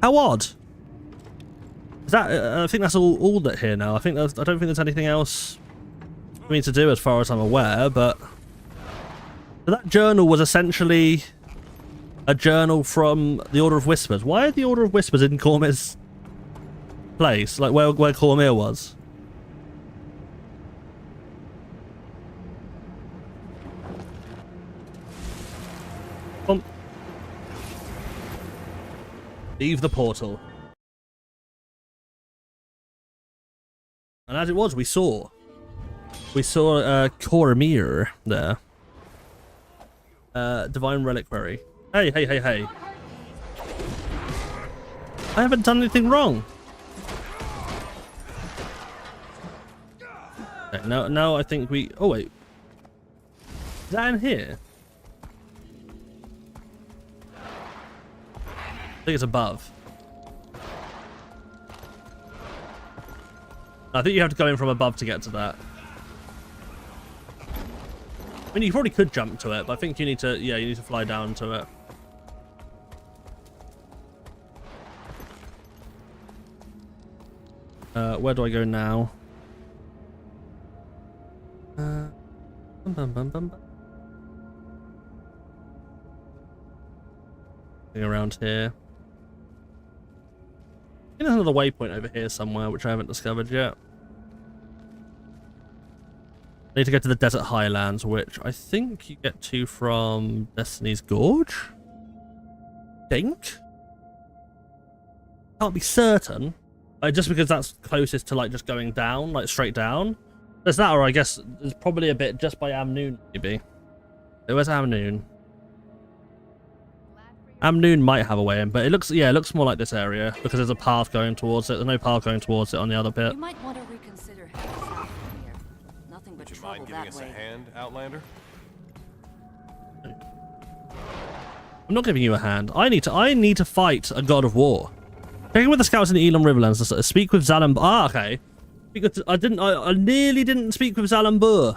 How odd. Is that? I think that's all that here now. I don't think there's anything else for me to do as far as I'm aware, but that journal was essentially a journal from the Order of Whispers. Why are the Order of Whispers in Cormyr's place? Like where Cormyr was? Leave the portal. And as it was, we saw Cormyr there. Divine Reliquary. Hey. I haven't done anything wrong. Okay, now I think we... Oh, wait. Is that in here? I think it's above. I think you have to go in from above to get to that. I mean, you probably could jump to it, but I think you need to... Yeah, you need to fly down to it. Where do I go now? Around here. I think there's another waypoint over here somewhere, which I haven't discovered yet. I need to go to the Desert Highlands, which I think you get to from Destiny's Gorge. Think. Can't be certain. Just because that's closest to like just going down, like straight down. There's that, or I guess there's probably a bit just by Amnoon, maybe. Where's Amnoon? Amnoon might have a way in, but it looks, yeah, it looks more like this area because there's a path going towards it. There's no path going towards it on the other bit. You might want to reconsider heading south from here. Nothing but trouble that way. Would you mind giving us a hand, Outlander? I'm not giving you a hand. I need to fight a god of war. Check in with the scouts in the Elon Riverlands. Speak with Zalambur. Ah, okay. Because I nearly didn't speak with Zalambur.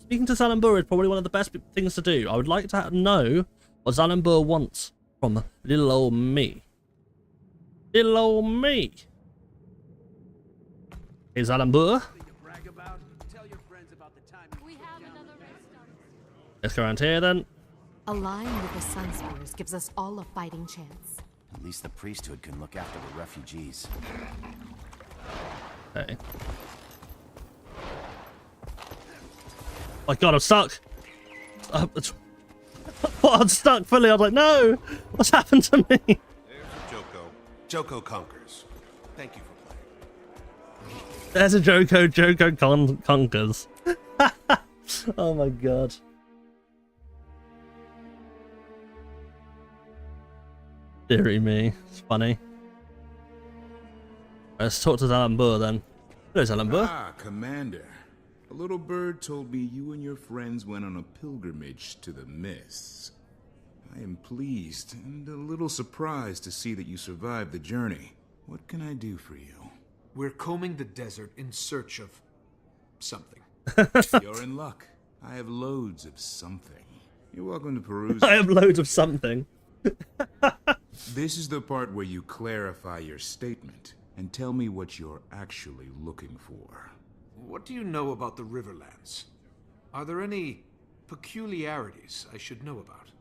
Speaking to Zalambur is probably one of the best things to do. I would like to know what Zalambur wants from little old me. Little old me. Hey, Zalambur. Let's go around here then. Allying with the Sunspears gives us all a fighting chance. At least the priesthood can look after the refugees. Okay. My God, I'm stuck. I'm stuck fully. I was like, no, what's happened to me? There's a Joko. Joko conquers. Thank you for playing. There's a Joko conquers. Oh my God. Deary me, it's funny. Let's talk to Zalambur then. Hello, Zalambur. Ah, Commander. A little bird told me you and your friends went on a pilgrimage to the mists. I am pleased and a little surprised to see that you survived the journey. What can I do for you? We're combing the desert in search of something. You're in luck. I have loads of something. You're welcome to peruse. I have loads of something. This is the part where you clarify your statement and tell me what you're actually looking for. What do you know about the Riverlands? Are there any peculiarities I should know about?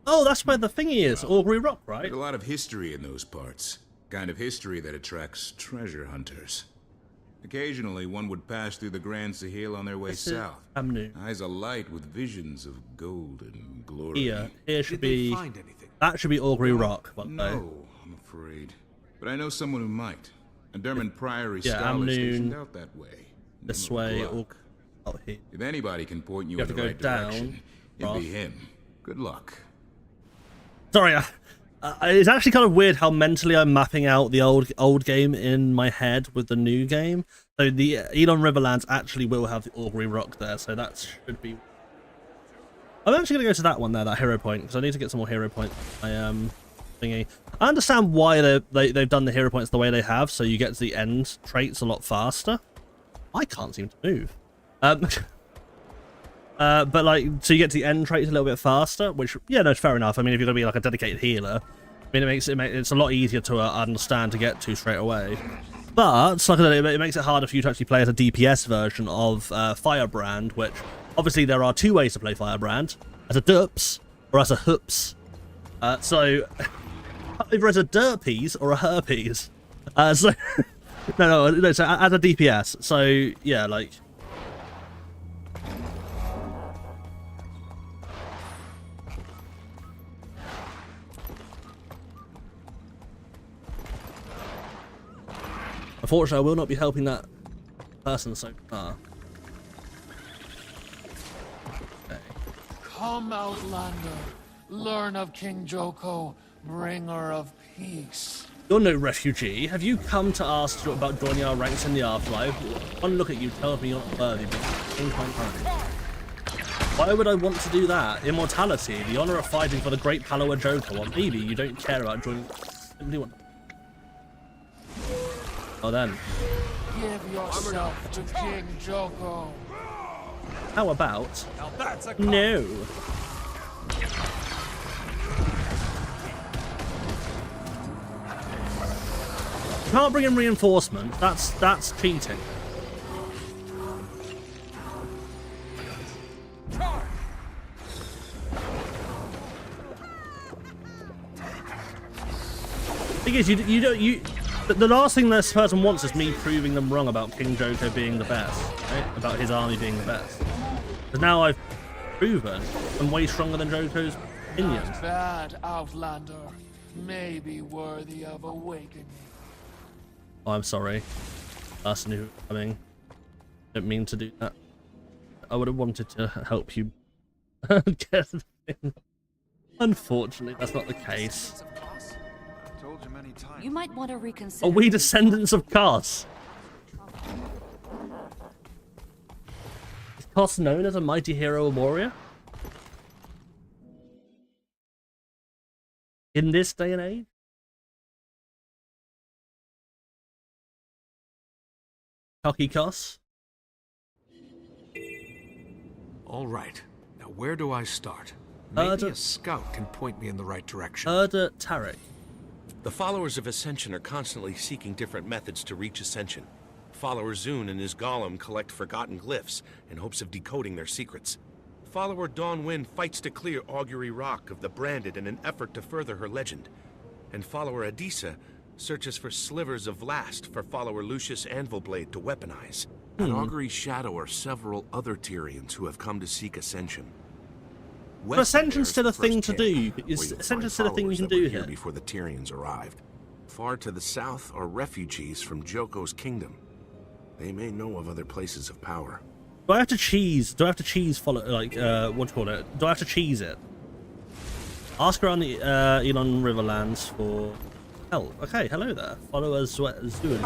Oh, that's where the thingy is, Augury Rock, right? There's a lot of history in those parts. Kind of history that attracts treasure hunters. Occasionally, one would pass through the Grand Sahil on their way south. Eyes alight with visions of gold and glory. Here should be... That should be Augury Rock. No, I'm afraid. But I know someone who might. A Derman Priory scholar stationed out that way. This way, or here. If anybody can point you in the right direction, it'd be him. Good luck. Sorry, it's actually kind of weird how mentally I'm mapping out the old game in my head with the new game. So the Elon Riverlands actually will have the Augury Rock there, so that should be... I'm actually going to go to that one there, that hero point, because I need to get some more hero points. Thingy. I understand why they've done the hero points the way they have, so you get to the end traits a lot faster. I can't seem to move. But like, so you get to the end traits a little bit faster, which, yeah, no, fair enough. I mean, if you're going to be like a dedicated healer, I mean, it's a lot easier to understand to get to straight away. But, like I said, it makes it harder for you to actually play as a DPS version of Firebrand, which, obviously, there are two ways to play Firebrand. As a derps, or as a hoops. So, either as a derpies or a herpes. So, no, so as a DPS. So, yeah, like... Unfortunately, I will not be helping that person so far. Okay. Come, Outlander. Learn of King Joko, bringer of peace. You're no refugee. Have you come to ask about joining our ranks in the afterlife? One look at you tells me you're not worthy, but why would I want to do that? Immortality, the honor of fighting for the great Palawa Joko, or maybe you don't care about joining... Simply want... Oh, then. Give yourself to King Joko. How about... No. You can't bring in reinforcement. That's cheating. Thing is, you The last thing this person wants is me proving them wrong about King Joko being the best, right? About his army being the best. But now I've proven I'm way stronger than Joko's opinions. Not bad, Outlander. Maybe worthy of awakening. Oh, I'm sorry. Person who coming. Didn't mean to do that. I would have wanted to help you get the thing. Unfortunately, that's not the case. You might want to reconsider. Are we descendants of Kos? Is Kos known as a mighty hero or warrior? In this day and age? Cocky Kos? All right. Now where do I start? Maybe a scout can point me in the right direction. Tarek. The followers of Ascension are constantly seeking different methods to reach Ascension. Follower Zune and his golem collect forgotten glyphs in hopes of decoding their secrets. Follower Dawnwind fights to clear Augury Rock of the Branded in an effort to further her legend. And follower Adisa searches for slivers of Vlast for follower Lucius Anvilblade to weaponize. At Augury's shadow are several other Tyrians who have come to seek Ascension. But Ascension's still a thing to do. Is Ascension still a thing you can do here? Before the Tyrians arrived. Far to the south are refugees from Joko's kingdom. They may know of other places of power. Do I have to cheese? Do I have to cheese follow, like, what do you call it? Do I have to cheese it? Ask around the Elon Riverlands for help. Okay, hello there. Follow us, Zune.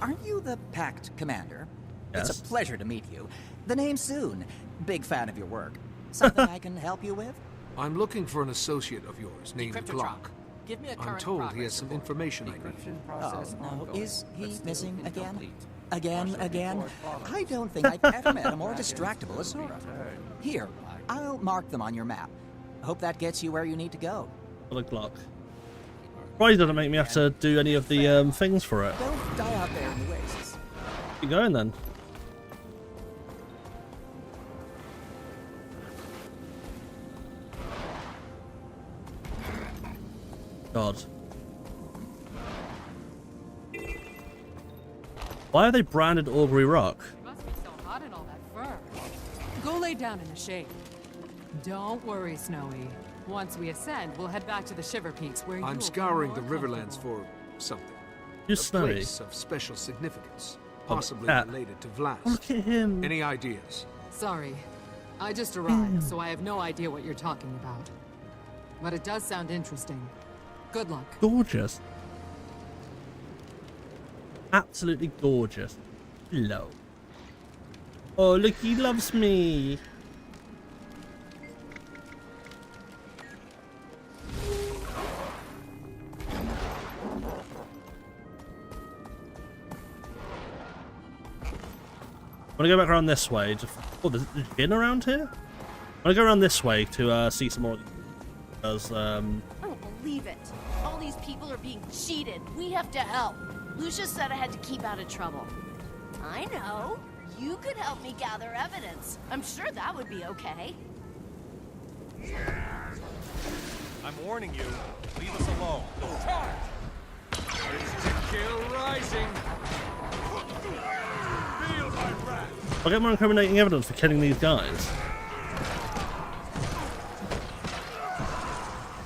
Aren't you the Pact Commander? Yes. It's a pleasure to meet you. The name's Zune. Big fan of your work. Something I can help you with? I'm looking for an associate of yours named Glock. Give me a I'm told he has some information I need. Oh, no. Is he missing again? Again? I don't think I've ever met a more distractible Asura. Here, I'll mark them on your map. Hope that gets you where you need to go. For the Glock. Probably doesn't make me have to do any of the things for it. Don't die out there in the wastes. Keep going then. God. Why are they branded Augury Rock? It must be so hot in all that fur. Go lay down in the shade. Don't worry, Snowy. Once we ascend, we'll head back to the Shiver Peaks where I'm scouring the Riverlands for something. You're Snowy. Place of special significance, possibly related to Vlast. Look at him. Any ideas? Sorry. I just arrived, so I have no idea what you're talking about. But it does sound interesting. Good luck. Gorgeous. Absolutely gorgeous. Hello. Oh, look, he loves me. I'm gonna go back around this way. Oh, there's been around here? I'm gonna go around this way to see some more of these. Because, I don't believe it. All these people are being cheated. We have to help. Lucius said I had to keep out of trouble. I know. You could help me gather evidence. I'm sure that would be okay. I'm warning you. Leave us alone. Charge! It's to kill rising. Feel my wrath. I'll get more incriminating evidence for killing these guys.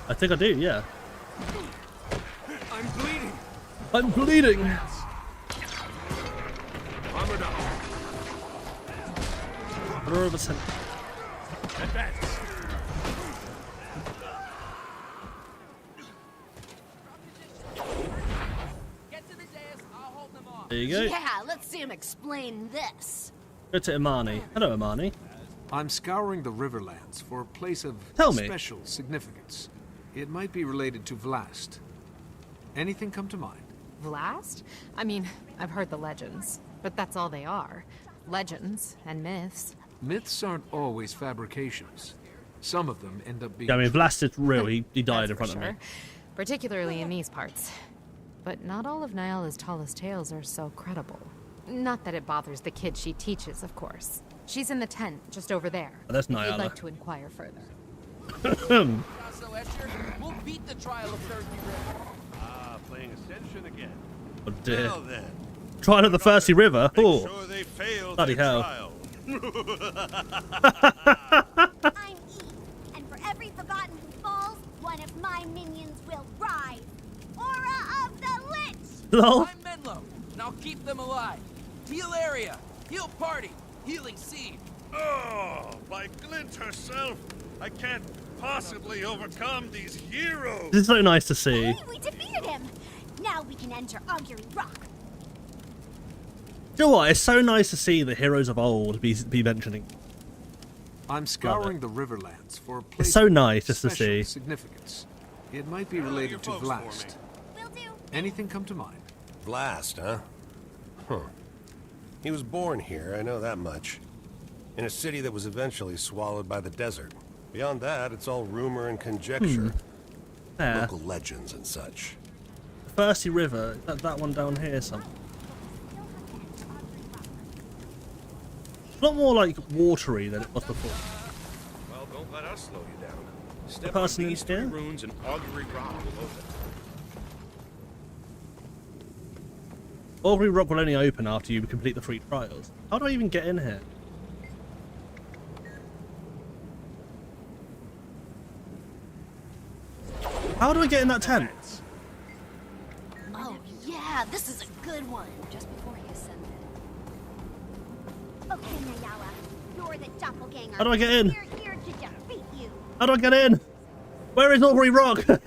I think I do, yeah. I'm bleeding. I'm bleeding. Armored up. Advance. There you go. Yeah, let's see him explain this. Go to Imani. Hello, Imani. I'm scouring the Riverlands for a place of special significance. It might be related to Vlast. Anything come to mind? Vlast? I mean, I've heard the legends, but that's all they are. Legends and myths. Myths aren't always fabrications. Some of them end up being... Yeah, I mean, Vlast is real. He died in front of me. Particularly in these parts. But not all of Nyala's tallest tales are so credible. Not that it bothers the kid she teaches, of course. She's in the tent, just over there. Oh, that's If you'd Nyala. like to inquire further. We'll beat the trial of Thursday River. Ah, playing Ascension again. Oh dear. Well then, Trial of the Thirsty River. Oh, sure they failed bloody their hell. trial. I'm E, and for every forgotten who falls, one of my minions will rise. Aura of the Lich! Lol. I'm Menlo, and I'll keep them alive. Heal area, heal party, healing seed. Oh, by Glint herself, I can't possibly overcome these heroes. This is so nice to see. Hey, we defeated him! Now we can enter Augury Rock. You know what? It's so nice to see the heroes of old be mentioning. I'm scouring the Riverlands for a place It's so of nice just to special see. significance. It might be related to Vlast. Anything come to mind? Vlast, huh? Huh. He was born here, I know that much. In a city that was eventually swallowed by the desert. Beyond that, it's all rumor and conjecture. Yeah. Local legends and such. Thirsty River. That one down here somewhere. A lot more like watery than it was before. Well, don't let us slow you down. The Step person on these in three here? runes and Augury Rock will open. Augury Rock will only open after you complete the free trials. How do I even get in here? How do I get in that tent? Oh, yeah, this is a good one. Just before he ascended. Okay, Nayala, you're the doppelganger. How do I get in? We're here to defeat you. How do I get in? Where is Augury Rock? I'm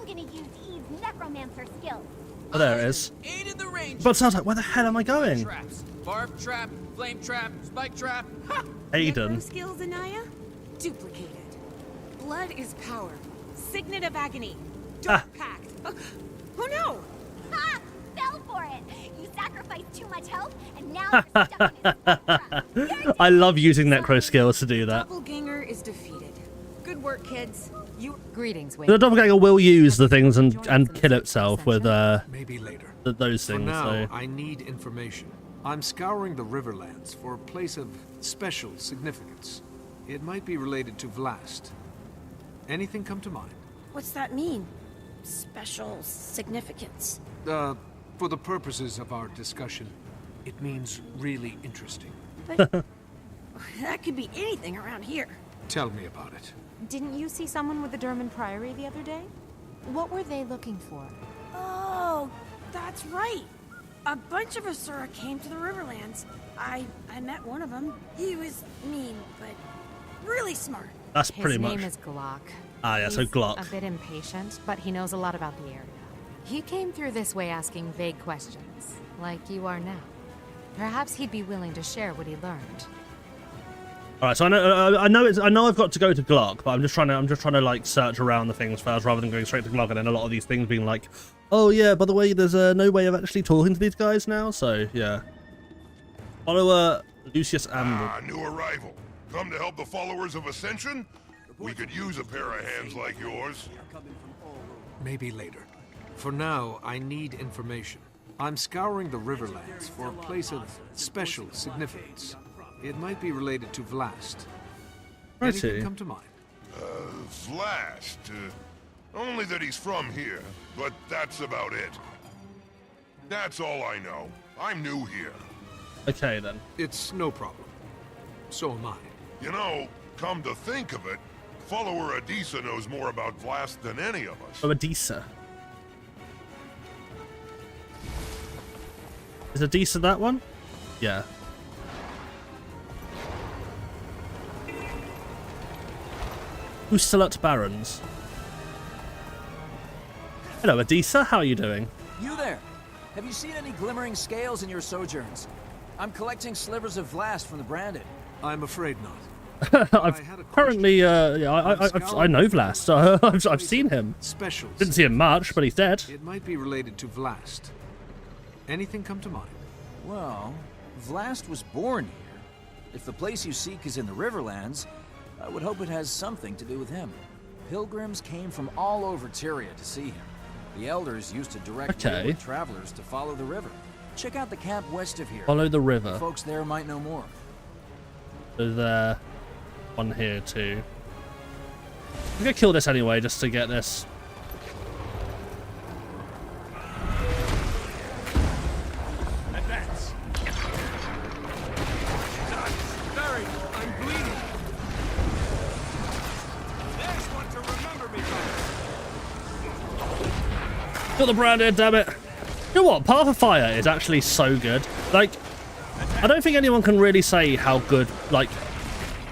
gonna use Eve's necromancer skills. Oh, there it is. Aid in the range. But sounds like, where the hell am I going? Traps. Barb trap, flame trap, spike trap. Ha! Aiden. Skills, Anaya? Duplicated. Blood is power. Signet of agony. Dark pact. Oh no! Ha! Fell for it. You sacrificed too much health, and now you're stuck in his trap. I love using necro skills to do that. Doppelganger is defeated. Good work, kids. You greetings, Wade. The doppelganger will use the things and kill itself with Maybe later. those For things. now, So. I need information. I'm scouring the Riverlands for a place of special significance. It might be related to Vlast. Anything come to mind? What's that mean? Special significance. For the purposes of our discussion, it means really interesting. But that could be anything around here. Tell me about it. Didn't you see someone with the Derman Priory the other day? What were they looking for? Oh, that's right. A bunch of Asura came to the Riverlands. I met one of them. He was mean, but really smart. That's pretty much. His name is Glock. Ah, yeah, so He's Glock. a bit impatient, but he knows a lot about the area. He came through this way asking vague questions, like you are now. Perhaps he'd be willing to share what he learned. All right, so I know I've got to go to Glock, but I'm just trying to like search around the things first rather than going straight to Glock, and then a lot of these things being like, oh yeah, by the way, there's no way of actually talking to these guys now. So yeah, follower Lucius Amber. New arrival. Come to help the followers of Ascension? We could use a pair of hands like yours. Maybe later. For now, I need information. I'm scouring the Riverlands for a place of special significance. It might be related to Vlast. Anything come to mind? Vlast. Only that he's from here, but that's about it. That's all I know. I'm new here. Okay then. It's no problem. So am I. You know, come to think of it, follower Adisa knows more about Vlast than any of us. Oh, Adisa. Is Adisa that one? Yeah. Usalat Barons. Hello, Adisa. How are you doing? You there! Have you seen any glimmering scales in your sojourns? I'm collecting slivers of Vlast from the branded. I'm afraid not. I've currently, I know Vlast. I've seen him. Special. Didn't see him much, but he's dead. It might be related to Vlast. Anything come to mind? Well, Vlast was born here. If the place you seek is in the Riverlands, I would hope it has something to do with him. Pilgrims came from all over Tyria to see him. The elders used to direct wayward travelers to follow the river. Check out the camp west of here. Follow the river. The folks there might know more. There's one here too. I'm gonna kill this anyway, just to get this. Got the branded, damn it. You know what? Path of Fire is actually so good. Like, I don't think anyone can really say how good, like,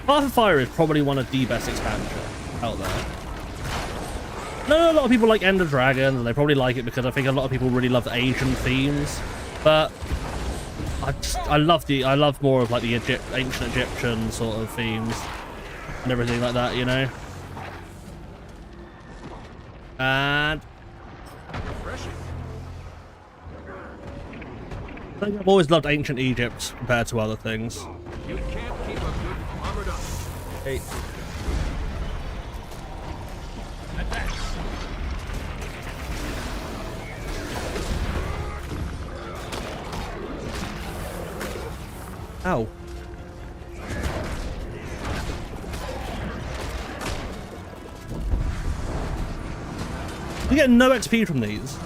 Path of Fire is probably one of the best expansions out there. No, a lot of people like Ender Dragons, and they probably like it because I think a lot of people really love the Asian themes. But I love more of like the ancient Egyptian sort of themes and everything like that, you know. And I've always loved ancient Egypt compared to other things. You can't keep a good armored up. Hey. Ow. You get no XP from these.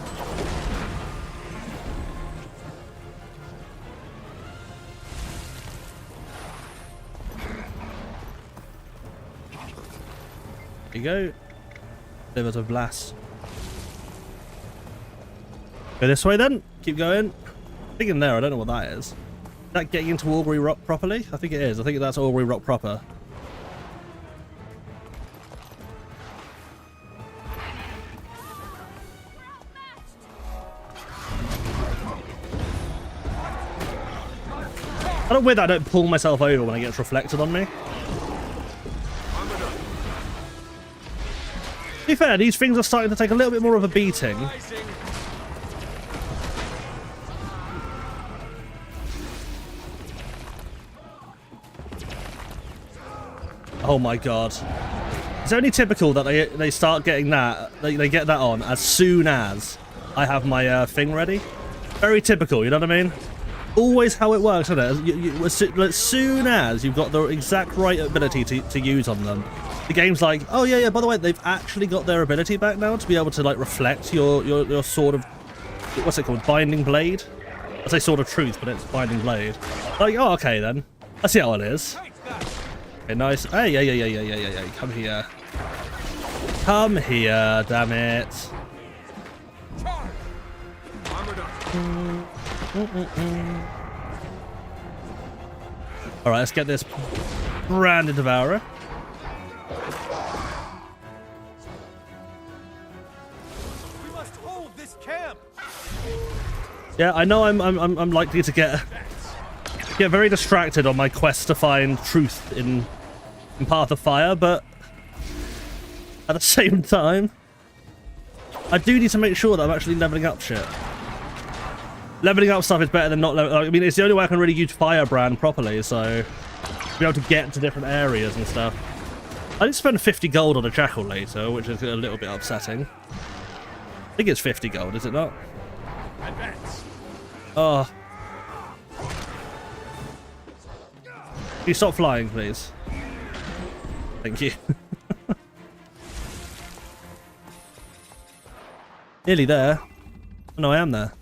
There you go. Livers of Blast. Go this way then. Keep going. I think in there, I don't know what that is. Is that getting into Augury Rock properly? I think it is. I think that's Augury Rock proper. I don't weird that I don't pull myself over when it gets reflected on me. To be fair, these things are starting to take a little bit more of a beating. Oh my god. It's only typical that they start getting that, they get that on as soon as I have my thing ready. Very typical, you know what I mean? Always how it works, isn't it? As soon as you've got the exact right ability to use on them, the game's like, oh yeah, by the way, they've actually got their ability back now to be able to like reflect your sort of, what's it called, Binding Blade? I say Sword of Truth, but it's Binding Blade. Like, oh, okay then. I see how it is. Okay, nice. Hey, yeah. Come here. Come here, damn it. Alright, let's get this branded devourer. We must hold this camp. Yeah, I know I'm likely to get very distracted on my quest to find truth in Path of Fire, but at the same time, I do need to make sure that I'm actually leveling up shit. Leveling up stuff is better than not leveling. I mean, it's the only way I can really use Firebrand properly, so be able to get to different areas and stuff. I need to spend 50 gold on a jackal later, which is a little bit upsetting. I think it's 50 gold, is it not? Advance. Oh. Can you stop flying, please? Thank you. Nearly there. Oh, no, I am there.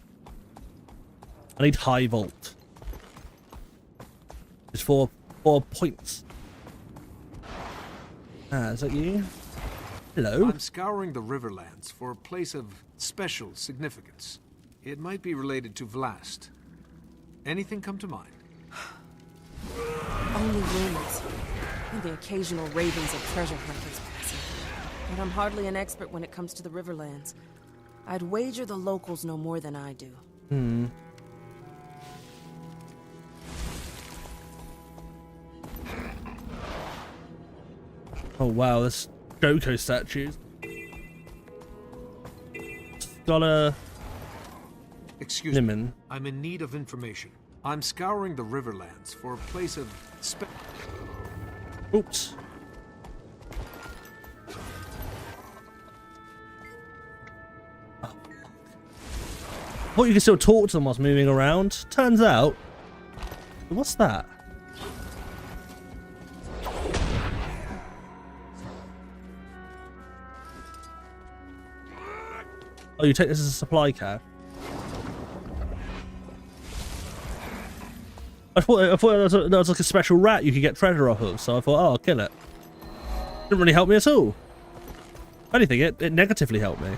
I need high vault. It's 4 points. Ah, is that you? Hello? I'm scouring the Riverlands for a place of special significance. It might be related to Vlast. Anything come to mind? Only rumors. And the occasional ravings of treasure hunters passing. But I'm hardly an expert when it comes to the Riverlands. I'd wager the locals know more than I do. Hmm. Oh wow, this Doko statues. Scholar. Excuse me. I'm in need of information. I'm scouring the Riverlands for a place of Oops. Oh. I thought you could still talk to them whilst moving around. Turns out. What's that? Oh, you take this as a supply cab. I thought there was like a special rat you could get treasure off of, so I thought, oh, I'll kill it. Didn't really help me at all. If anything, it negatively helped me.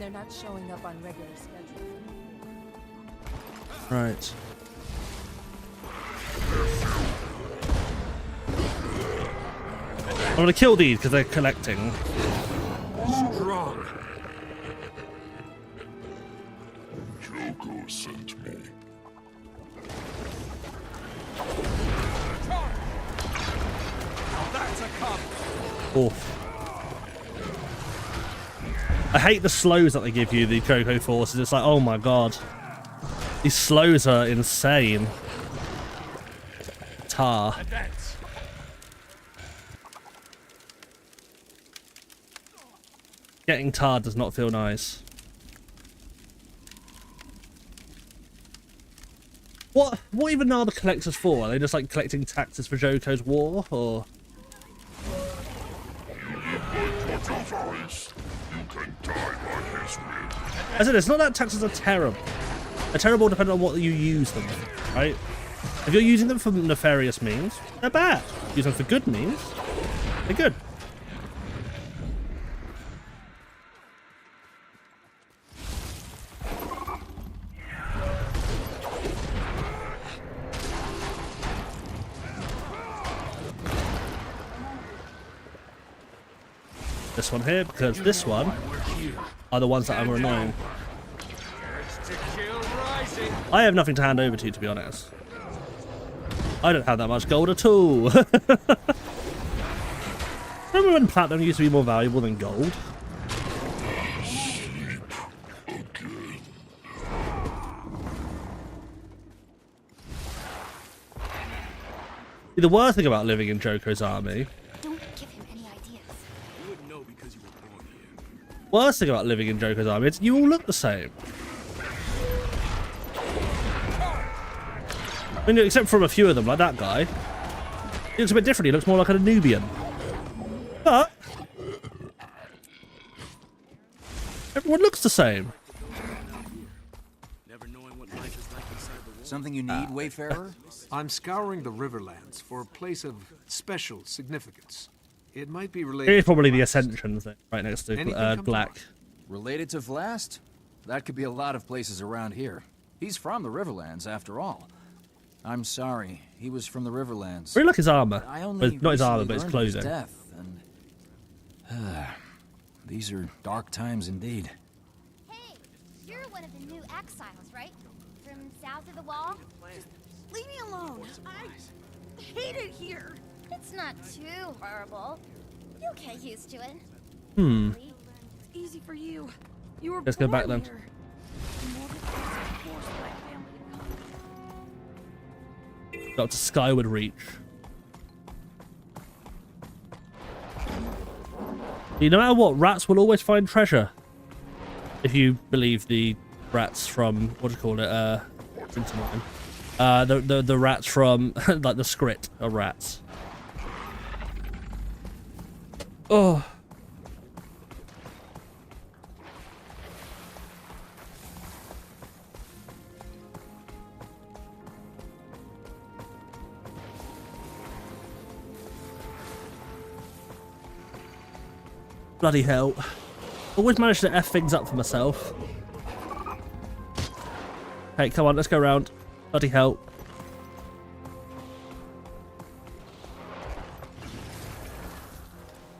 they're not showing up on regular schedules. Right. I'm gonna kill these because they're collecting. Strong. Joko sent me. That's a cop. Oh. I hate the slows that they give you, the Joko forces. It's like, oh my god. These slows are insane. Tar. Advance. Getting tarred does not feel nice. What even are the collectors for? Are they just like collecting taxes for Joko's war, or? I said it's not that taxes are terrible. They're terrible depending on what you use them for, right? If you're using them for nefarious means, they're bad. Use them for good means, they're good. This one here, because this one are the ones that are annoying. I have nothing to hand over to be honest. I don't have that much gold at all. Remember when platinum used to be more valuable than gold? The worst thing about living in Joko's army. Worst thing about living in Joko's army is you all look the same. I mean, except from a few of them, like that guy. He looks a bit different. He looks more like a Nubian. But everyone looks the same. Something you need, Wayfarer? I'm scouring the Riverlands for a place of special significance. It might be related. It's probably the Ascension thing right next to Black. Related to Vlast? That could be a lot of places around here. He's from the Riverlands, after all. I'm sorry, he was from the Riverlands. Really like his armor. Not his armor, recently but his learned of clothing. Death, and these are dark times indeed. Hey, you're one of the new exiles, right? From south of the wall? Just leave me alone. I hate it here. It's not too horrible. You'll get used to it. Hmm. It's easy for you. You were Let's go back then. here. Got to Skyward Reach. No matter what, rats will always find treasure. If you believe the rats from what do you call it? The rats from like the Skrit are rats. Oh. Bloody hell. Always manage to F things up for myself. Hey, come on, let's go around. Bloody hell.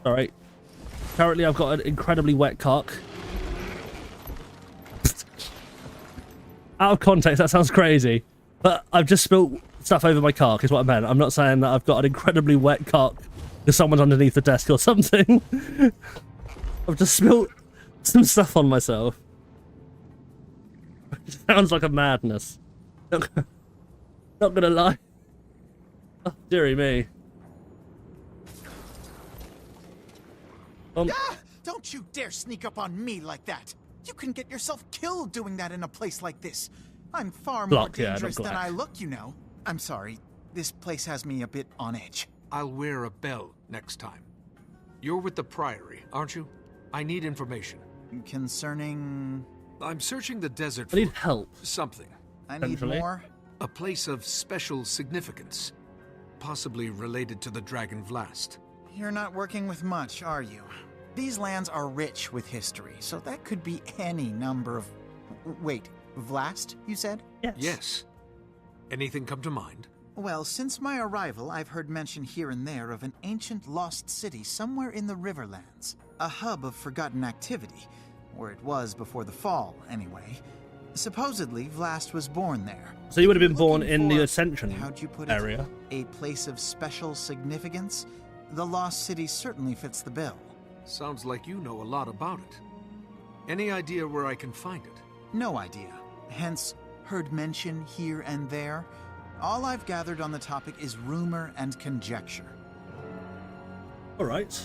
Alright. Currently I've got an incredibly wet cock. Out of context, that sounds crazy. But I've just spilt stuff over my cock, is what I meant. I'm not saying that I've got an incredibly wet cock because someone's underneath the desk or something. I've just spilled some stuff on myself. It sounds like a madness. Not gonna lie. Oh, dearie me. Don't you dare sneak up on me like that. You can get yourself killed doing that in a place like this. I'm far more dangerous than I look, you know. I'm sorry. This place has me a bit on edge. I'll wear a bell next time. You're with the Priory, aren't you? I need information. Concerning... I'm searching the desert I need help. Something. I need more? A place of special significance. Possibly related to the Dragon Vlast. You're not working with much, are you? These lands are rich with history, so that could be any number of... Wait, Vlast, you said? Yes. Yes. Anything come to mind? Well, since my arrival, I've heard mention here and there of an ancient lost city somewhere in the Riverlands. A hub of forgotten activity, or it was before the fall, anyway. Supposedly, Vlast was born there. So you would have been born in the Ascension how'd you put area? A place of special significance? The lost city certainly fits the bill. Sounds like you know a lot about it. Any idea where I can find it? No idea. Hence, heard mention here and there. All I've gathered on the topic is rumor and conjecture. All right.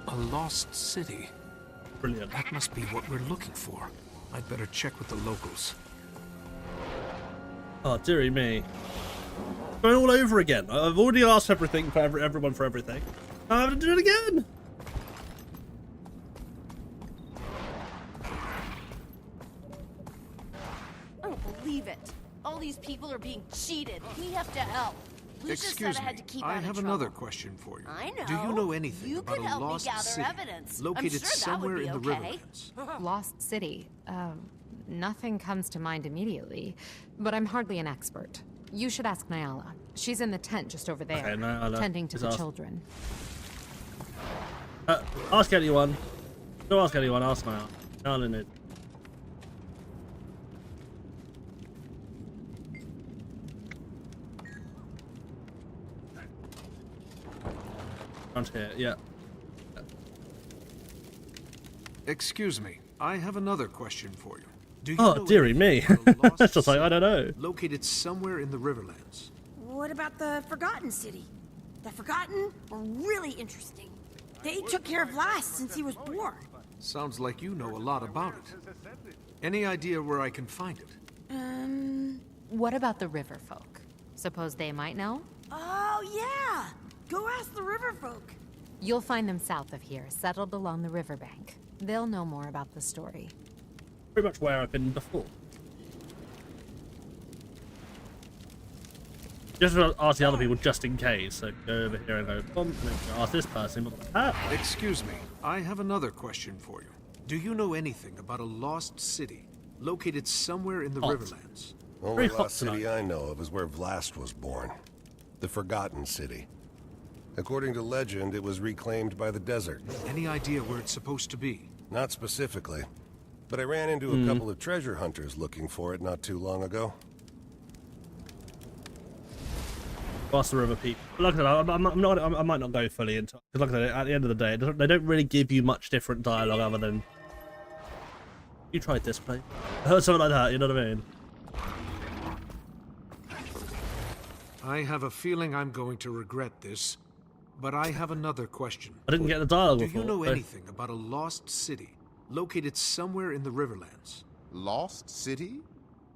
A lost city. Brilliant. That must be what we're looking for. I'd better check with the locals. Oh, dearie me. Going all over again. I've already asked everything for everyone for everything. I have to do it again. I don't believe it. All these people are being cheated. We have to help. Lucia Excuse said I had me, to keep I out of have trouble. another question for you. I know. Do you know anything You about could a help lost me gather city evidence. located I'm sure somewhere that would in be the okay. Riverlands? Lost City. Nothing comes to mind immediately, but I'm hardly an expert. You should ask Nyala. She's in the tent just over there, Okay, Nyala tending to is the asked. children. Ask anyone. Don't ask anyone. Ask Nyala. Nyala knows. Around here, yeah. Excuse me, I have another question for you. Do you Oh, know dearie me. anything about a lost It's just like, I city don't know. Located somewhere in the Riverlands. What about the Forgotten City? The Forgotten were really interesting. They took care of Vlast since he was born. Sounds like you know a lot about it. Any idea where I can find it? What about the river folk? Suppose they might know? Oh, yeah! Go ask the river folk. You'll find them south of here, settled along the riverbank. They'll know more about the story. Pretty much where I've been before. Just ask the other people just in case. So go over here and go, bump, and then go ask this person. Excuse me, I have another question for you. Do you know anything about a lost city located somewhere in the Riverlands? Only lost city I know of is where Vlast was born. The Forgotten City. According to legend, it was reclaimed by the desert. Any idea where it's supposed to be? Not specifically, but I ran into a couple of treasure hunters looking for it not too long ago. Ask the river people. Like I said, I might not go fully into it. Because like I said, at the end of the day, they don't really give you much different dialogue other than... You tried this place. I heard something like that, you know what I mean? I have a feeling I'm going to regret this, but I have another question. I didn't get the dialogue Do before. you know anything about a lost city located somewhere in the Riverlands? Lost city?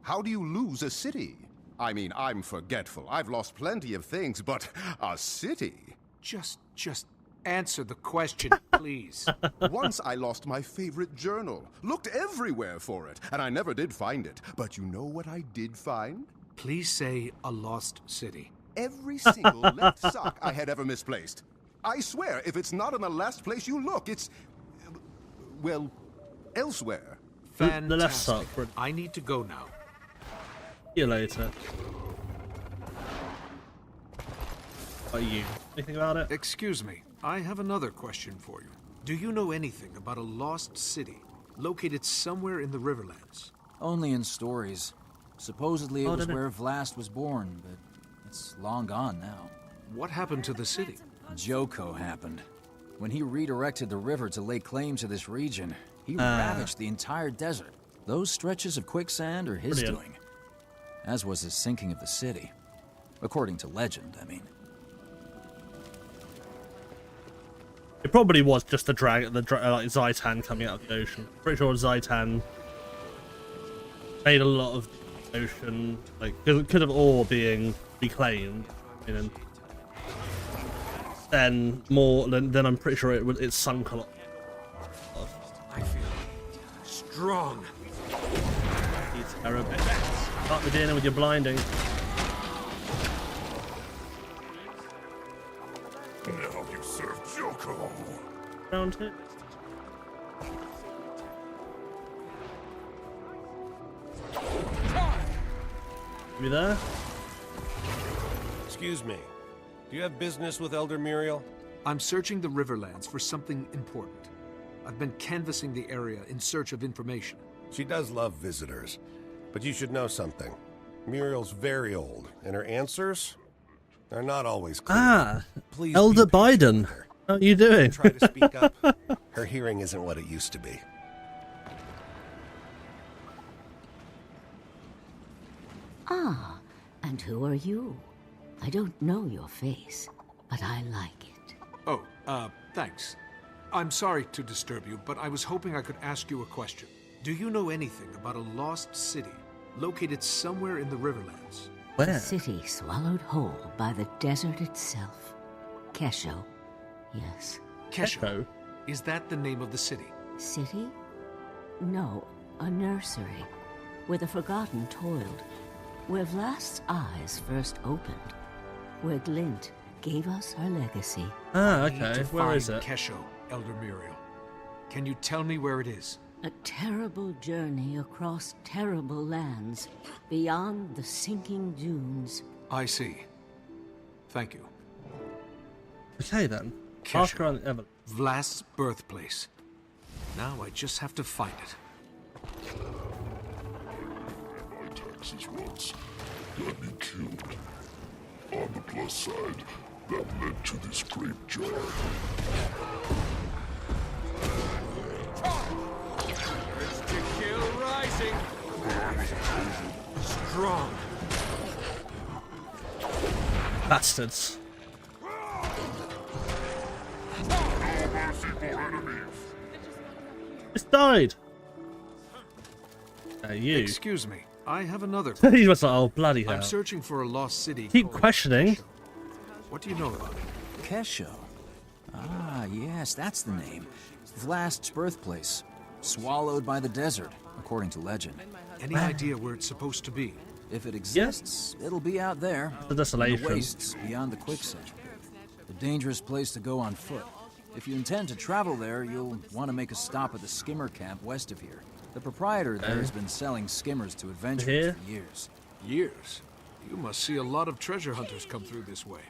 How do you lose a city? I mean, I'm forgetful. I've lost plenty of things, but a city? Just answer the question, please. Once I lost my favorite journal. Looked everywhere for it, and I never did find it. But you know what I did find? Please say a lost city. Every single left sock I had ever misplaced. I swear, if it's not in the last place you look, it's... well, elsewhere. Fantastic. The left sock. I need to go now. See you later. Are you? Anything about it? Excuse me, I have another question for you. Do you know anything about a lost city located somewhere in the Riverlands? Only in stories. Supposedly it was where Vlast was born, but it's long gone now. What happened to the city? Joko happened. When he redirected the river to lay claim to this region, he ravaged the entire desert. Those stretches of quicksand are his doing. As was his sinking of the city. According to legend, I mean. It probably was just like Zaitan coming out of the ocean. Pretty sure Zaitan made a lot of the ocean, like, could have ore being reclaimed, you know. Then I'm pretty sure it sunk a lot. I feel strong. He's terrible. Start the dinner with your blinding. Now you serve Joko. call. Around here. You there? Excuse me. Do you have business with Elder Muriel? I'm searching the Riverlands for something important. I've been canvassing the area in search of information. She does love visitors, but you should know something. Muriel's very old, and her answers are not always clear. Ah, Please Elder Biden. How are you doing? Try to speak up. Her hearing isn't what it used to be. Ah, and who are you? I don't know your face, but I like it. Oh, thanks. I'm sorry to disturb you, but I was hoping I could ask you a question. Do you know anything about a lost city located somewhere in the Riverlands? A city swallowed whole by the desert itself. Kesho. Yes. Kesho? Is that the name of the city? City? No, a nursery. Where the Forgotten toiled. Where Vlast's eyes first opened. Where Glint gave us our legacy. Ah, I need okay. to Where is find it? Kesho, Elder Muriel. Can you tell me where it is? A terrible journey across terrible lands, beyond the sinking dunes. I see. Thank you. Okay then. Ask her on Evan. Vlast's birthplace. Now I just have to find it. My taxes once got me killed. On the plus side, that led to this grape jar. Urge to kill rising. Strong. Bastards. Just died. You. Excuse me. I have another. He was like, oh bloody hell. I'm searching for a lost city. Keep called questioning. Kesho. What do you know about it? Kesho. Ah, yes, that's the name. Vlast's birthplace. Swallowed by the desert, according to legend. Any idea where it's supposed to be? If it exists, it'll be out there. The desolation. In the wastes beyond the quicksand. A dangerous place to go on foot. If you intend to travel there, you'll want to make a stop at the skimmer camp west of here. The proprietor there has been selling skimmers to adventurers for years. Years? You must see a lot of treasure hunters come through this way.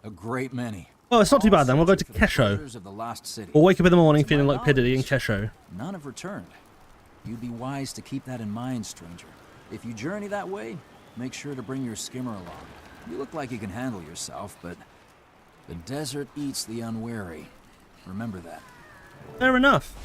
A great many. Oh, it's not too bad then. We'll go to Kesho. Treasures of the lost city. We'll wake up in the morning To feeling my like Piddly in knowledge, Kesho. None have returned. You'd be wise to keep that in mind, stranger. If you journey that way, make sure to bring your skimmer along. You look like you can handle yourself, but the desert eats the unwary. Remember that. Fair enough.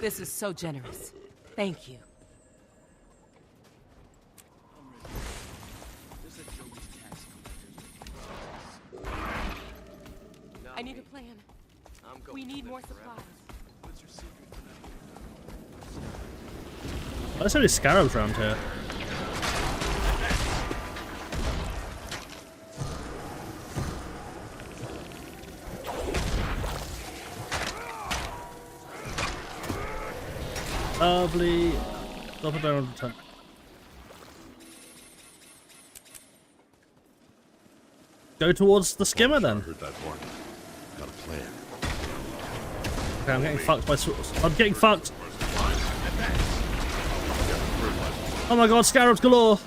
This is so generous. Thank you. I need a plan. We need more supplies. There's so many scarabs around here. Lovely. Drop it down on the top. Go towards the skimmer then. Heard that one. Got a plan. Okay, I'm getting fucked by I'm getting fucked. Oh my god, scarabs galore.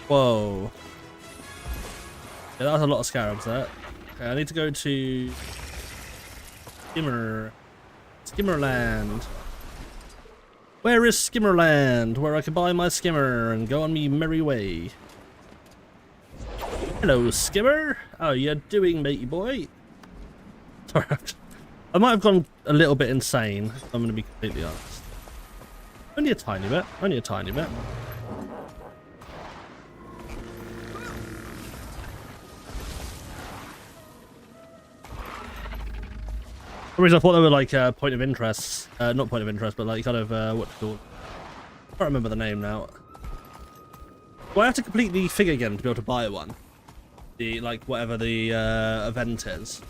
Whoa. Yeah, that was a lot of scarabs there. Okay, I need to go to Skimmerland. Where is Skimmerland? Where I can buy my skimmer and go on me merry way. Hello, skimmer. How you doing, matey boy? Sorry, I might have gone a little bit insane. I'm going to be completely honest. Only a tiny bit. Only a tiny bit. For some reason I thought they were like point of interest. Not point of interest, but like kind of what to call it. I can't remember the name now. Do I have to complete the figure again to be able to buy one? The like whatever the event is.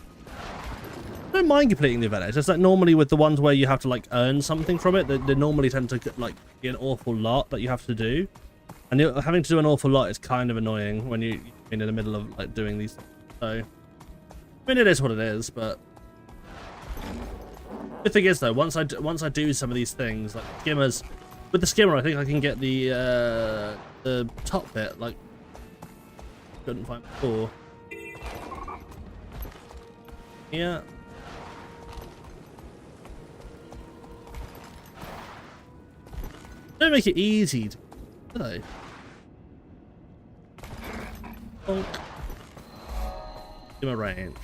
I don't mind completing the event. It's just like normally with the ones where you have to like earn something from it, they normally tend to like be an awful lot that you have to do, and having to do an awful lot is kind of annoying when you're in the middle of like doing these things. So I mean, it is what it is. But the thing is though, once I do some of these things like skimmers, with the skimmer I think I can get the top bit like couldn't find before. Yeah. Don't make it easy, do they? Bonk. Give him a range.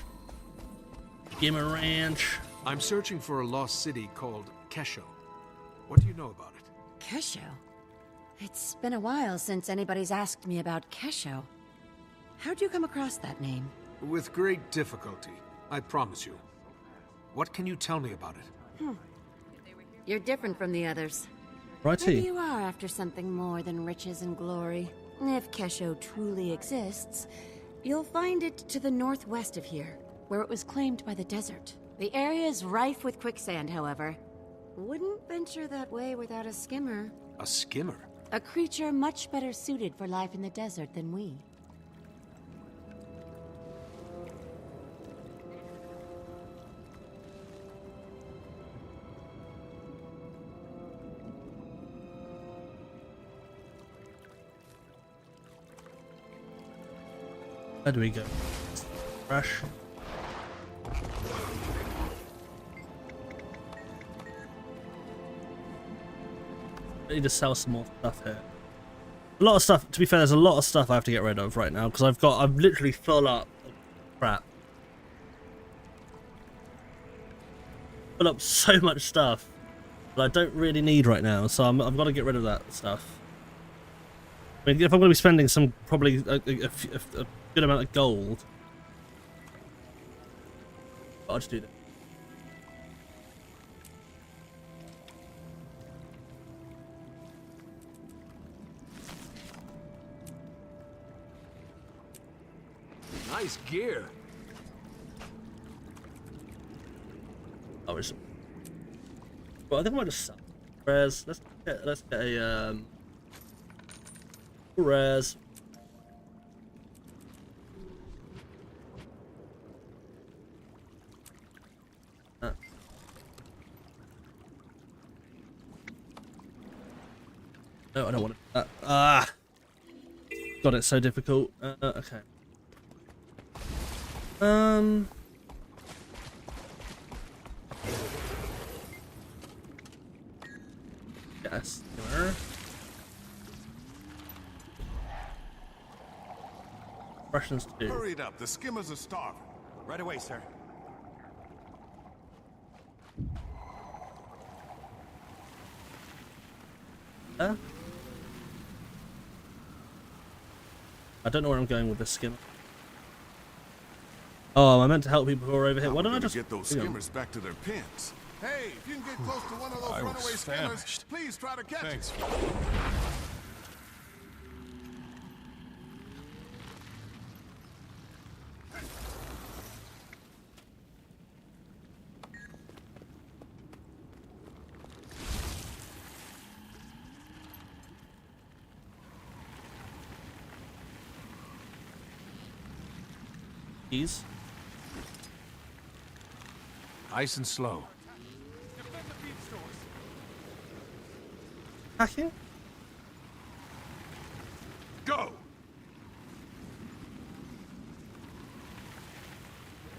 Give him a ranch. I'm searching for a lost city called Kesho. What do you know about it? Kesho? It's been a while since anybody's asked me about Kesho. How'd you come across that name? With great difficulty, I promise you. What can you tell me about it? You're different from the others. Righty. Maybe you are after something more than riches and glory. If Kesho truly exists, you'll find it to the northwest of here, where it was claimed by the desert. The area is rife with quicksand, however. Wouldn't venture that way without a skimmer. A skimmer? A creature much better suited for life in the desert than we. Where do we go? Rush. I need to sell some more stuff here. A lot of stuff, to be fair, there's a lot of stuff I have to get rid of right now because I'm literally full up of crap. Full up so much stuff that I don't really need right now, so I've got to get rid of that stuff. I mean, if I'm going to be spending some, probably a good amount of gold, I'll just do that. Nice gear. Well, I think I might just sell. Res. Let's get a res. No, I don't want it. God, it's so difficult. Okay. Yes. Russians too. Hurry it up. The skimmers are starving. Right away, sir. I don't know where I'm going with this skimmer. Oh, I meant to help people who are over here. Why don't I just get those skimmers back to their pens? Hey, if you can get close to one of those runaway skimmers, please try to catch it. Keys. Nice and slow. Hacking? Go!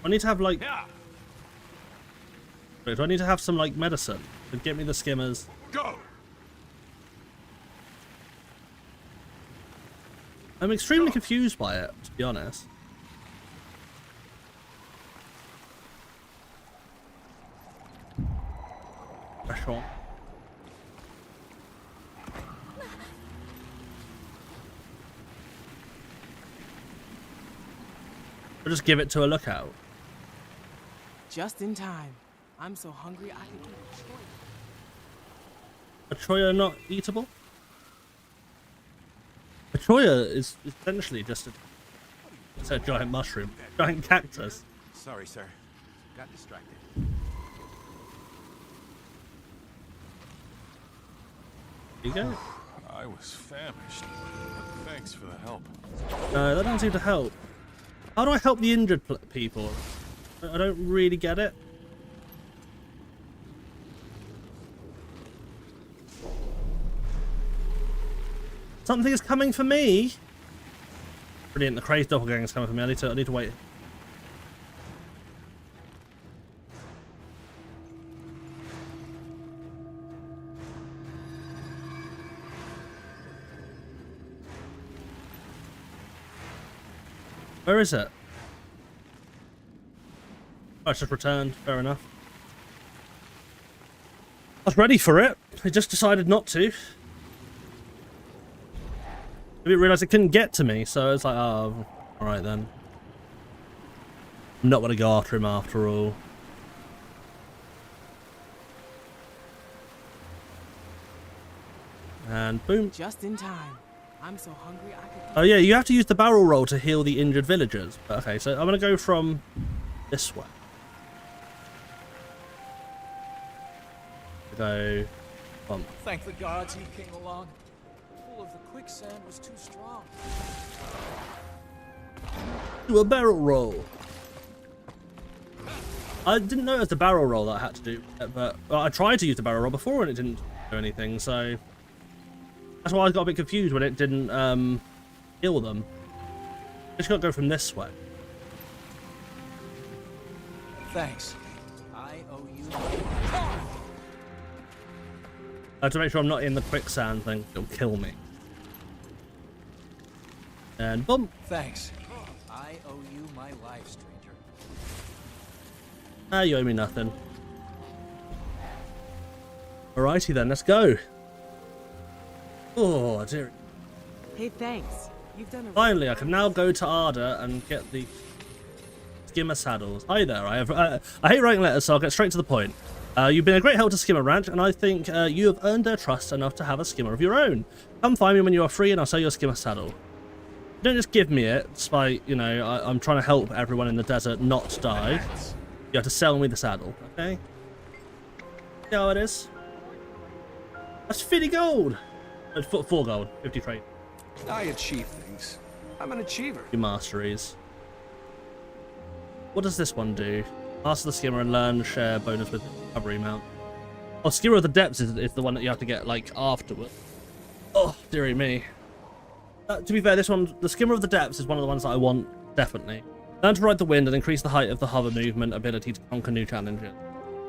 I need to have like... Wait, do I need to have some like medicine to get me the skimmers? Go! I'm extremely confused by it, to be honest. Pressure. We'll just give it to a lookout. Just in time. I'm so hungry I can eat A Troya not eatable? A Troya is essentially just a giant mushroom, giant cactus. Sorry, sir. got distracted. There you go. I was famished. Thanks for the help. No, that doesn't seem to help. How do I help the injured people? I don't really get it. Something is coming for me. Brilliant, the crazed doppelganger is coming for me. I need to wait. Where is it? Oh, it's just returned. Fair enough. I was ready for it. I just decided not to. I didn't realise it couldn't get to me, so it's like, oh, alright then. I'm not going to go after him after all. And boom. Just in time. I'm so hungry I could... Oh yeah, you have to use the barrel roll to heal the injured villagers. Okay, so I'm going to go from this way. Go... Bump. Thank the gods he came along. Pull of the quicksand was too strong. Do a barrel roll. I didn't know it was the barrel roll that I had to do, but well, I tried to use the barrel roll before and it didn't do anything, so that's why I got a bit confused when it didn't heal them. Just got to go from this way. Thanks. I owe you. I have to make sure I'm not in the quicksand thing. It'll kill me. And boom. Thanks. I owe you my life, stranger. Ah, you owe me nothing. Alrighty then, let's go. Oh dear. Hey, thanks. You've done a... Finally, I can now go to Arda and get the skimmer saddles. Hi there. I hate writing letters, so I'll get straight to the point. You've been a great help to Skimmer Ranch, and I think you have earned their trust enough to have a skimmer of your own. Come find me when you are free, and I'll sell you a skimmer saddle. Don't just give me it, despite, you know, I'm trying to help everyone in the desert not die. You have to sell me the saddle, okay? See how it is? That's 50 gold! 4 gold, 50 trade. I achieve things. I'm an achiever. Your masteries. What does this one do? Master the skimmer and learn share bonus with recovery mount. Oh, skimmer of the depths is the one that you have to get, like, afterward. Oh, dearie me. To be fair, this one, the skimmer of the depths is one of the ones that I want, definitely. Learn to ride the wind and increase the height of the hover movement ability to conquer new challenges.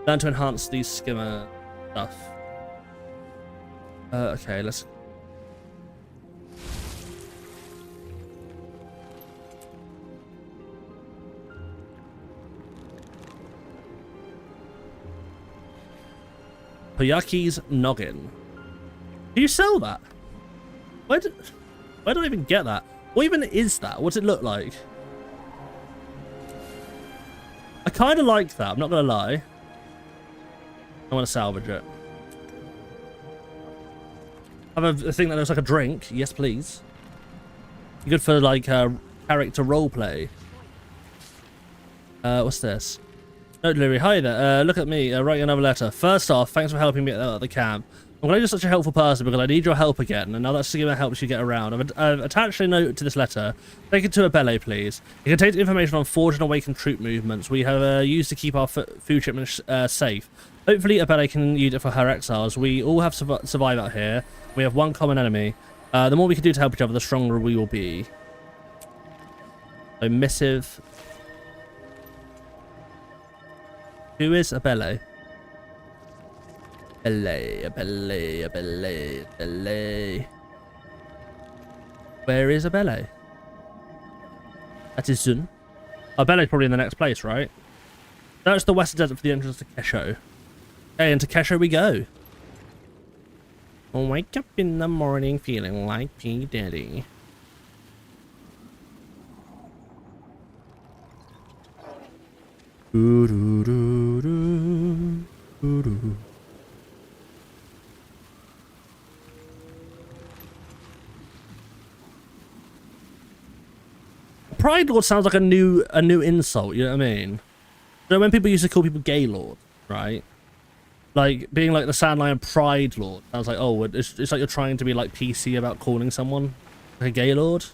Learn to enhance these skimmer stuff. Okay, let's... Poyaki's noggin. Do you sell that? Where do I even get that? What even is that? What's it look like? I kind of like that, I'm not gonna lie. I want to salvage it. I have a thing that looks like a drink. Yes, please. Good for like character roleplay. What's this? Note delivery. Hi there. Look at me writing another letter. First off, thanks for helping me at the camp. I'm glad you're such a helpful person because I need your help again, and now that Sigma helps you get around. I've attached a note to this letter. Take it to Abele, please. It contains information on Forged and Awakened troop movements we have used to keep our food shipments safe. Hopefully Abele can use it for her exiles. We all have survived out here. We have one common enemy. The more we can do to help each other, the stronger we will be. So, missive. Who is Abele? Abele. Where is Abele? That is soon. Abele's probably in the next place, right? Search the western desert for the entrance to Kesho. Okay, into Kesho we go. I'll wake up in the morning feeling like P. Diddy. Pride Lord sounds like a new insult, you know what I mean? So when people used to call people Gaylord, right? Like being like the Sandlion Pride Lord. I was like, oh, it's like you're trying to be like PC about calling someone like a Gaylord.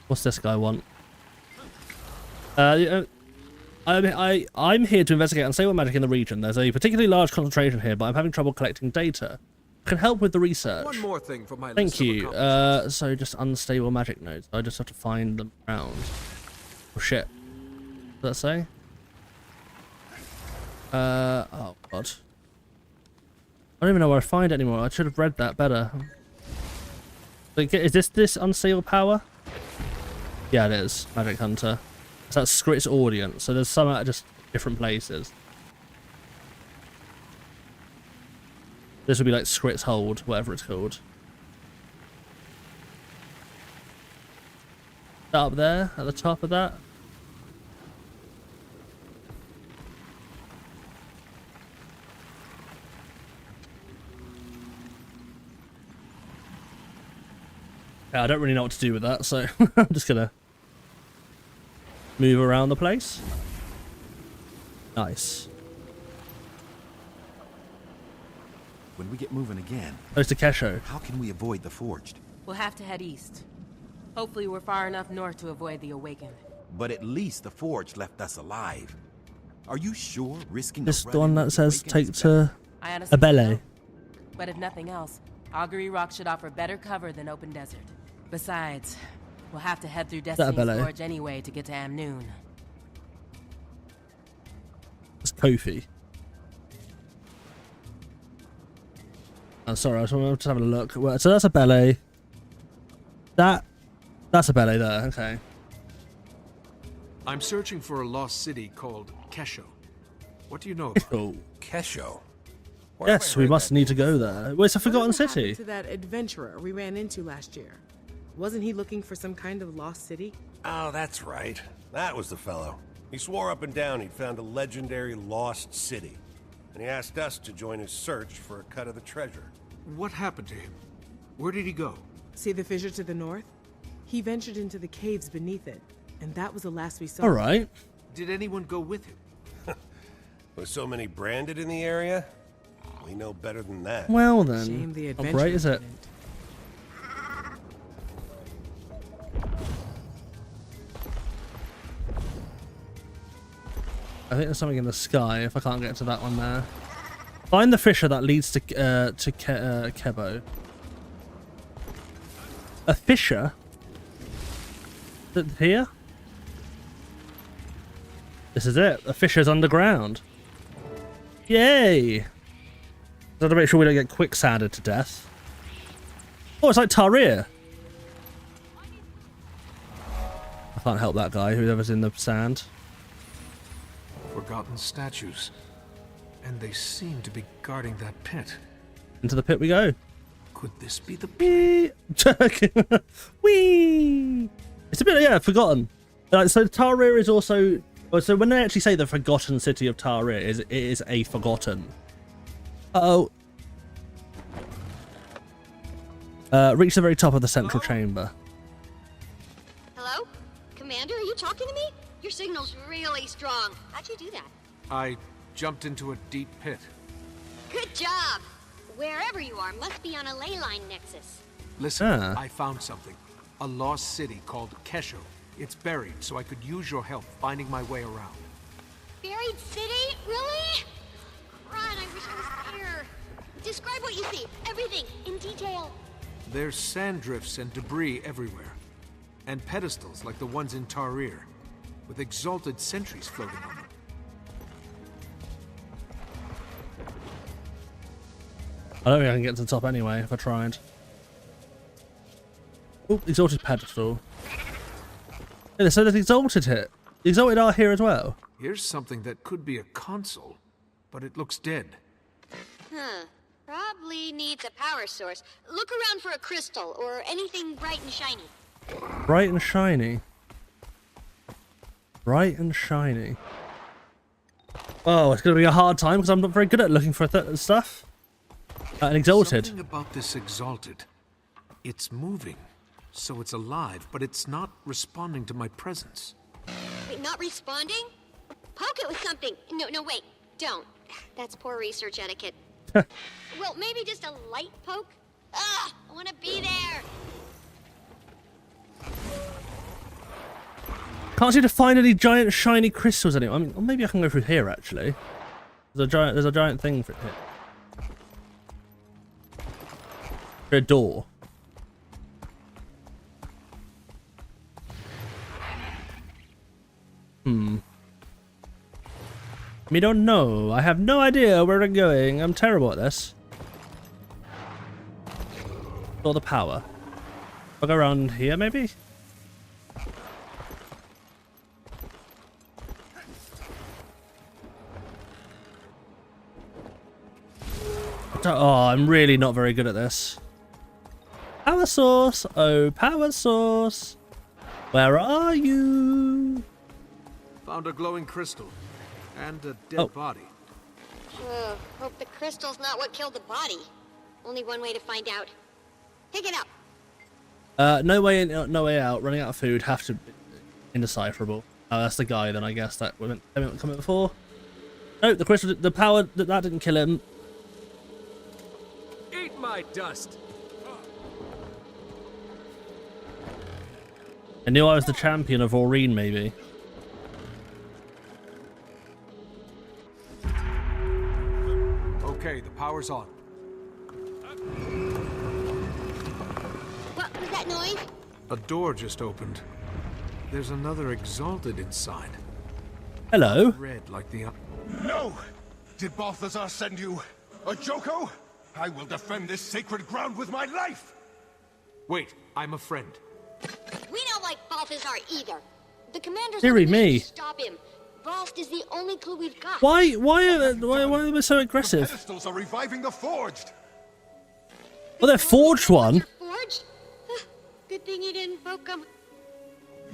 What's this guy want? I'm here to investigate unstable magic in the region. There's a particularly large concentration here, but I'm having trouble collecting data. Can help with the research. One more thing for my Thank you. So just unstable magic nodes. I just have to find them around. Oh shit. What does that say? Oh god. I don't even know where I find it anymore. I should have read that better. Like, is this unstable power? Yeah, it is. Magic Hunter. So that's Skrit's audience. So there's some at just different places. This would be like Skrit's hold, whatever it's called. That up there, at the top of that. Yeah, I don't really know what to do with that, so I'm just gonna move around the place. Nice. When we get moving again, Close to Kesho. How can we avoid the Forged? We'll have to head east. Hopefully we're far enough north to avoid the Awakened. But at least the Forged left us alive. Are you sure risking This is the one that says take to I honestly Abele. don't know. But if nothing else, Augury Rock should offer better cover than open desert. Besides, we'll have to head through Destiny's Abele? Forge anyway to get to Amnoon. It's Kofi. Oh, sorry, I was just having a look. Well, so that's a Abele. That's a Abele there. Okay. I'm searching for a lost city called Kesho. What do you know about it? Kesho? Yes, we must need to go there. Well, it's a forgotten city. To that adventurer we ran into last year. Wasn't he looking for some kind of lost city? Oh, that's right. That was the fellow. He swore up and down he'd found a legendary lost city. And he asked us to join his search for a cut of the treasure. What happened to him? Where did he go? See the fissure to the north? He ventured into the caves beneath it, and that was the last we saw. All right. Did anyone go with him? With so many branded in the area, we know better than that. Well then, Shame the how great is it? I think there's something in the sky. If I can't get to that one there, find the fissure that leads to Kebo. A fissure? Is it here? This is it. A fissure's underground. Yay! Got to make sure we don't get quicksanded to death. Oh, it's like Tarir. I can't help that guy, whoever's in the sand. Forgotten statues. And they seem to be guarding that pit. Into the pit we go. Could this be the pit? Whee! It's a bit, yeah, forgotten. So Tarir is also... So when they actually say the forgotten city of Tarir, it is a forgotten. Uh-oh. Reach the very top of the central chamber. Hello? Commander, are you talking to me? Your signal's really strong. How'd you do that? I jumped into a deep pit. Good job! Wherever you are must be on a ley line nexus. Listen, I found something. A lost city called Kesho. It's buried, so I could use your help finding my way around. Buried city? Really? Run, I wish I was there. Describe what you see. Everything, in detail. There's sand drifts and debris everywhere. And pedestals like the ones in Tarir, with exalted sentries floating on them. I don't think I can get to the top anyway, if I tried. Oh, exalted pedestal. Yeah, so there's exalted here. The exalted are here as well. Here's something that could be a console, but it looks dead. Huh. Probably needs a power source. Look around for a crystal or anything bright and shiny. Bright and shiny. Bright and shiny. Oh, it's going to be a hard time because I'm not very good at looking for stuff. And exalted. Something about this exalted. It's moving, so it's alive, but it's not responding to my presence. Wait, not responding? Poke it with something. No, wait. Don't. That's poor research etiquette. Well, maybe just a light poke? Ugh, I want to be there. Can't seem to find any giant shiny crystals anywhere. I mean, or maybe I can go through here actually. There's a giant thing for here. A door. We don't know. I have no idea where we're going. I'm terrible at this. Or the power. I'll go around here maybe? Oh, I'm really not very good at this. Power source. Oh, power source. Where are you? Found a glowing crystal. And a dead body. Hope the crystal's not what killed the body. Only one way to find out. Pick it up. No way in, no way out. Running out of food. Have to be indecipherable. Oh, that's the guy then, I guess. That we haven't come before. No, the crystal, the power, that didn't kill him. Eat my dust. I knew I was the champion of Aureen, maybe. Okay, the power's on. What was that noise? A door just opened. There's another exalted inside. Hello. Red like the... No! Did Balthazar send you a Joko? I will defend this sacred ground with my life! Wait, I'm a friend. We don't like Balthazar either. The commander's Dearie me. Stop him. Balst is the only clue we've got. Why are they so aggressive? The pedestals are reviving the forged. Well, they're forged one. Forged? Good thing you didn't poke him.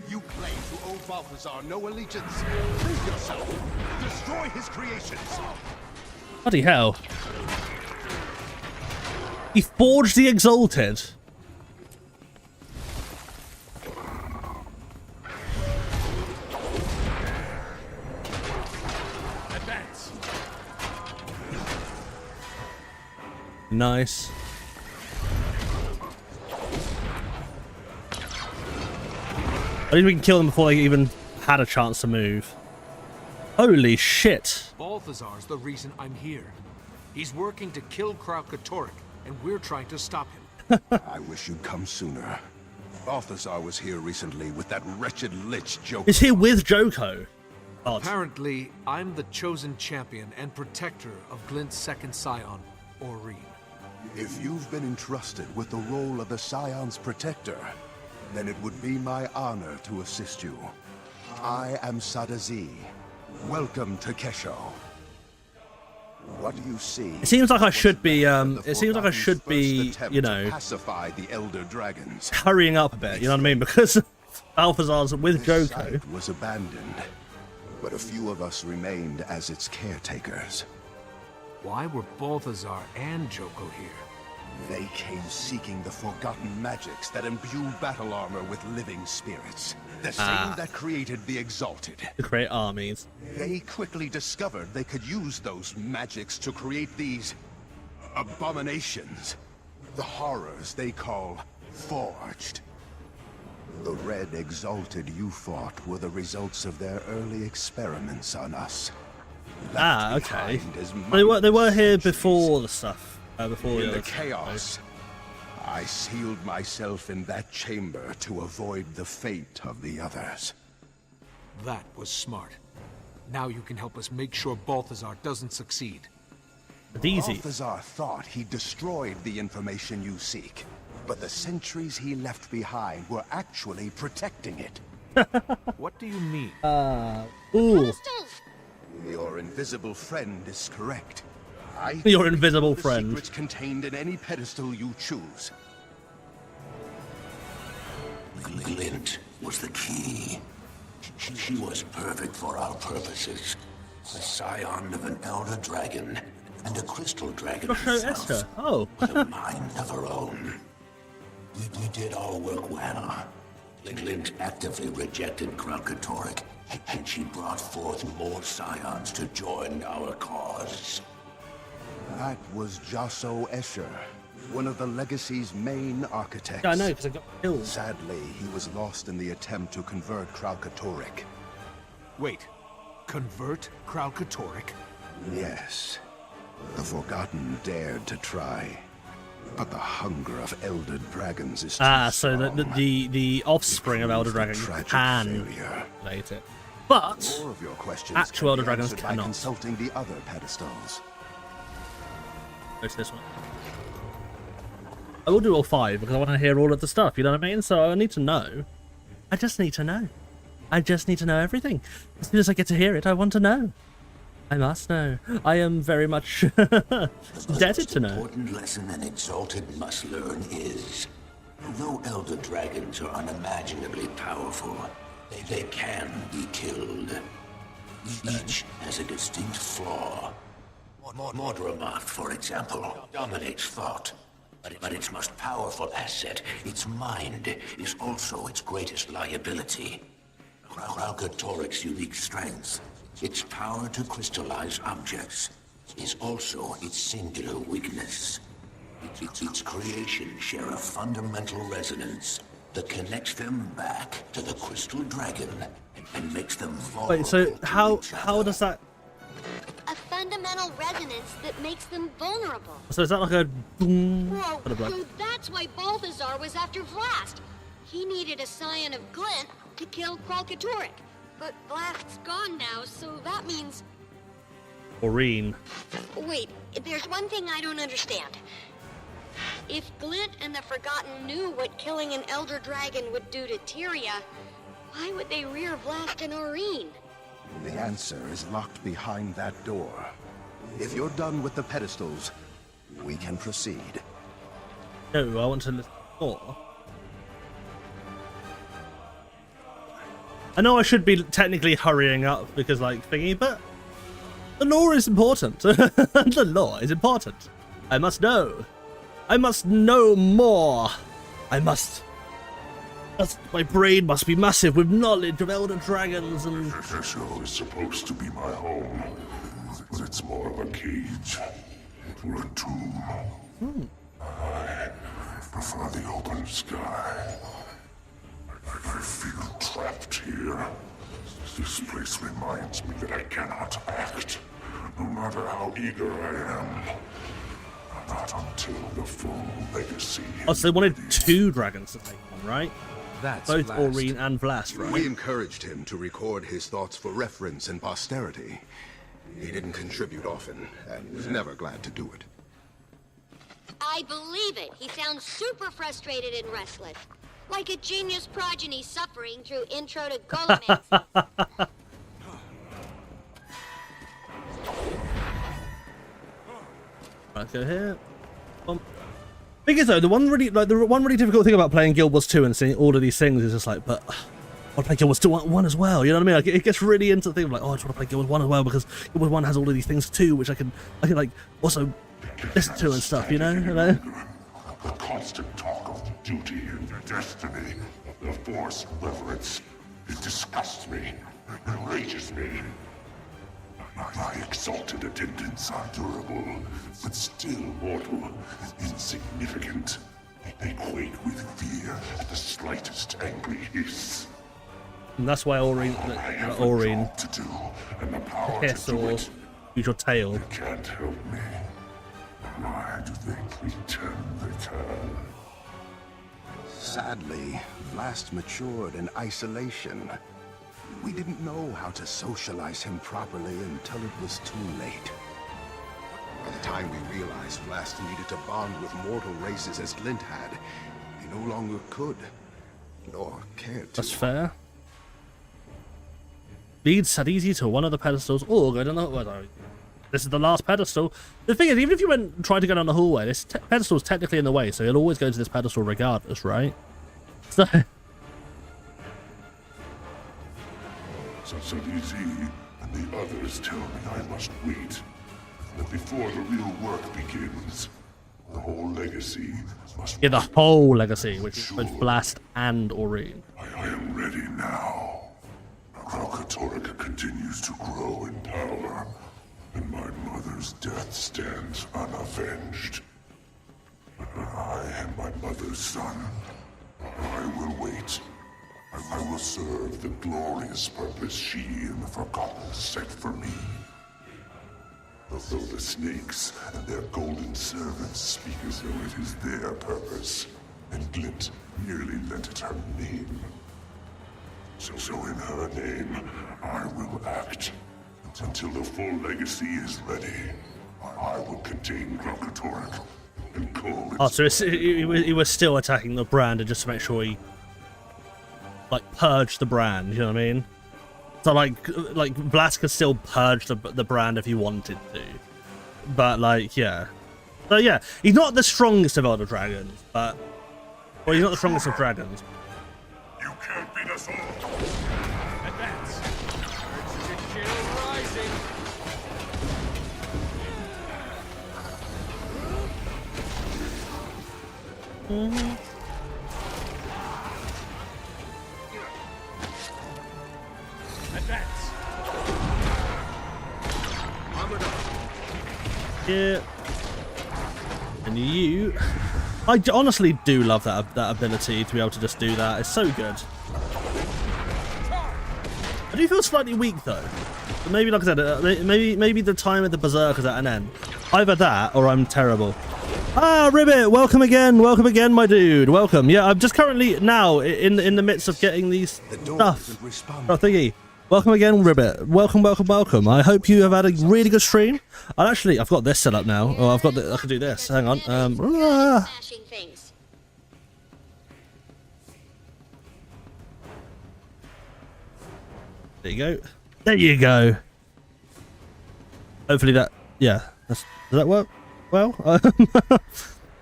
You claim to owe Balthazar no allegiance. Prove yourself. Destroy his creations. Bloody hell. He forged the Exalted. Nice. I think we can kill them before they even had a chance to move. Holy shit. Balthazar's the reason I'm here. He's working to kill Kralkatorrik, and we're trying to stop him. I wish you'd come sooner. Balthazar was here recently with that wretched lich Joko. Is he with Joko? Odd. Apparently, I'm the chosen champion and protector of Glint's second scion, Aureen. If you've been entrusted with the role of the Scion's protector, then it would be my honor to assist you. I am Sadazi. Welcome to Kesho. What do you see? It seems like I should be, you know, pacify the elder dragons. hurrying up a bit, you know what I mean? Because Balthazar's with Joko. Site was abandoned, but a few of us remained as its caretakers. Why were Balthazar and Joko here? They came seeking the forgotten magics that imbue battle armor with living spirits. The same that created the Exalted. To create armies. They quickly discovered they could use those magics to create these abominations. The horrors they call Forged. The Red Exalted you fought were the results of their early experiments on us. Okay. They were here before the stuff. Before in the chaos, I sealed myself in that chamber to avoid the fate of the others. That was smart. Now you can help us make sure Balthazar doesn't succeed. Easy. Balthazar thought he destroyed the information you seek, but the sentries he left behind were actually protecting it. What do you mean? Ooh. Your invisible friend is correct. Your invisible friend. Secrets contained in any pedestal you choose. Glint was the key. She was perfect for our purposes. A scion of an elder dragon and a crystal dragon herself. Oh. With a mind of her own. We did our work well. Glint actively rejected Kralkatorrik, and she brought forth more scions to join our cause. That was Jasso Escher, one of the Legacy's main architects. Yeah, I know, because I got killed. Sadly, he was lost in the attempt to convert Kralkatorrik. Wait, convert Kralkatorrik? Yes. The Forgotten dared to try. But the hunger of Elder Dragons is too so the offspring of Elder Dragons can relate it. But more of your questions actual Elder Dragons by cannot. Consulting the other pedestals. Go to this one. I will do all 5 because I want to hear all of the stuff, you know what I mean? So I need to know. I just need to know. I just need to know everything. As soon as I get to hear it, I want to know. I must know. I am very much indebted to know. The important lesson an Exalted must learn is, though Elder Dragons are unimaginably powerful, they can be killed. Each has a distinct flaw. Mordramoth, for example, dominates thought. But its most powerful asset, its mind, is also its greatest liability. Kralkatorrik's unique strength, its power to crystallize objects, is also its singular weakness. Its creations share a fundamental resonance that connects them back to the crystal dragon and makes them vulnerable. Wait, so how does that... A fundamental resonance that makes them vulnerable. So is that like a boom? Whoa, so that's why Balthazar was after Vlast. He needed a scion of Glint to kill Kralkatorrik. But Vlast's gone now, so that means... Aurene. Wait, there's one thing I don't understand. If Glint and the Forgotten knew what killing an Elder Dragon would do to Tyria, why would they rear Vlast and Aurene? The answer is locked behind that door. If you're done with the pedestals, we can proceed. No, I want to listen more. I know I should be technically hurrying up because, like, thingy, but the lore is important. The lore is important. I must know. I must know more. My brain must be massive with knowledge of Elder Dragons and... Kesho is supposed to be my home, but it's more of a cage or a tomb. I prefer the open sky. I feel trapped here. This place reminds me that I cannot act, no matter how eager I am. Not until the full legacy. Oh, so they wanted 2 dragons to take on, right? That's both Vlast. Aurene and Vlast, right? We encouraged him to record his thoughts for reference and posterity. He didn't contribute often, and was never glad to do it. I believe it. He sounds super frustrated and restless. Like a genius progeny suffering through Intro to Golomancy. Right, go here. Thing is though, the one really difficult thing about playing Guild Wars 2 and seeing all of these things is just like, but I want to play Guild Wars 2 1 as well. You know what I mean? Like, it gets really into the thing of like, oh, I just want to play Guild Wars 1 as well because Guild Wars 1 has all of these things too, which I can like also listen to and stuff. You know? The constant talk of duty and destiny, the forced reverence, it disgusts me, enrages me. My exalted attendants are durable, but still mortal, insignificant. They quake with fear at the slightest angry hiss. And that's why Aurene, to do, and the power hiss to do or it. use your tail. They can't help me. Why do they pretend they can? Sadly, Vlast matured in isolation. We didn't know how to socialize him properly until it was too late. By the time we realized Vlast needed to bond with mortal races as Glint had, he no longer could, nor cared to. That's fair. Lead Sadisi to one of the pedestals, or go down the hallway. This is the last pedestal. The thing is, even if you tried to go down the hallway, this pedestal is technically in the way, so you'll always go to this pedestal regardless, right? So... So Z and the others tell me I must wait. That before the real work begins, the whole legacy must... Yeah, the whole legacy, which both Blast and Aurene. I am ready now. Kralkatorrik continues to grow in power, and my mother's death stands unavenged. I am my mother's son. I will wait. I will serve the glorious purpose she and the Forgotten set for me. Though the snakes and their golden servants speak as though it is their purpose, and Glint merely lent it her name. So in her name, I will act. Until the full legacy is ready, I will contain Kralkatorrik and call it... Oh, so he was still attacking the brand just to make sure he, like, purged the brand, you know what I mean? So, like Blast could still purge the brand if he wanted to. But, like, yeah. So, yeah, he's not the strongest of Elder Dragons, but... Well, he's not the strongest of dragons. You can't beat us all! Advance! Rising! Advance! Armored up. Yeah. And you... I honestly do love that ability to be able to just do that. It's so good. I do feel slightly weak though. But maybe, like I said, maybe the time of the Berserker's at an end. Either that or I'm terrible. Ah, Ribbit, welcome again, my dude. Welcome. Yeah, I'm just currently now in the midst of getting these stuff. Oh, thingy. Welcome again, Ribbit. Welcome. I hope you have had a really good stream. I've got this set up now. Oh, I can do this. Hang on. There you go. There you go. Hopefully that, yeah. Does that work? Well,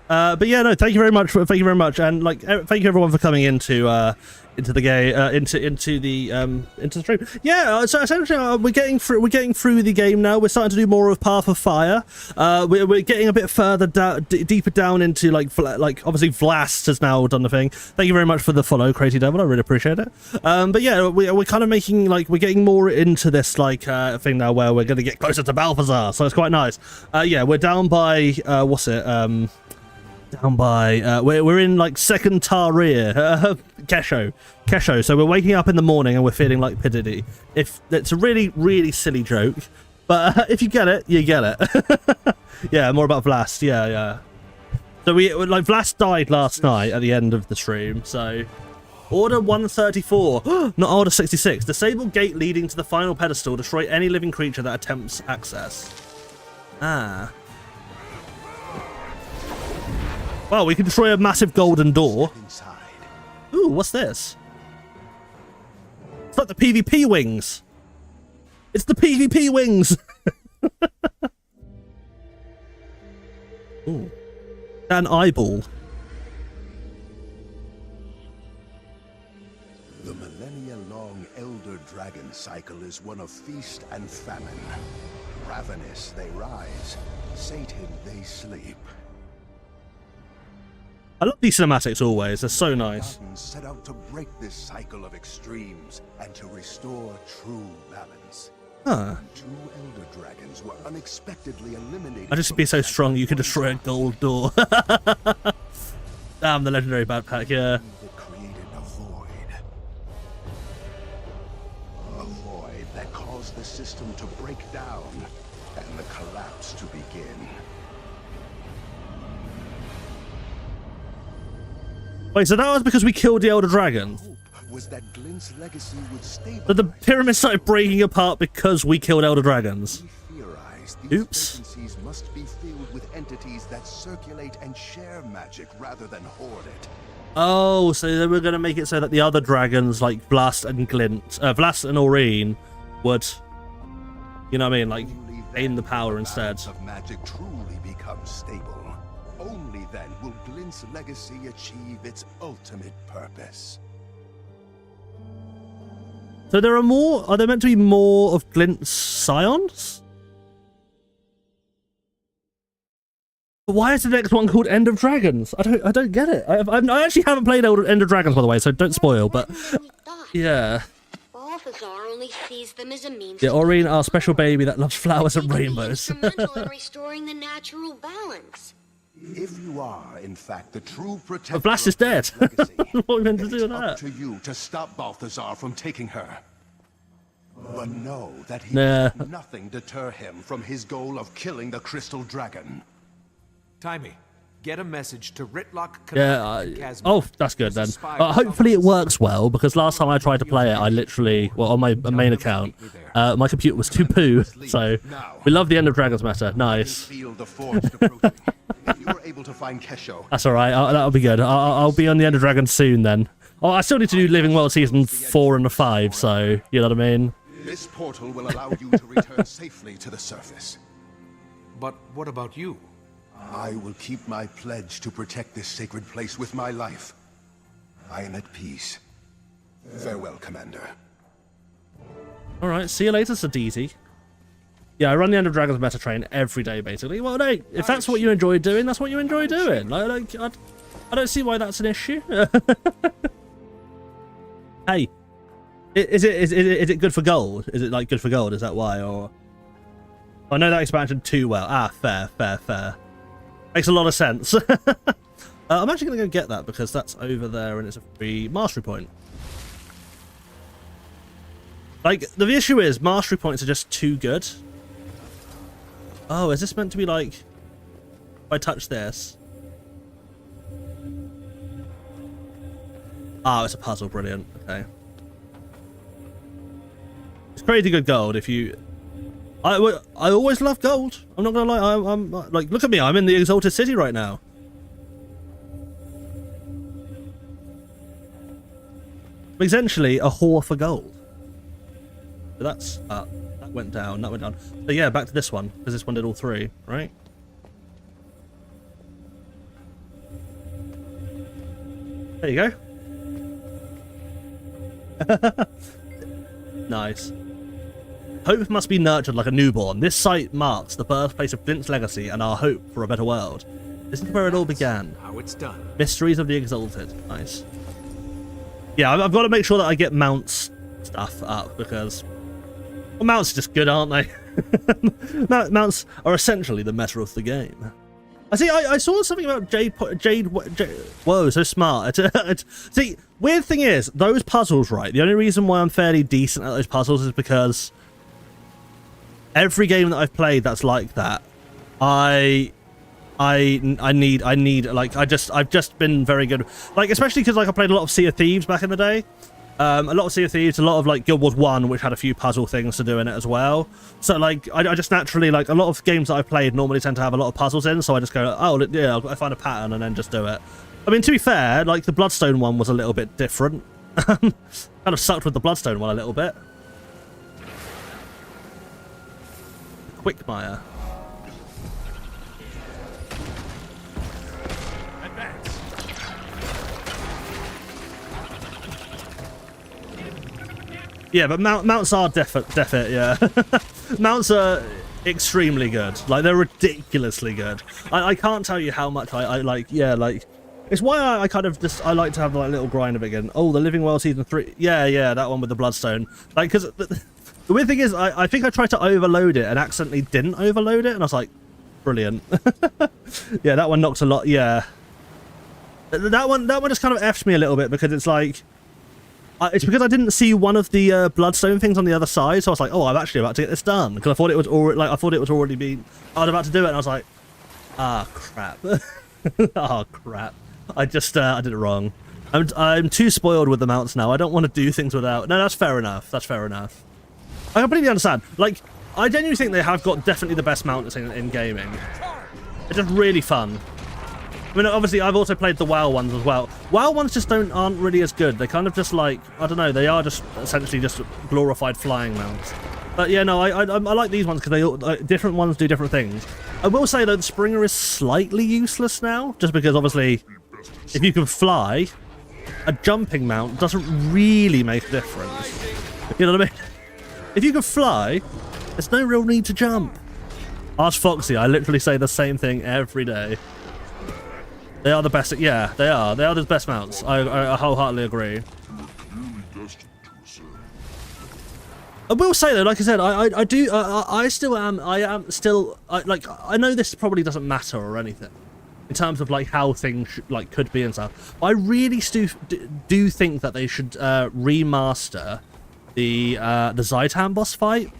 but yeah, no. Thank you very much. And like, thank you everyone for coming into the game, into the stream. Yeah. So essentially, we're getting through the game now. We're starting to do more of Path of Fire. We're getting a bit further deeper down into like obviously Vlast has now done the thing. Thank you very much for the follow, Crazy Devil. I really appreciate it. But yeah, we're kind of making we're getting more into this thing now where we're going to get closer to Balthazar. So it's quite nice. Yeah, we're down by we're in second Tarir, Kesho. So we're waking up in the morning and we're feeling like Pididi. If it's a really, really silly joke, but if you get it, you get it. Yeah, more about Vlast. Yeah. So Vlast died last night at the end of the stream. So Order 134, not Order 66. Disable gate leading to the final pedestal. Destroy any living creature that attempts access. Ah. Well, we can destroy a massive golden door. Ooh, what's this? It's like the PvP wings. It's the PvP wings. Ooh. An eyeball. The millennia-long Elder Dragon cycle is one of feast and famine. Ravenous they rise, sated they sleep. I love these cinematics always, they're so nice. Set out to break this cycle of extremes and to restore true balance. Huh. 2 Elder Dragons were unexpectedly eliminated. I just be so strong you could destroy a gold door. Damn, the legendary backpack, yeah. It created a void that caused the system to break down and the collapse to begin. Wait, so that was because we killed the Elder Dragon? Was that Glint's legacy would stabilize. But the pyramid started breaking apart because we killed Elder Dragons. Oops. Frequencies must be filled with entities that circulate and share magic rather than hoard it. Oh, so they were going to make it so that the other dragons, like Blast and Vlast and Aurene, would, you know what I mean, gain the power instead. Of magic truly becomes stable. Only then will Glint's legacy achieve its ultimate purpose. So there are more. Are there meant to be more of Glint's scions? But why is the next one called End of Dragons? I don't get it. I actually haven't played End of Dragons, by the way, so don't spoil. But yeah. Balthazar only sees them as a means. Yeah, Aurene, our special baby that loves flowers and rainbows. Instrumental in restoring the natural balance. If you are, in fact, the true protector, But Blast is dead. What are we meant to do with it's that? up to you to stop Balthazar from taking her. But know that he Nah. let nothing deter him from his goal of killing the Crystal Dragon. Timey, get a message to Ritlock. Yeah. Oh, that's good then. Hopefully it works well, because last time I tried to play it, I literally, well, on my main account, my computer was too poo. So we love the End of Dragons meta. Nice. Feel the forged approaching. If you are able to find Kesho, That's all right. That'll be good. I'll be on the End of Dragons soon then. Oh, I still need to do Living World Season 4 and 5, so you know what I mean? this portal will allow you to return safely to the surface. But what about you? I will keep my pledge to protect this sacred place with my life. I am at peace. Farewell, Commander. Alright, see you later, Saditi. Yeah, I run the End of Dragons meta train every day, basically. Well, no, if that's what you enjoy doing, that's what you enjoy doing. I don't see why that's an issue. Hey, is it good for gold? Is it like good for gold? Is that why? Or I know that expansion too well. Ah, fair. Makes a lot of sense. I'm actually going to go get that because that's over there and it's a free mastery point. Like, the issue is mastery points are just too good. Oh, is this meant to be like, if I touch this? Oh, it's a puzzle. Brilliant. Okay. It's crazy good gold if you... I always love gold. I'm not gonna lie. I'm like, look at me. I'm in the Exalted City right now. I'm essentially a whore for gold. So that's that went down. That went down. So yeah, back to this one because this one did all three, right? There you go. Nice. Hope must be nurtured like a newborn. This site marks the birthplace of Glint's legacy and our hope for a better world. This is where it all began. How it's done. Mysteries of the Exalted. Nice. Yeah, I've got to make sure that I get mounts stuff up because... Well, mounts are just good, aren't they? Mounts are essentially the meta of the game. I saw something about Jade. Whoa, so smart. See, weird thing is, those puzzles, right? The only reason why I'm fairly decent at those puzzles is because every game that I've played that's like that, I need like I've just been very good. Like especially because like I played a lot of Sea of Thieves back in the day. A lot of Sea of Thieves, a lot of like Guild Wars 1, which had a few puzzle things to do in it as well. So like I just naturally, like a lot of games that I've played normally tend to have a lot of puzzles in, so I just go, oh yeah, I find a pattern and then just do it. I mean, to be fair, like the Bloodstone one was a little bit different. Kind of sucked with the Bloodstone one a little bit. Quickmire. Yeah, but mounts are definite, yeah. Mounts are extremely good. Like, they're ridiculously good. I can't tell you how much I like, yeah, like... It's why I kind of just... I like to have, like, a little grind of it again. Oh, the Living World Season 3. Yeah, that one with the Bloodstone. Like, because... The weird thing is, I think I tried to overload it and accidentally didn't overload it, and I was like, brilliant. Yeah, that one knocks a lot, yeah. That one just kind of F'd me a little bit, because it's like... It's because I didn't see one of the Bloodstone things on the other side, so I was like, "Oh, I'm actually about to get this done." Because I thought it was already, like, I was about to do it, and I was like, "Ah, crap! Oh, crap! I did it wrong. I'm too spoiled with the mounts now. I don't want to do things without." No, that's fair enough. That's fair enough. I completely understand. Like, I genuinely think they have got definitely the best mounts in gaming. It's just really fun. I mean, obviously, I've also played the WoW ones as well. WoW ones just aren't really as good. They kind of just like, I don't know, they are just essentially just glorified flying mounts. But yeah, no, I like these ones because they like, different ones do different things. I will say though, the Springer is slightly useless now, just because obviously, if you can fly, a jumping mount doesn't really make a difference. You know what I mean? If you can fly, there's no real need to jump. Ask Foxy, I literally say the same thing every day. They are the best. Yeah, they are. They are the best mounts. I wholeheartedly agree. I will say though, like I said, I still am. I am still. I know this probably doesn't matter or anything in terms of like how things could be and stuff. I really do think that they should remaster the Zaitan boss fight.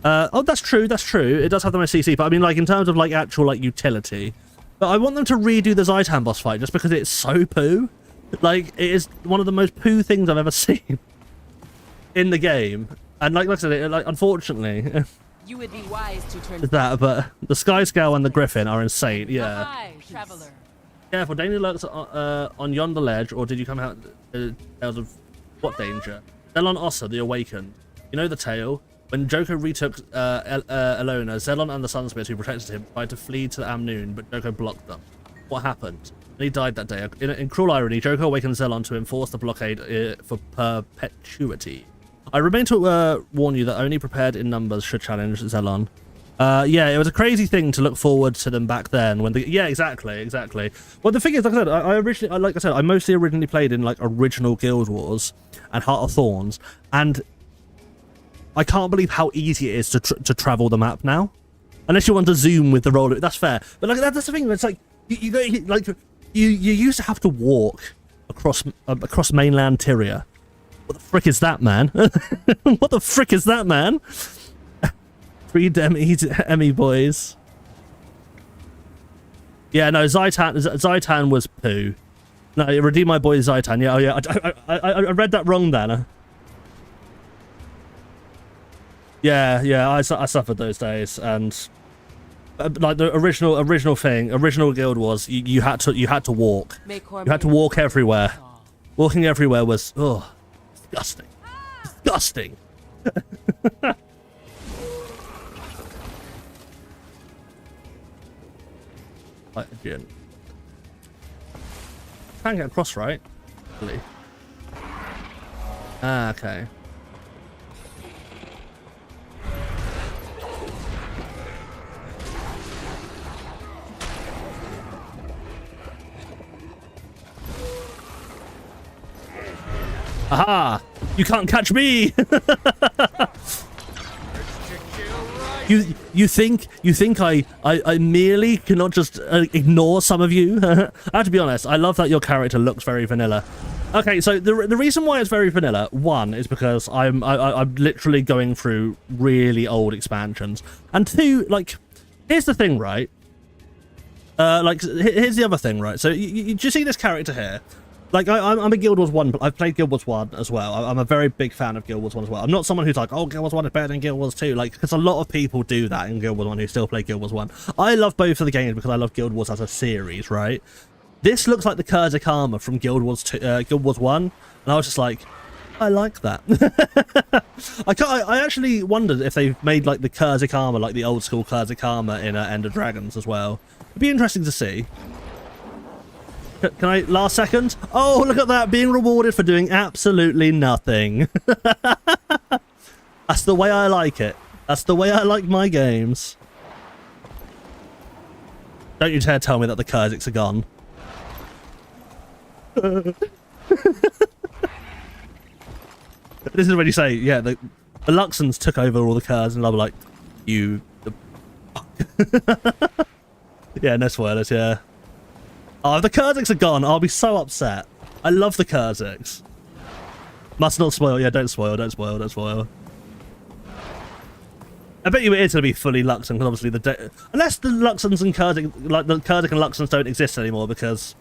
Oh, that's true. That's true. It does have the most CC, but I mean, like in terms of like actual like utility. But I want them to redo the Zaitan boss fight just because it's so poo. Like it is one of the most poo things I've ever seen in the game. And like I said, unfortunately, you would be wise to turn that. But the Sky Scale and the Griffin are insane. Yeah. Hi, traveler. Careful, danger lurks on yonder ledge. Or did you come out of what danger? Zelon Ossa, the Awakened. You know the tale. When Joko retook Elona, Zelon and the Sunspears who protected him tried to flee to Amnoon, but Joko blocked them. What happened? And he died that day. In cruel irony, Joko awakened Zelon to enforce the blockade for perpetuity. I remain to warn you that only prepared in numbers should challenge Zelon. Yeah, it was a crazy thing to look forward to them back then. When yeah, exactly. Well, the thing is, like I said, I mostly originally played in like original Guild Wars and Heart of Thorns, and I can't believe how easy it is to travel the map now. Unless you want to zoom with the roller, that's fair. But like that's the thing. It's like you used to have to walk across mainland Tyria. What the frick is that, man? What the frick is that, man? 3 Emmy boys. Yeah, no, Zaitan was poo. No, redeem my boy Zaitan. Yeah, oh yeah, I read that wrong, Dana. Yeah, I suffered those days, and like the original Guild Wars, you had to walk. You had to walk everywhere. Walking everywhere was disgusting. Like again. Can't get across, right? Really? Ah, okay. Aha! You can't catch me! You think I merely cannot just ignore some of you? I have to be honest, I love that your character looks very vanilla. Okay, so the reason why it's very vanilla, one, is because I'm literally going through really old expansions, and two, like, here's the thing, right? Here's the other thing, right? So you see this character here. Like, I'm a Guild Wars 1, I've played Guild Wars 1 as well. I'm a very big fan of Guild Wars 1 as well. I'm not someone who's like, oh, Guild Wars 1 is better than Guild Wars 2, like, because a lot of people do that in Guild Wars 1 who still play Guild Wars 1. I love both of the games because I love Guild Wars as a series, right? This looks like the Kurzik armor from Guild Wars 1, and I was just like, I like that. I actually wondered if they've made, like, the Kurzik armor, like the old school Kurzik armor in End of Dragons as well. It'd be interesting to see. Can I, last second? Oh, look at that, being rewarded for doing absolutely nothing. That's the way I like it. That's the way I like my games. Don't you dare tell me that the Kurziks are gone. This is when you say, yeah, the Luxons took over all the Kurz, and I'm like, you the fuck. Yeah, no spoilers, yeah. Oh, if the Kurziks are gone, I'll be so upset. I love the Kurziks. Must not spoil. Yeah, don't spoil. I bet you it is going to be fully Luxon, because obviously unless the Luxons and Kurzik, like the Kurzik and Luxons don't exist anymore because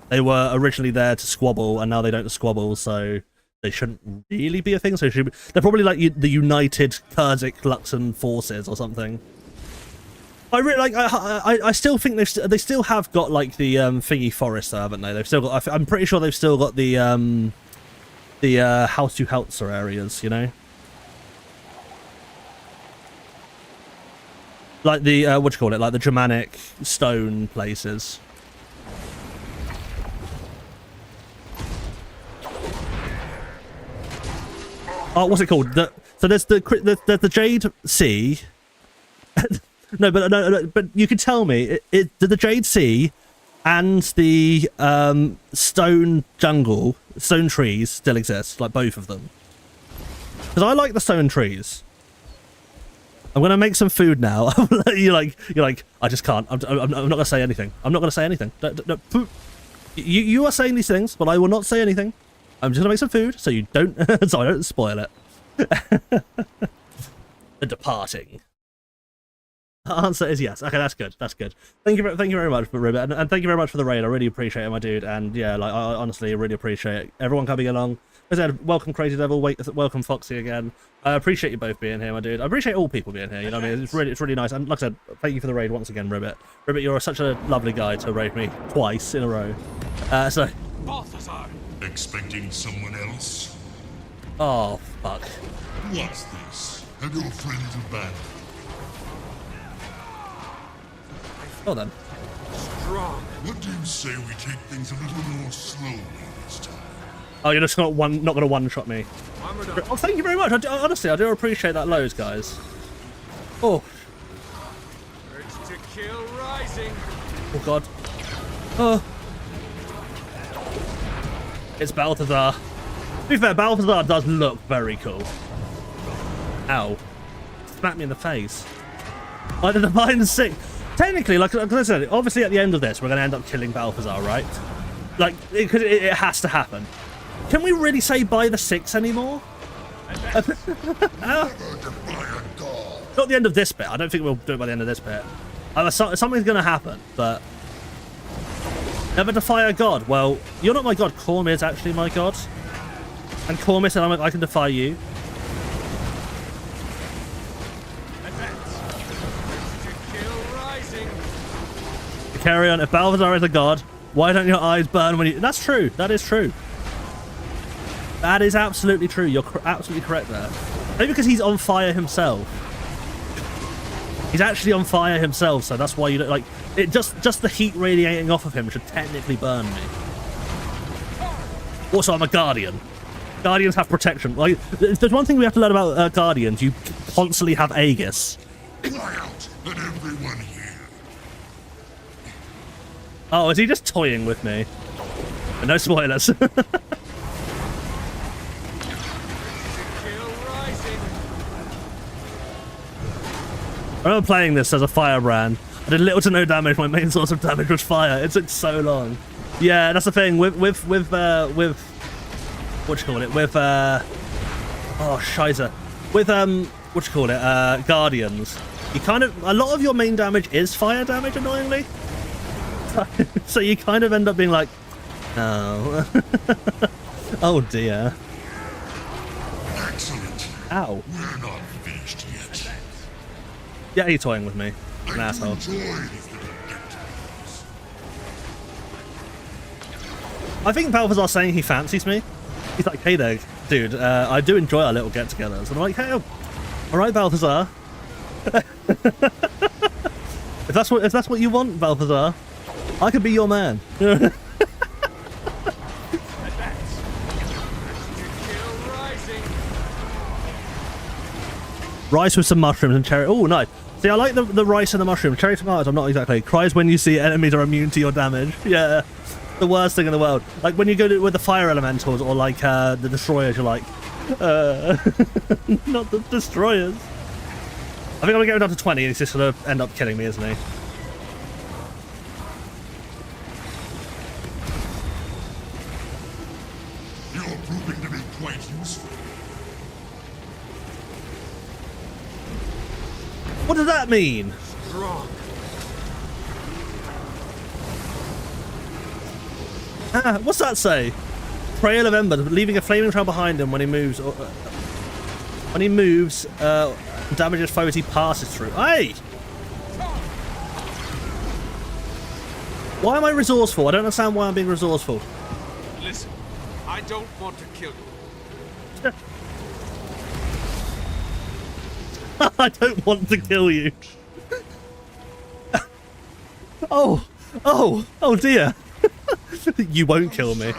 they were originally there to squabble and now they don't squabble, so they shouldn't really be a thing. So they're probably like the United Kurzik Luxon Forces or something. I really like. I still think they still have got like the thingy forest, though, haven't they? They've still got. I'm pretty sure they've still got the House to Heltzer areas. You know, like the what do you call it? Like the Germanic stone places. Oh, what's it called? So there's the Jade Sea. No, but you can tell me, the Jade Sea and the stone jungle, stone trees still exist, like both of them. Because I like the stone trees. I'm gonna make some food now. you're like, I just can't. I'm not gonna say anything. I'm not gonna say anything. You are saying these things, but I will not say anything. I'm just gonna make some food so you don't, so I don't spoil it. The departing. The answer is yes. Okay, that's good. That's good. Thank you very much for Ribbit, and thank you very much for the raid. I really appreciate it, my dude. And yeah, like I honestly really appreciate everyone coming along. As I said, welcome Crazy Devil, welcome Foxy again. I appreciate you both being here, my dude. I appreciate all people being here. You know what I mean? It's really nice. And like I said, thank you for the raid once again, Ribbit. Ribbit, you're such a lovely guy to raid me twice in a row. So. Balthazar. Expecting someone else? Oh fuck. What's this? Have your friends abandoned? Well then. Strong. What do you say we take things a little more slowly this time? Oh, you're just not gonna one-shot me. Oh, thank you very much. Honestly, I do appreciate that loads, guys. Oh. Urge to kill rising. Oh god. Oh. It's Balthazar. To be fair, Balthazar does look very cool. Ow. Smack me in the face. Like the Divine Six. Technically, like I said, obviously at the end of this, we're going to end up killing Balthazar, right? Like, because it has to happen. Can we really say by the 6 anymore? Not the end of this bit. I don't think we'll do it by the end of this bit. Something's going to happen, but... Never defy a god. Well, you're not my god. Cormyr's actually my god. And Cormyr said I can defy you. Achaerion, if Balthazar is a god, why don't your eyes burn when you... That's true. That is true. That is absolutely true. You're absolutely correct there. Maybe because he's on fire himself. He's actually on fire himself, so that's why you don't like it. Just the heat radiating off of him should technically burn me. Also, I'm a guardian. Guardians have protection. Like, if there's one thing we have to learn about guardians, you constantly have Aegis. Cry out, let everyone hear. Oh, is he just toying with me? But no spoilers. I remember playing this as a firebrand. I did little to no damage. My main source of damage was fire. It took so long. Yeah, that's the thing with what you call it? With oh shizer. With what you call it? Guardians. You kind of a lot of your main damage is fire damage, annoyingly. So you kind of end up being like, oh, oh dear. Excellent. Ow. We're not finished yet. Yeah, you're toying with me. An asshole. I think Balthazar's saying he fancies me. He's like, hey there, dude, I do enjoy our little get-togethers. And I'm like, hey, alright, Balthazar. If that's what you want, Balthazar, I could be your man. Rice with some mushrooms and cherry. Oh, nice. See, I like the rice and the mushroom. Cherry tomatoes, I'm not exactly. Cries when you see enemies are immune to your damage. Yeah. The worst thing in the world. Like when you go with the fire elementals or like the destroyers, you're like, not the destroyers. I think I'm gonna get him down to 20 and he's just gonna end up killing me, isn't he? You're proving to be quite useful. What does that mean? Strong. Ah, what's that say? Trail of Ember, leaving a flaming trail behind him when he moves. When he moves, damages foes he passes through. Hey! Why am I resourceful? I don't understand why I'm being resourceful. Listen, I don't want to kill you. I don't want to kill you. Oh dear. You won't kill me.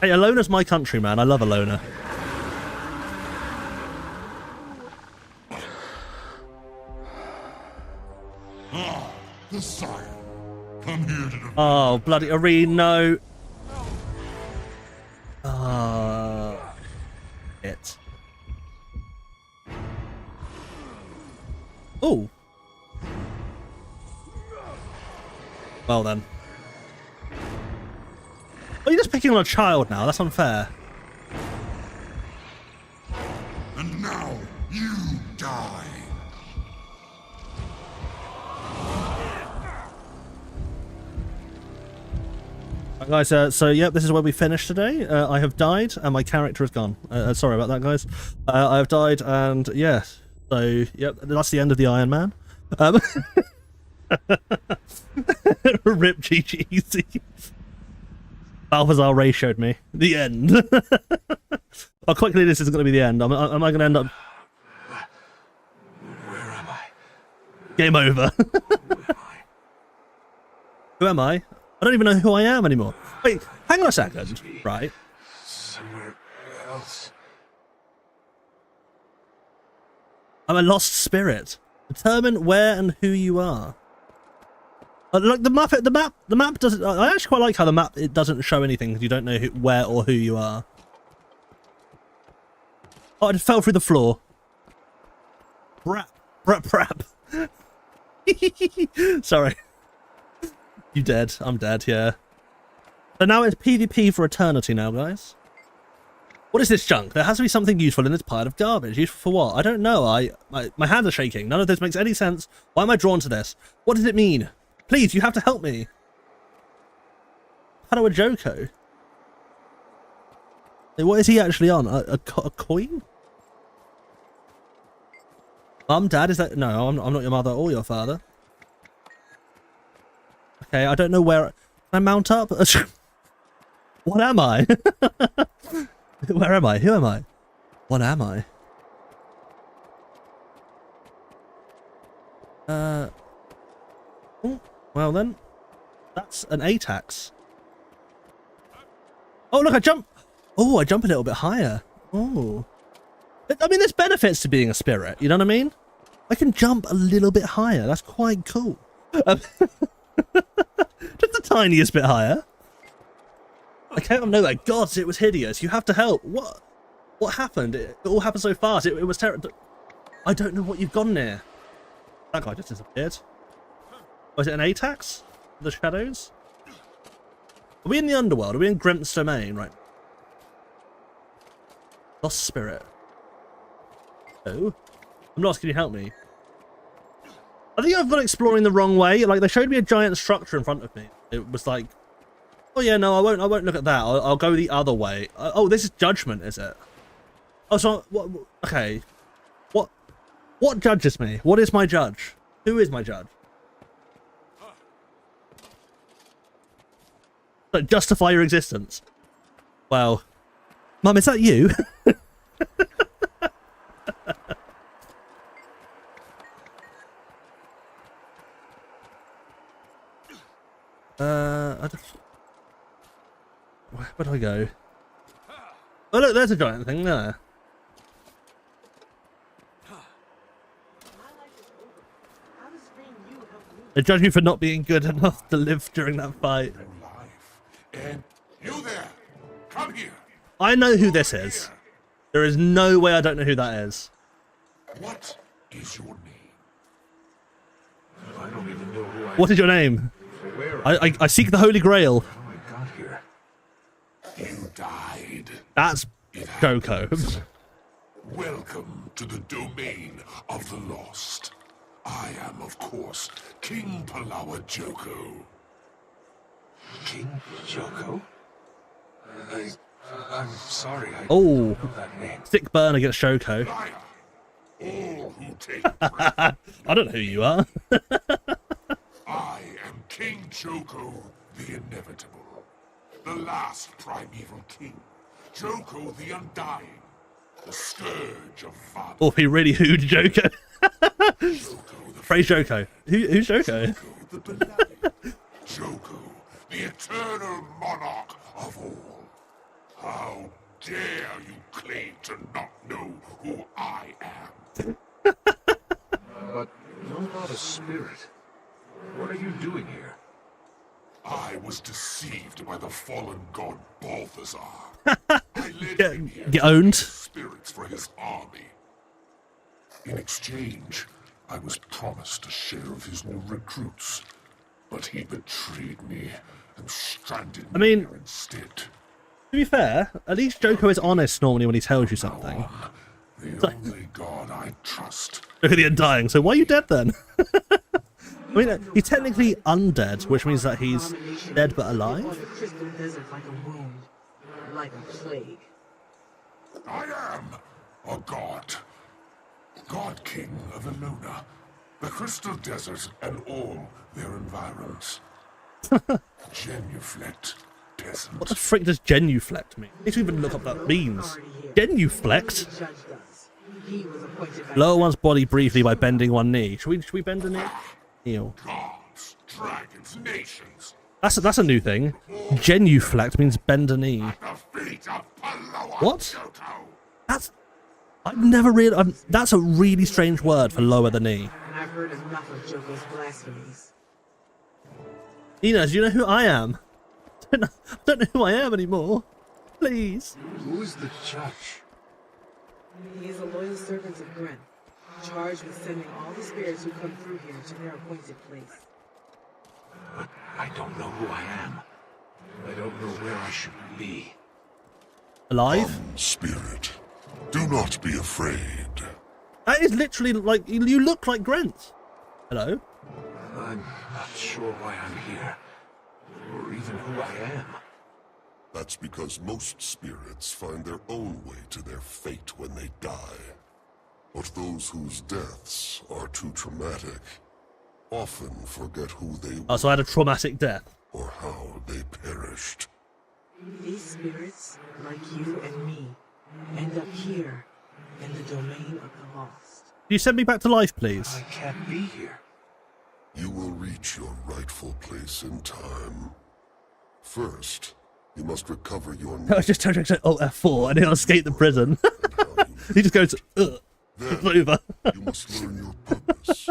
Hey, Alona's my country, man. I love Alona. The sire. Come here to the... Oh, bloody Irene, no. Ah, it. Oh. Well then. Oh, you're just picking on a child now. That's unfair. And now you die. Right, guys, so yep, this is where we finished today. I have died and my character is gone. Sorry about that, guys. I have died and yeah, so yep, that's the end of the Iron Man. Rip GG. Balthazar Ray showed me. The end. Oh, quickly, this isn't going to be the end. Am I going to end up... Where am I? Game over. Who am I? I don't even know who I am anymore. Wait, hang on a second. Right. Somewhere else. I'm a lost spirit. Determine where and who you are. Like the map doesn't. I actually quite like how the map, it doesn't show anything because you don't know where or who you are. Oh, I just fell through the floor. Brap. Sorry. You dead. I'm dead, yeah. So now it's PvP for eternity now, guys. What is this junk? There has to be something useful in this pile of garbage. Useful for what? I don't know. My hands are shaking. None of this makes any sense. Why am I drawn to this? What does it mean? Please, you have to help me. How do a Joko? What is he actually on? A coin? Mum, Dad, is that... No, I'm not your mother or your father. Okay, I don't know where... Can I mount up? What am I? Where am I? Who am I? What am I? Oh, well then. That's an ATAX. Oh, look, I jump. Oh, I jump a little bit higher. Oh. I mean, there's benefits to being a spirit, you know what I mean? I can jump a little bit higher. That's quite cool. Just the tiniest bit higher. I can't know that. God, it was hideous. You have to help. What happened? It all happened so fast. It was terrible. I don't know what you've gone near. That guy just disappeared. Was it an ATAX? The shadows? Are we in the underworld? Are we in Gremp's domain? Right. Lost spirit. Oh. I'm lost. Can you help me? I think I've gone exploring the wrong way. Like, they showed me a giant structure in front of me. It was like... Oh yeah, no, I won't look at that. I'll go the other way. Oh, this is judgment, is it? Oh, so what? Okay. What judges me? What is my judge? Who is my judge? Like, justify your existence. Well, Mum, is that you? Where do I go? Oh look, there's a giant thing there. They judge you for not being good enough to live during that fight. And you there, come here. I know who this is. There is no way I don't know who that is. What is your name? I don't even know who I am. What is your name? I seek the Holy Grail. How I got here. You died. That's Joko. Welcome to the domain of the lost. I am, of course, King Palawa Joko. King Joko? I'm sorry, I Oh, don't know that name. stick burn against Joko. All who take I don't know who you are. I am King Joko, the Inevitable. The last primeval king. Joko the Undying. The scourge of Vada. Oh, he really hooed Joko. Praise Joko. Who's Joko? Joko the beloved. Joko, the eternal monarch of all. dare you claim to not know who I am? But you're not a spirit. What are you doing here? I was deceived by the fallen god Balthazar. I led him here Get owned. spirits for his army. In exchange, I was promised a share of his new recruits, but he betrayed me and stranded me here instead. To be fair, at least Joko is honest normally when he tells you something. The only god I trust. Look at the Undying. So why are you dead then? I mean, he's technically undead, which means that he's dead but alive. Like a plague. I am a god. God King of Elona, the Crystal Desert and all their environs. Genuflect peasant. What the frick does genuflect mean? I need to even look up that means. Genuflect? Lower one's body briefly by bending one knee. Should we bend a knee? Ew. Gods, dragons, nations. That's a new thing. Genuflect means bend a knee. What? I've never really. That's a really strange word for lower the knee. And I've heard enough of Joko's blasphemies. Ina, do you know who I am? I don't know who I am anymore. Please. Who is the judge? He is a loyal servant of Gren, charged with sending all the spirits who come through here to their appointed place. But I don't know who I am. I don't know where I should be. Alive? Spirit, do not be afraid. That is literally like, you look like Grant. Hello? I'm not sure why I'm here, or even who I am. That's because most spirits find their own way to their fate when they die. But those whose deaths are too traumatic often forget who they were. Oh, so I had a traumatic death. Or how they perished. These spirits, like you and me, end up here, in the domain of the lost. Can you send me back to life, please? I can't be here. You will reach your rightful place in time. First, you must recover your I was just trying to Alt F4 and he'll escape the prison. He just goes, ugh. It's over. You must learn your purpose,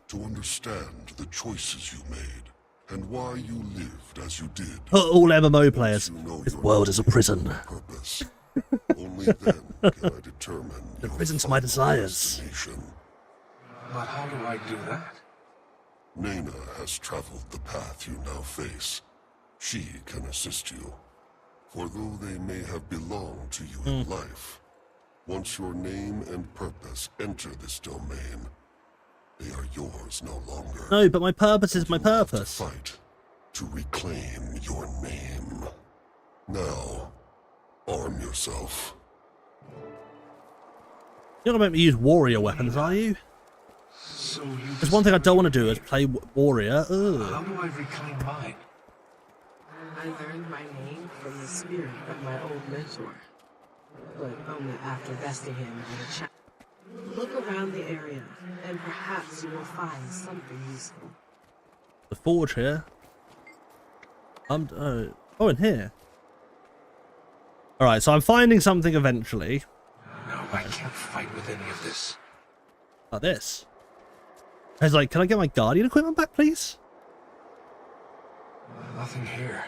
to understand the choices you made, and why you lived as you did. All MMO players. This world is a prison. Purpose. Only then can I determine the prison to my desires. Destination. But how do I do that? Nena has traveled the path you now face. She can assist you. For though they may have belonged to you in life, once your name and purpose enter this domain, they are yours no longer. No, but my purpose is my purpose. To fight, to reclaim your name. Now, arm yourself. You're not going to make me use warrior weapons, are you? So There's one thing I don't want to do is play warrior. Ugh. How do I reclaim mine? I learned my name from the spirit of my old mentor, but only after besting him in a chat. Look around the area, and perhaps you will find something useful. The forge here. Oh, in here. Alright, so I'm finding something eventually. No, I can't fight with any of this. Like this. I was like, can I get my Guardian equipment back, please? Nothing here.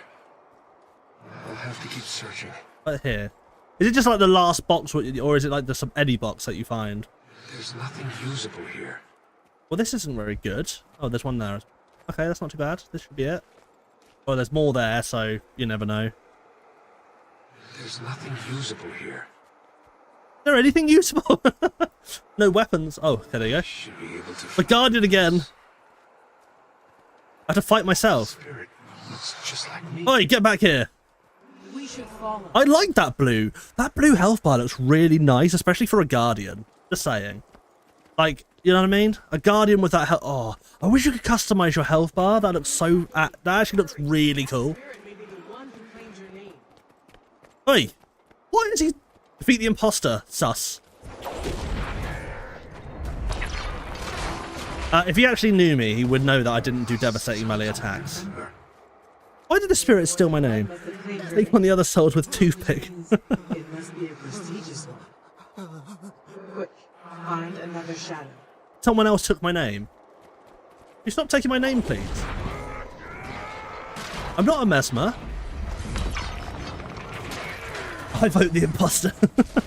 I'll have to keep searching. Right here. Is it just like the last box, or is it like some any box that you find? There's nothing usable here. Well, this isn't very good. Oh, there's one there. Okay, that's not too bad. This should be it. Oh, there's more there, so you never know. There's nothing usable here. Is there anything usable? No weapons. Oh, okay, there you go. Should be able to. The Guardian again. I have to fight myself. Spirit looks just like me. Oi, get back here. We should follow. I like that blue. That blue health bar looks really nice, especially for a Guardian. Just saying. Like, you know what I mean? A Guardian with that health. Oh, I wish you could customize your health bar. That looks so. That actually looks really cool. Oi, why does he defeat the imposter? Sus. If he actually knew me, he would know that I didn't do devastating melee attacks. Why did the spirit steal my name? Take on the other souls with toothpick. must be a prestigious one. Quick, find another shadow. Someone else took my name. You stop taking my name, please. I'm not a mesmer. I vote the imposter.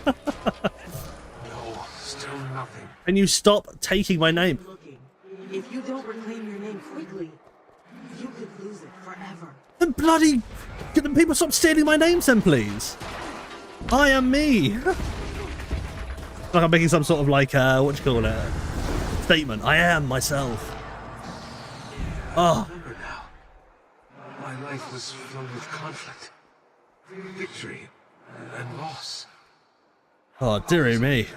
No, still nothing. And you stop taking my name. If you don't reclaim your name quickly, you could lose it forever. Then bloody... Can the people stop stealing my names then, please? I am me. Like I'm making some sort of like, what do you call it? Statement. I am myself. Oh. Remember now. My life was filled with conflict, victory, and loss. Oh, dearie me.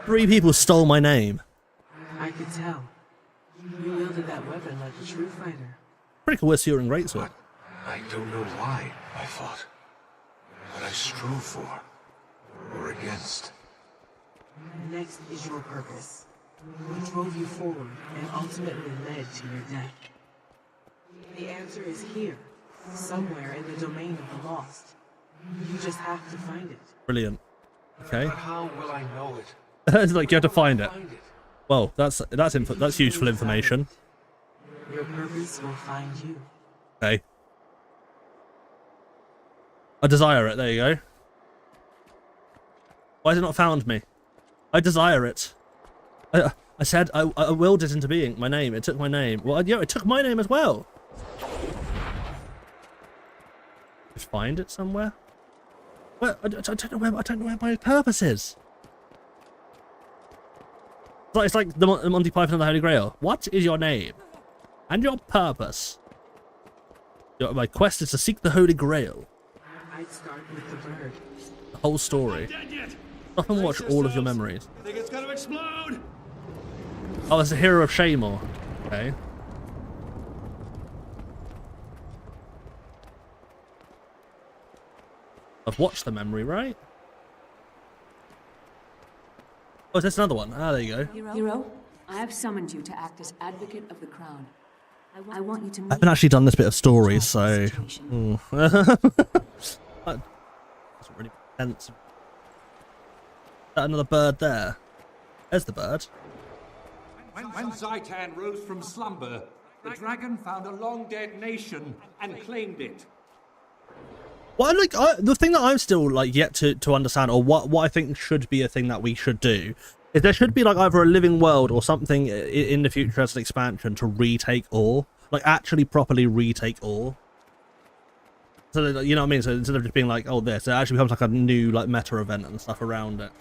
3 people stole my name. I could tell. You wielded that weapon like a true fighter. Pretty cool with Searing Greatsword. I don't know why I fought, what I strove for, or against. Next is your purpose. What drove you forward and ultimately led to your death? The answer is here, somewhere in the domain of the lost. You just have to find it. Brilliant. Okay. But how will I know it? It's like you have to find it. Well, that's useful information. Your purpose will find you. Okay. I desire it. There you go. Why has it not found me? I desire it. I said I willed it into being. My name. It took my name. Well, yeah, it took my name as well. Just find it somewhere. Well, I don't know where my purpose is. It's like the Monty Python and the Holy Grail. What is your name? And your purpose? My quest is to seek the Holy Grail. I'd start with the bird. The whole story. Stop and watch all of your memories. I think it's gonna explode. Oh, it's the hero of Shamor. Okay. I've watched the memory, right? Oh, there's another one. Ah, there you go. Hero, I have summoned you to act as advocate of the crown. I want you to meet... I haven't actually done this bit of stories, so... That doesn't really make sense. Is that another bird there? There's the bird. When Zaitan rose from slumber, the dragon found a long-dead nation and claimed it. Well, the thing that I'm still like yet to understand, or what I think should be a thing that we should do, is there should be like either a living world or something in the future as an expansion to retake Ore, like actually properly retake Ore. So that, you know what I mean? So instead of just being like, oh, this, it actually becomes like a new like meta event and stuff around it.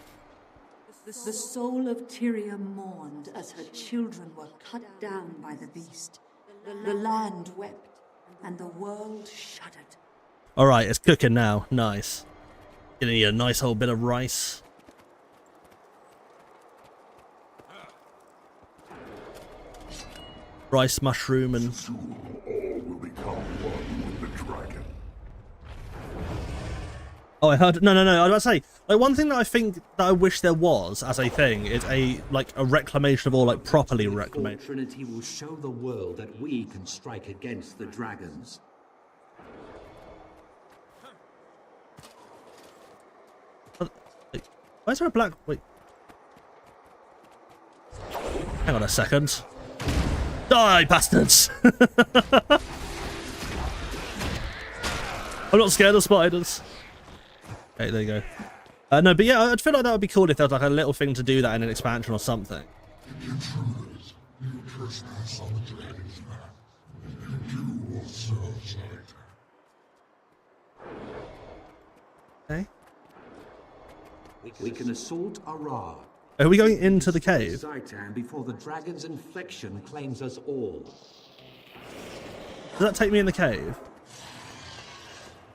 The soul of Tyria mourned as her children were cut down by the beast. The land wept, and the world shuddered. All right, it's cooking now. Nice. Gonna eat a nice whole bit of rice. Rice, mushroom, and... all will become one with the dragon. Oh, I heard... No. I was about to say, like, one thing that I think that I wish there was as a thing is a reclamation of all, like, properly reclamation. Trinity will show the world that we can strike against the dragons. Why is there a black... Wait. Hang on a second. Die, bastards! I'm not scared of spiders. Okay, there you go. No, but yeah, I'd feel like that would be cool if there was like a little thing to do that in an expansion or something. Okay. We can assault Ara. Are we going into the cave? Zaitan before the dragon's infection claims us all. Does that take me in the cave?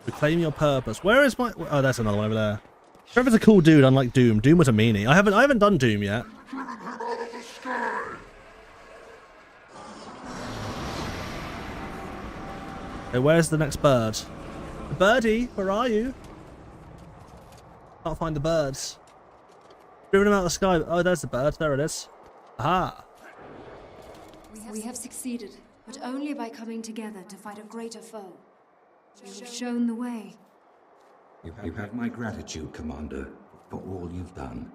Reclaim your purpose. Where is my... Oh, there's another one over there. Trevor's a cool dude, unlike Doom. Doom was a meanie. I haven't done Doom yet. Okay, where's the next bird? Birdie, where are you? Can't find the birds. Driven them out of the sky. Oh, there's the bird. There it is. Aha. We have succeeded, but only by coming together to fight a greater foe. You have shown the way. You have my gratitude, Commander, for all you've done.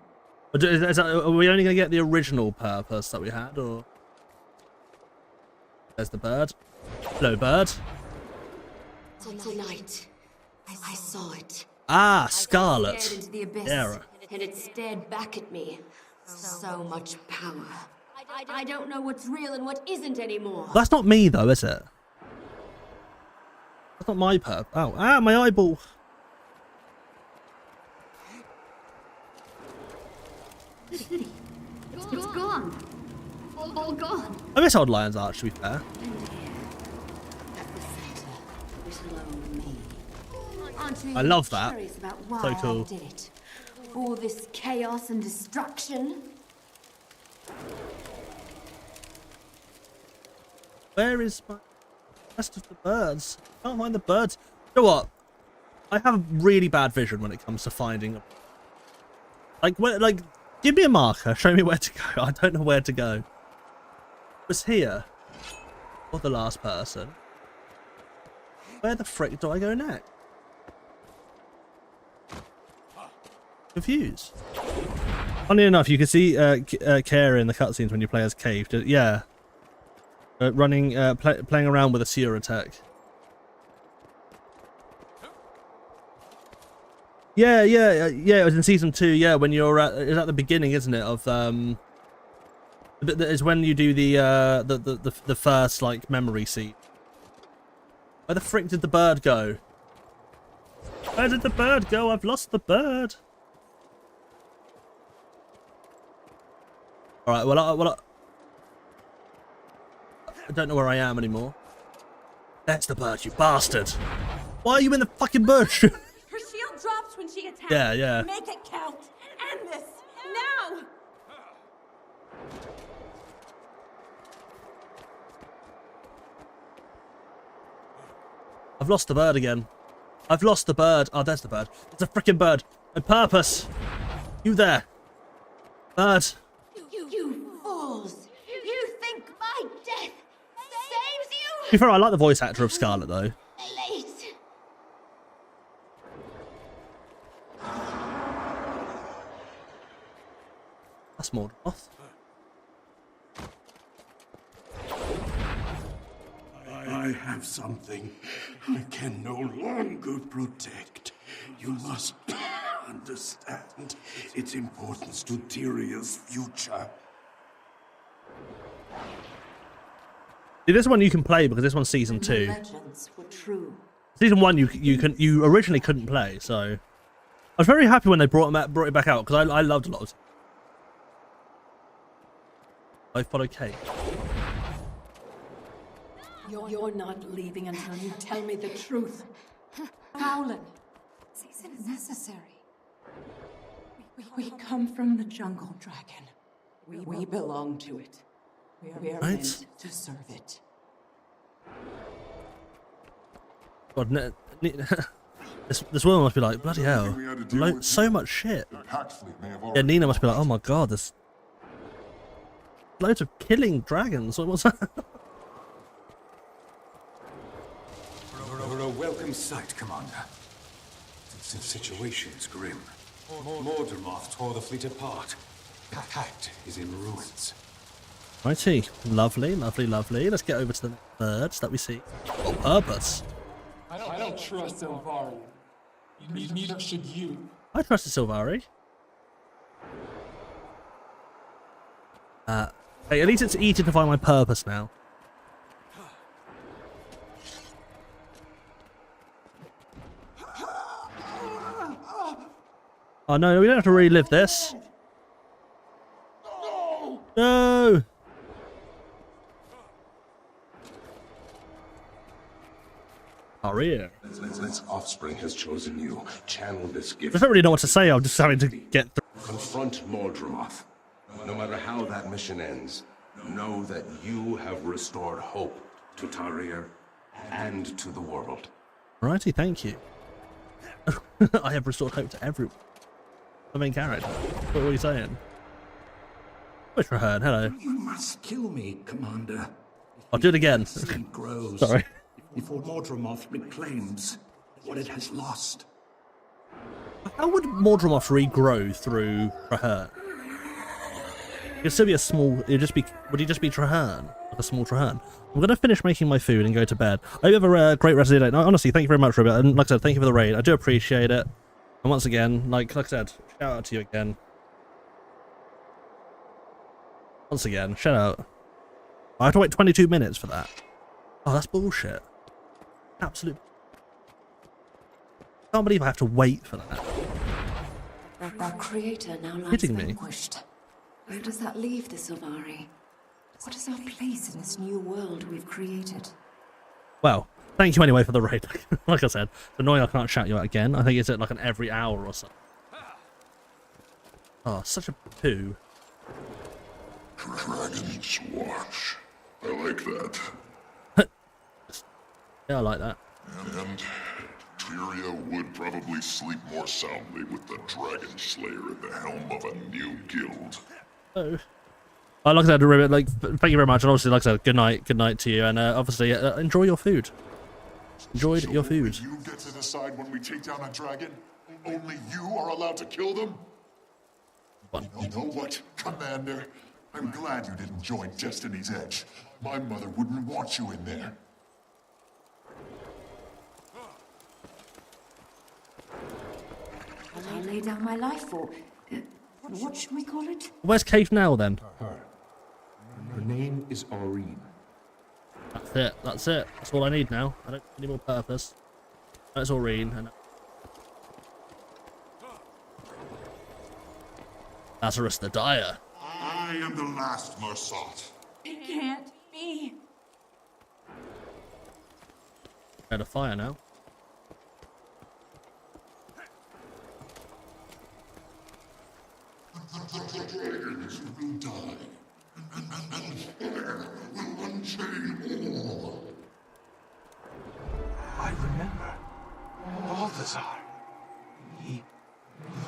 Are we only going to get the original purpose that we had, or...? There's the bird. Hello, bird. Tonight, I saw it. Ah, I Scarlet. got stared into the abyss, Yeah. and it stared back at me. So much power. I don't know what's real and what isn't anymore. That's not me, though, is it? That's not my perp. Oh, my eyeball. The city. It's gone. All gone. I miss Old Lion's Arch, to be fair. I love that. So cool. Did it. All this chaos and destruction. Where is my rest of the birds? I can't find the birds. You know what? I have really bad vision when it comes to finding. Like, give me a marker. Show me where to go. I don't know where to go. It was here. Or the last person. Where the frick do I go next? Confused. Funny enough, you can see Kara in the cutscenes when you play as Cave. Yeah. Playing around with a seer attack. Yeah. It was in season 2. Yeah, when you're it's at the beginning, isn't it? Of is when you do the first like memory seed. Where the frick did the bird go? Where did the bird go? I've lost the bird. All right. Well, I don't know where I am anymore. That's the bird, you bastard! Why are you in the fucking bush? Her shield drops when she attacks. Yeah. Make it count. End this now. I've lost the bird again. I've lost the bird. Oh, there's the bird. It's a freaking bird. On purpose. You there. Bird. You fools! You think my death saves you? To be fair, I like the voice actor of Scarlet, though. Late. That's Mordoth. I have something I can no longer protect. You must understand its importance to Tyria's future. See, this one you can play because this one's season 2. Legends were true. Season 1 you originally couldn't play, so I was very happy when they brought it back out because I loved a lot of it. I follow Kate. You're not leaving until you tell me the truth. Howlin'. Is it necessary? We come from the jungle, dragon. We belong to it. We are meant to serve it. God, this woman must be like, bloody hell, so much shit. Yeah, Nina must be like, oh my god, there's loads of killing dragons. What's that? A welcome sight, Commander. The situation's grim. Mordermoth tore the fleet apart. Pact is in ruins. Righty, lovely. Let's get over to the birds that we see. What purpose? I don't trust Silvari. Neither should you. I trust the Silvari. Hey, at least it's easy to find my purpose now. Oh no, we don't have to relive this. No! Career. Its offspring has chosen you. Channel this gift. I don't really know what to say. I'm just having to get through. Confront Mordramoth. No matter how that mission ends, know that you have restored hope to Tarir and to the world. Righty, thank you. I have restored hope to everyone. The main character. What are you saying? Wish for her. Hello. You must kill me, Commander. I'll do it again. Seed grows. Sorry. Before Mordramoth reclaims what it has lost. How would Mordremoth regrow through Traherne? It'd still be a small. Would he just be Traherne, like a small Traherne? I'm gonna finish making my food and go to bed. I hope you have a great rest of the day. No, honestly, thank you very much, Robert. And like I said, thank you for the raid. I do appreciate it. And once again, like I said, shout out to you again. Once again, shout out. I have to wait 22 minutes for that. Oh, that's bullshit. Absolute. Can't believe I have to wait for that. Our creator now lies Kidding me? vanquished. Where does that leave the Sylvari? What is our place in this new world we've created? Well, thank you anyway for the raid. Like I said, it's annoying I can't shout you out again. I think it's at like an every hour or so. Oh, such a poo. Dragon's Watch. I like that. Yeah, I like that. And Tyria would probably sleep more soundly with the Dragon Slayer at the helm of a new guild. Oh. Like I said, Ribbit, like, thank you very much. And obviously, like I said, good night to you. And obviously, enjoy your food. Enjoyed your food. You get to decide when we take down a dragon? Only you are allowed to kill them? What? You know what, Commander? I'm glad you didn't join Destiny's Edge. My mother wouldn't want you in there. I'll lay down my life for... what should we call it? Where's Cave now, then? Her name is Aureen. That's it. That's it. That's all I need now. I don't need any more purpose. That's Aureen. And Lazarus the Dyer. I am the last Mersat. It can't be. Out of fire now. The dragons will die, and fire will unchain all. I remember. Balthazar. He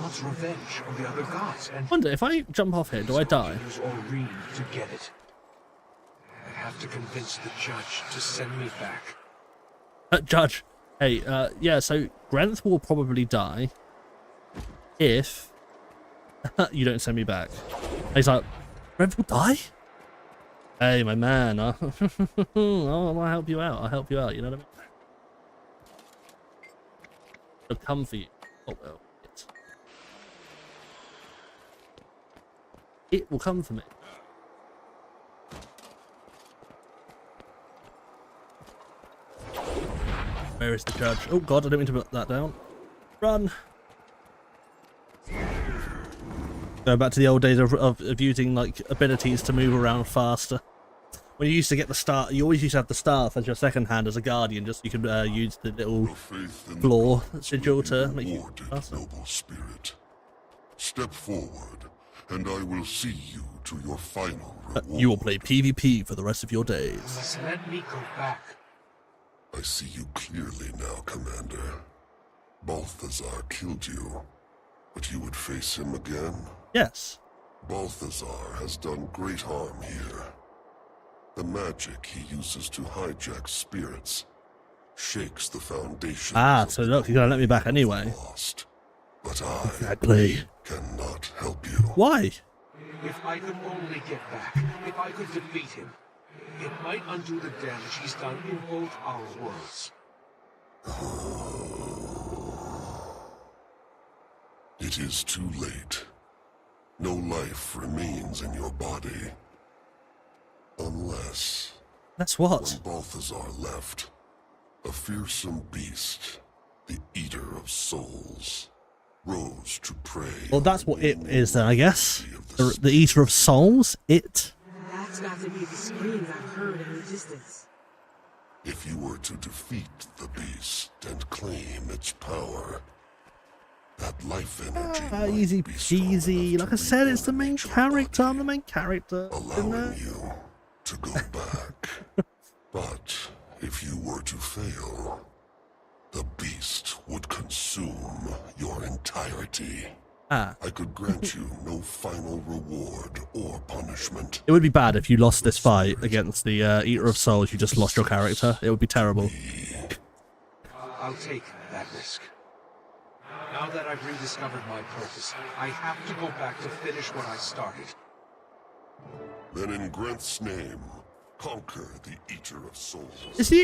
wants revenge on the other gods, and... Wonder, if I jump off here, do I die? Use Aureen to get it. I have to convince the judge to send me back. Judge. Hey, yeah, so Grenth will probably die if you don't send me back. He's like, Grenth will die? Hey, my man. I'll help you out. I'll help you out, you know what I mean? I'll come for you. Oh, well. It will come for me. Where is the judge? Oh god, I didn't mean to put that down. Run! Go back to the old days of using like abilities to move around faster. When you used to get the staff, you always used to have the staff as your second hand as a guardian, just so you could use the little floor sigil to make you faster. Noble spirit. Step forward, and I will see you to your final reward. You will play PvP for the rest of your days. Just let me go back. I see you clearly now, Commander. Balthazar killed you, but you would face him again? Yes. Balthazar has done great harm here. The magic he uses to hijack spirits shakes the foundation. Ah, so look, you're gonna let me back anyway. Lost. But I cannot help you. Why? If I could only get back, if I could defeat him, it might undo the damage he's done in both our worlds. It is too late. No life remains in your body. Unless... That's what? When Balthazar left, a fearsome beast, the Eater of Souls, rose to prey. Well, that's what it is then, I guess. The Eater of Souls? It? That's got to be the screams I've heard in the distance. If you were to defeat the beast and claim its power, that life energy easy peasy. Like I said, it's the main character. I'm the main character. Allowing you to go back. But if you were to fail, the beast would consume your entirety. Ah. I could grant you no final reward or punishment. It would be bad if you lost this fight against the Eater of Souls. You just lost your character. It would be terrible. I'll take that risk. Now that I've rediscovered my purpose. I have to go back to finish what I started. Then in Grenth's name, conquer the Eater of Souls.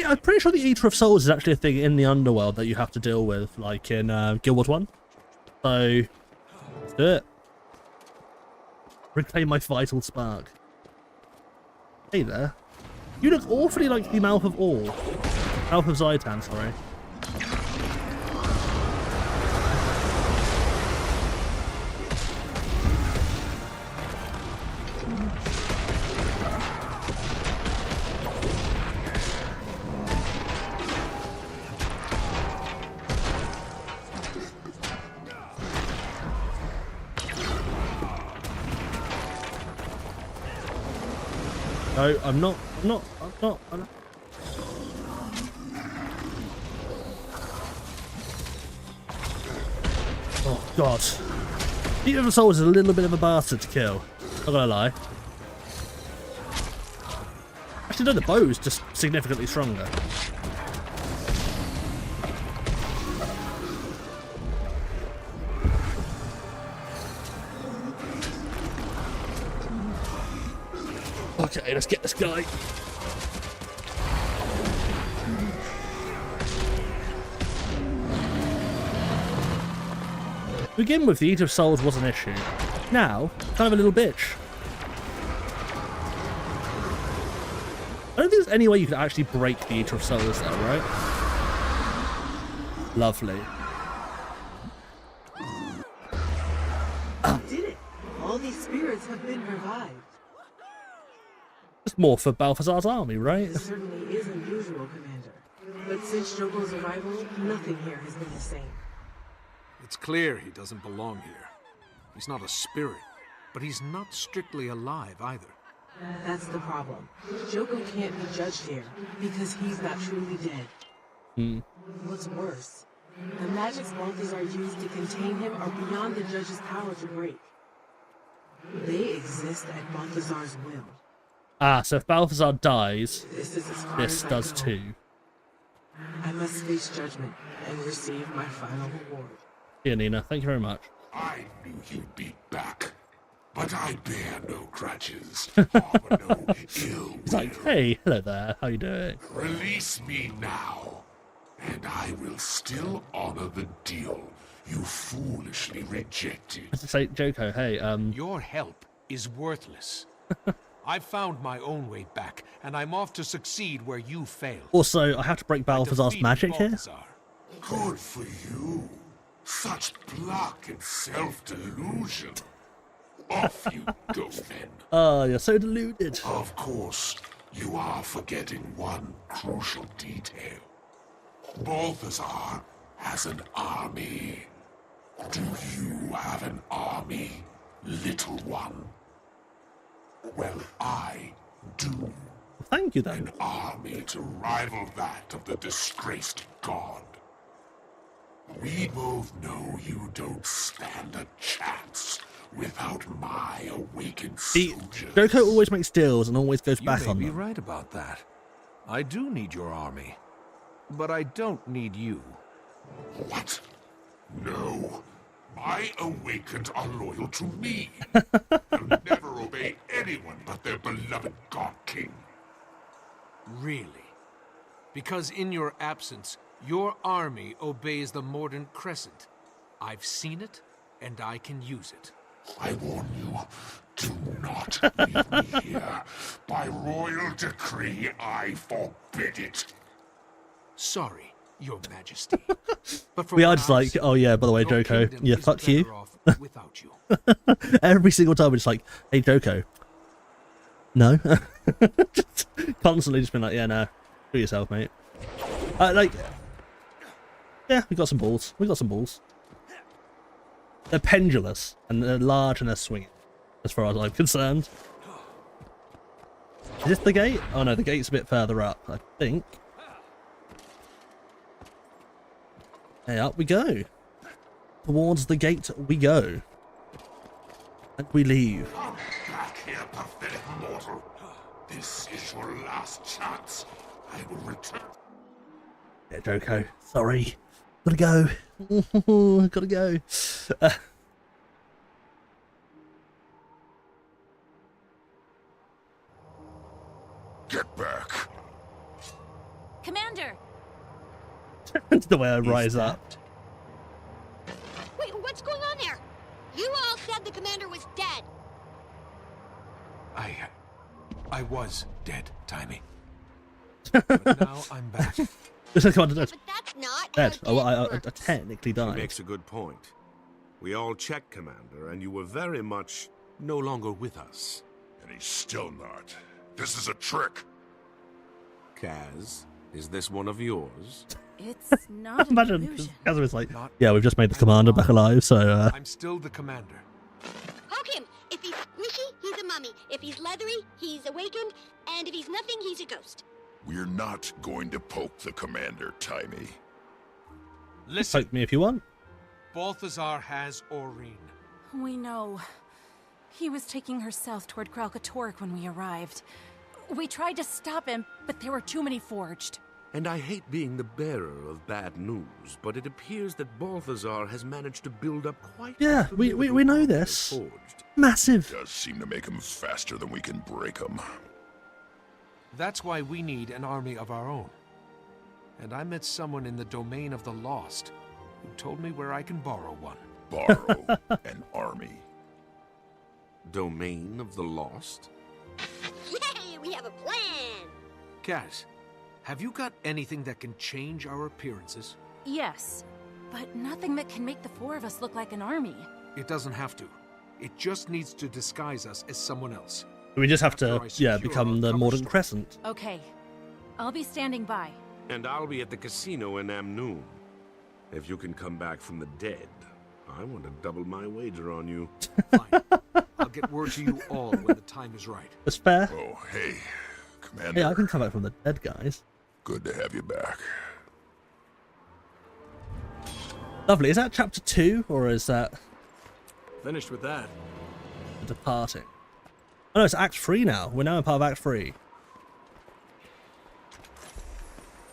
I'm pretty sure the Eater of Souls is actually a thing in the underworld that you have to deal with, like in Guild Wars 1. So, let's do it. Reclaim my vital spark. Hey there. You look awfully like the Mouth of All. Mouth of Zaitan, sorry. No, I'm not. Oh, God. Eater of the Souls is a little bit of a bastard to kill. Not gonna lie. Actually, no, the bow is just significantly stronger. Okay, let's get this guy. To begin with, the Eater of Souls was an issue. Now, kind of a little bitch. I don't think there's any way you could actually break the Eater of Souls though, right? Lovely. You did it! All these spirits have been revived. Just more for Balthazar's army, right? This certainly is unusual, Commander. But since Jogo's arrival, nothing here has been the same. It's clear he doesn't belong here. He's not a spirit, but he's not strictly alive either. That's the problem. Jogo can't be judged here, because he's not truly dead. What's worse, the magics Balthazar used to contain him are beyond the judge's power to break. They exist at Balthazar's will. Ah, so if Balthazar dies, This is as far this as I does go. too. I must face judgment and receive my final reward. Here, Nina, thank you very much. I knew you'd be back, but I bear no grudges, harbor no ill It's like, hey, hello there, how you doing? Release me now, and I will still honor the deal you foolishly rejected. I was to say, Joko, hey, Your help is worthless. I've found my own way back, and I'm off to succeed where you failed. Also, I have to break Balthazar's magic here. Good for you. Such pluck and self-delusion. Off you go, then. Oh, you're so deluded. Of course, you are forgetting one crucial detail. Balthazar has an army. Do you have an army, little one? Well, I do. Thank you, then. An army to rival that of the disgraced god. We both know you don't stand a chance without my awakened soldiers. Joko always makes deals and always goes You back may on be them. right about that. I do need your army, but I don't need you. What? No. My awakened are loyal to me. They'll never obey anyone but their beloved God King. Really? Because in your absence, your army obeys the Mordant Crescent. I've seen it, and I can use it. I warn you, do not leave me here. By royal decree, I forbid it. Sorry, Your Majesty. But from We are what just I've like, seen, oh yeah, by the way, your Joko, kingdom yeah, is fuck you. better off without you. Every single time, it's like, hey, Joko. No. Just constantly just been like, yeah, no. Do it yourself, mate. Like, yeah, we got some balls. We got some balls. They're pendulous, and they're large, and they're swinging, as far as I'm concerned. Is this the gate? Oh no, the gate's a bit further up, I think. Hey, up we go. Towards the gate we go. And we leave. Come back here, pathetic mortal. This is your last chance. I will return. Yeah, Joko, sorry. Gotta go. Gotta go. Get back. Commander! That's the way I rise up. Wait, what's going on there? You all said the commander was dead. I was dead, Timey. But now I'm back. But that's not dead. I technically died. He makes a good point. We all checked, Commander, and you were very much no longer with us. And he's still not. This is a trick. Kaz, is this one of yours? It's not an Imagine illusion. Kaz was like, yeah, we've just made the commander back alive, so I'm still the commander. Poke him. If he's squishy, he's a mummy. If he's leathery, he's awakened. And if he's nothing, he's a ghost. We're not going to poke the commander, Timey. Listen. Poke me if you want. Balthazar has Aurene. We know. He was taking her south toward Kralkatork when we arrived. We tried to stop him, but there were too many forged. And I hate being the bearer of bad news, but it appears that Balthazar has managed to build up quite Yeah, we know this. forged. Massive. Does seem to make him faster than we can break him. That's why we need an army of our own. And I met someone in the domain of the lost who told me where I can borrow one. Borrow an army. Domain of the lost? Yay, we have a plan. Kaz, have you got anything that can change our appearances? Yes, but nothing that can make the four of us look like an army. It doesn't have to. It just needs to disguise us as someone else. We just have to, yeah, become the Mordant Crescent. Okay, I'll be standing by. And I'll be at the casino in Amnoon. If you can come back from the dead, I want to double my wager on you. Fine. I'll get word to you all when the time is right. That's fair. Oh, hey, Commander. Yeah, I can come back from the dead, guys. Good to have you back. Lovely. Is that chapter 2, or is that... Finished with that. The Departing? Oh no, it's Act 3 now. We're now in part of Act 3.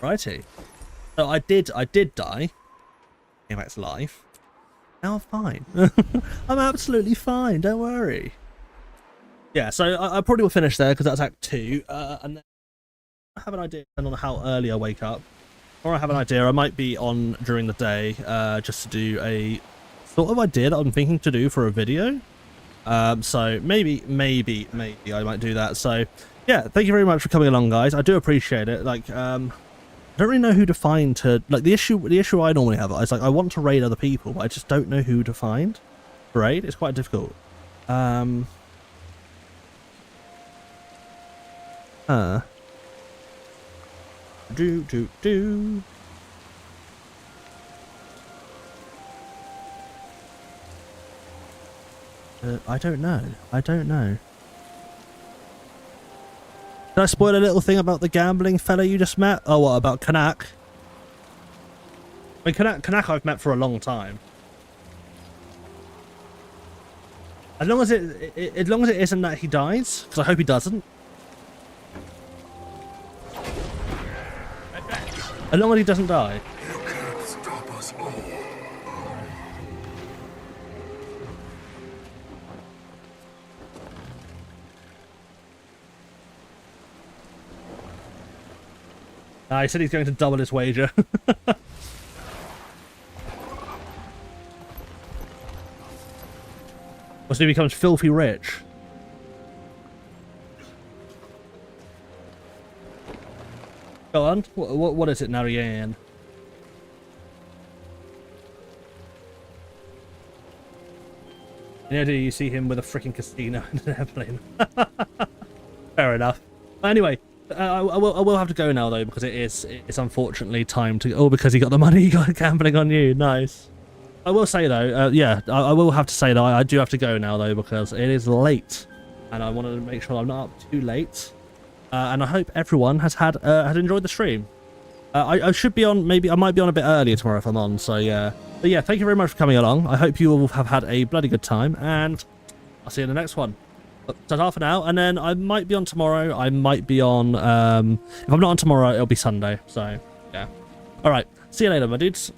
Righty. So I did die. Came back to life. Now I'm fine. I'm absolutely fine, don't worry. Yeah, so I probably will finish there because that's Act 2. And then I have an idea depending on how early I wake up. Or I have an idea, I might be on during the day just to do a sort of idea that I'm thinking to do for a video. So maybe I might do that. So yeah, thank you very much for coming along, guys. I do appreciate it. Like, I don't really know who to find to, like, the issue I normally have is, like, I want to raid other people, but I just don't know who to find to raid. It's quite difficult. I don't know. Did I spoil a little thing about the gambling fella you just met? Oh, what about Kanak? I mean, Kanak I've met for a long time. As long as it isn't that he dies, because I hope he doesn't. As long as he doesn't die. You can't stop us all. He said he's going to double his wager. So he becomes filthy rich. Go on. What is it, Narayan? Do you see him with a freaking casino and an airplane? Fair enough. Anyway, I will have to go now though, because it's unfortunately time to. Oh, because he got the money, he got gambling on you. Nice. I will say though, yeah, I will have to say that I do have to go now though, because it is late, and I wanted to make sure I'm not up too late. And I hope everyone has enjoyed the stream. I should be on, maybe I might be on a bit earlier tomorrow if I'm on. So yeah, but yeah, thank you very much for coming along. I hope you all have had a bloody good time, and I'll see you in the next one. Ta-ta for now, and then I might be on tomorrow. I might be on. If I'm not on tomorrow, it'll be Sunday. So yeah. All right. See you later, my dudes.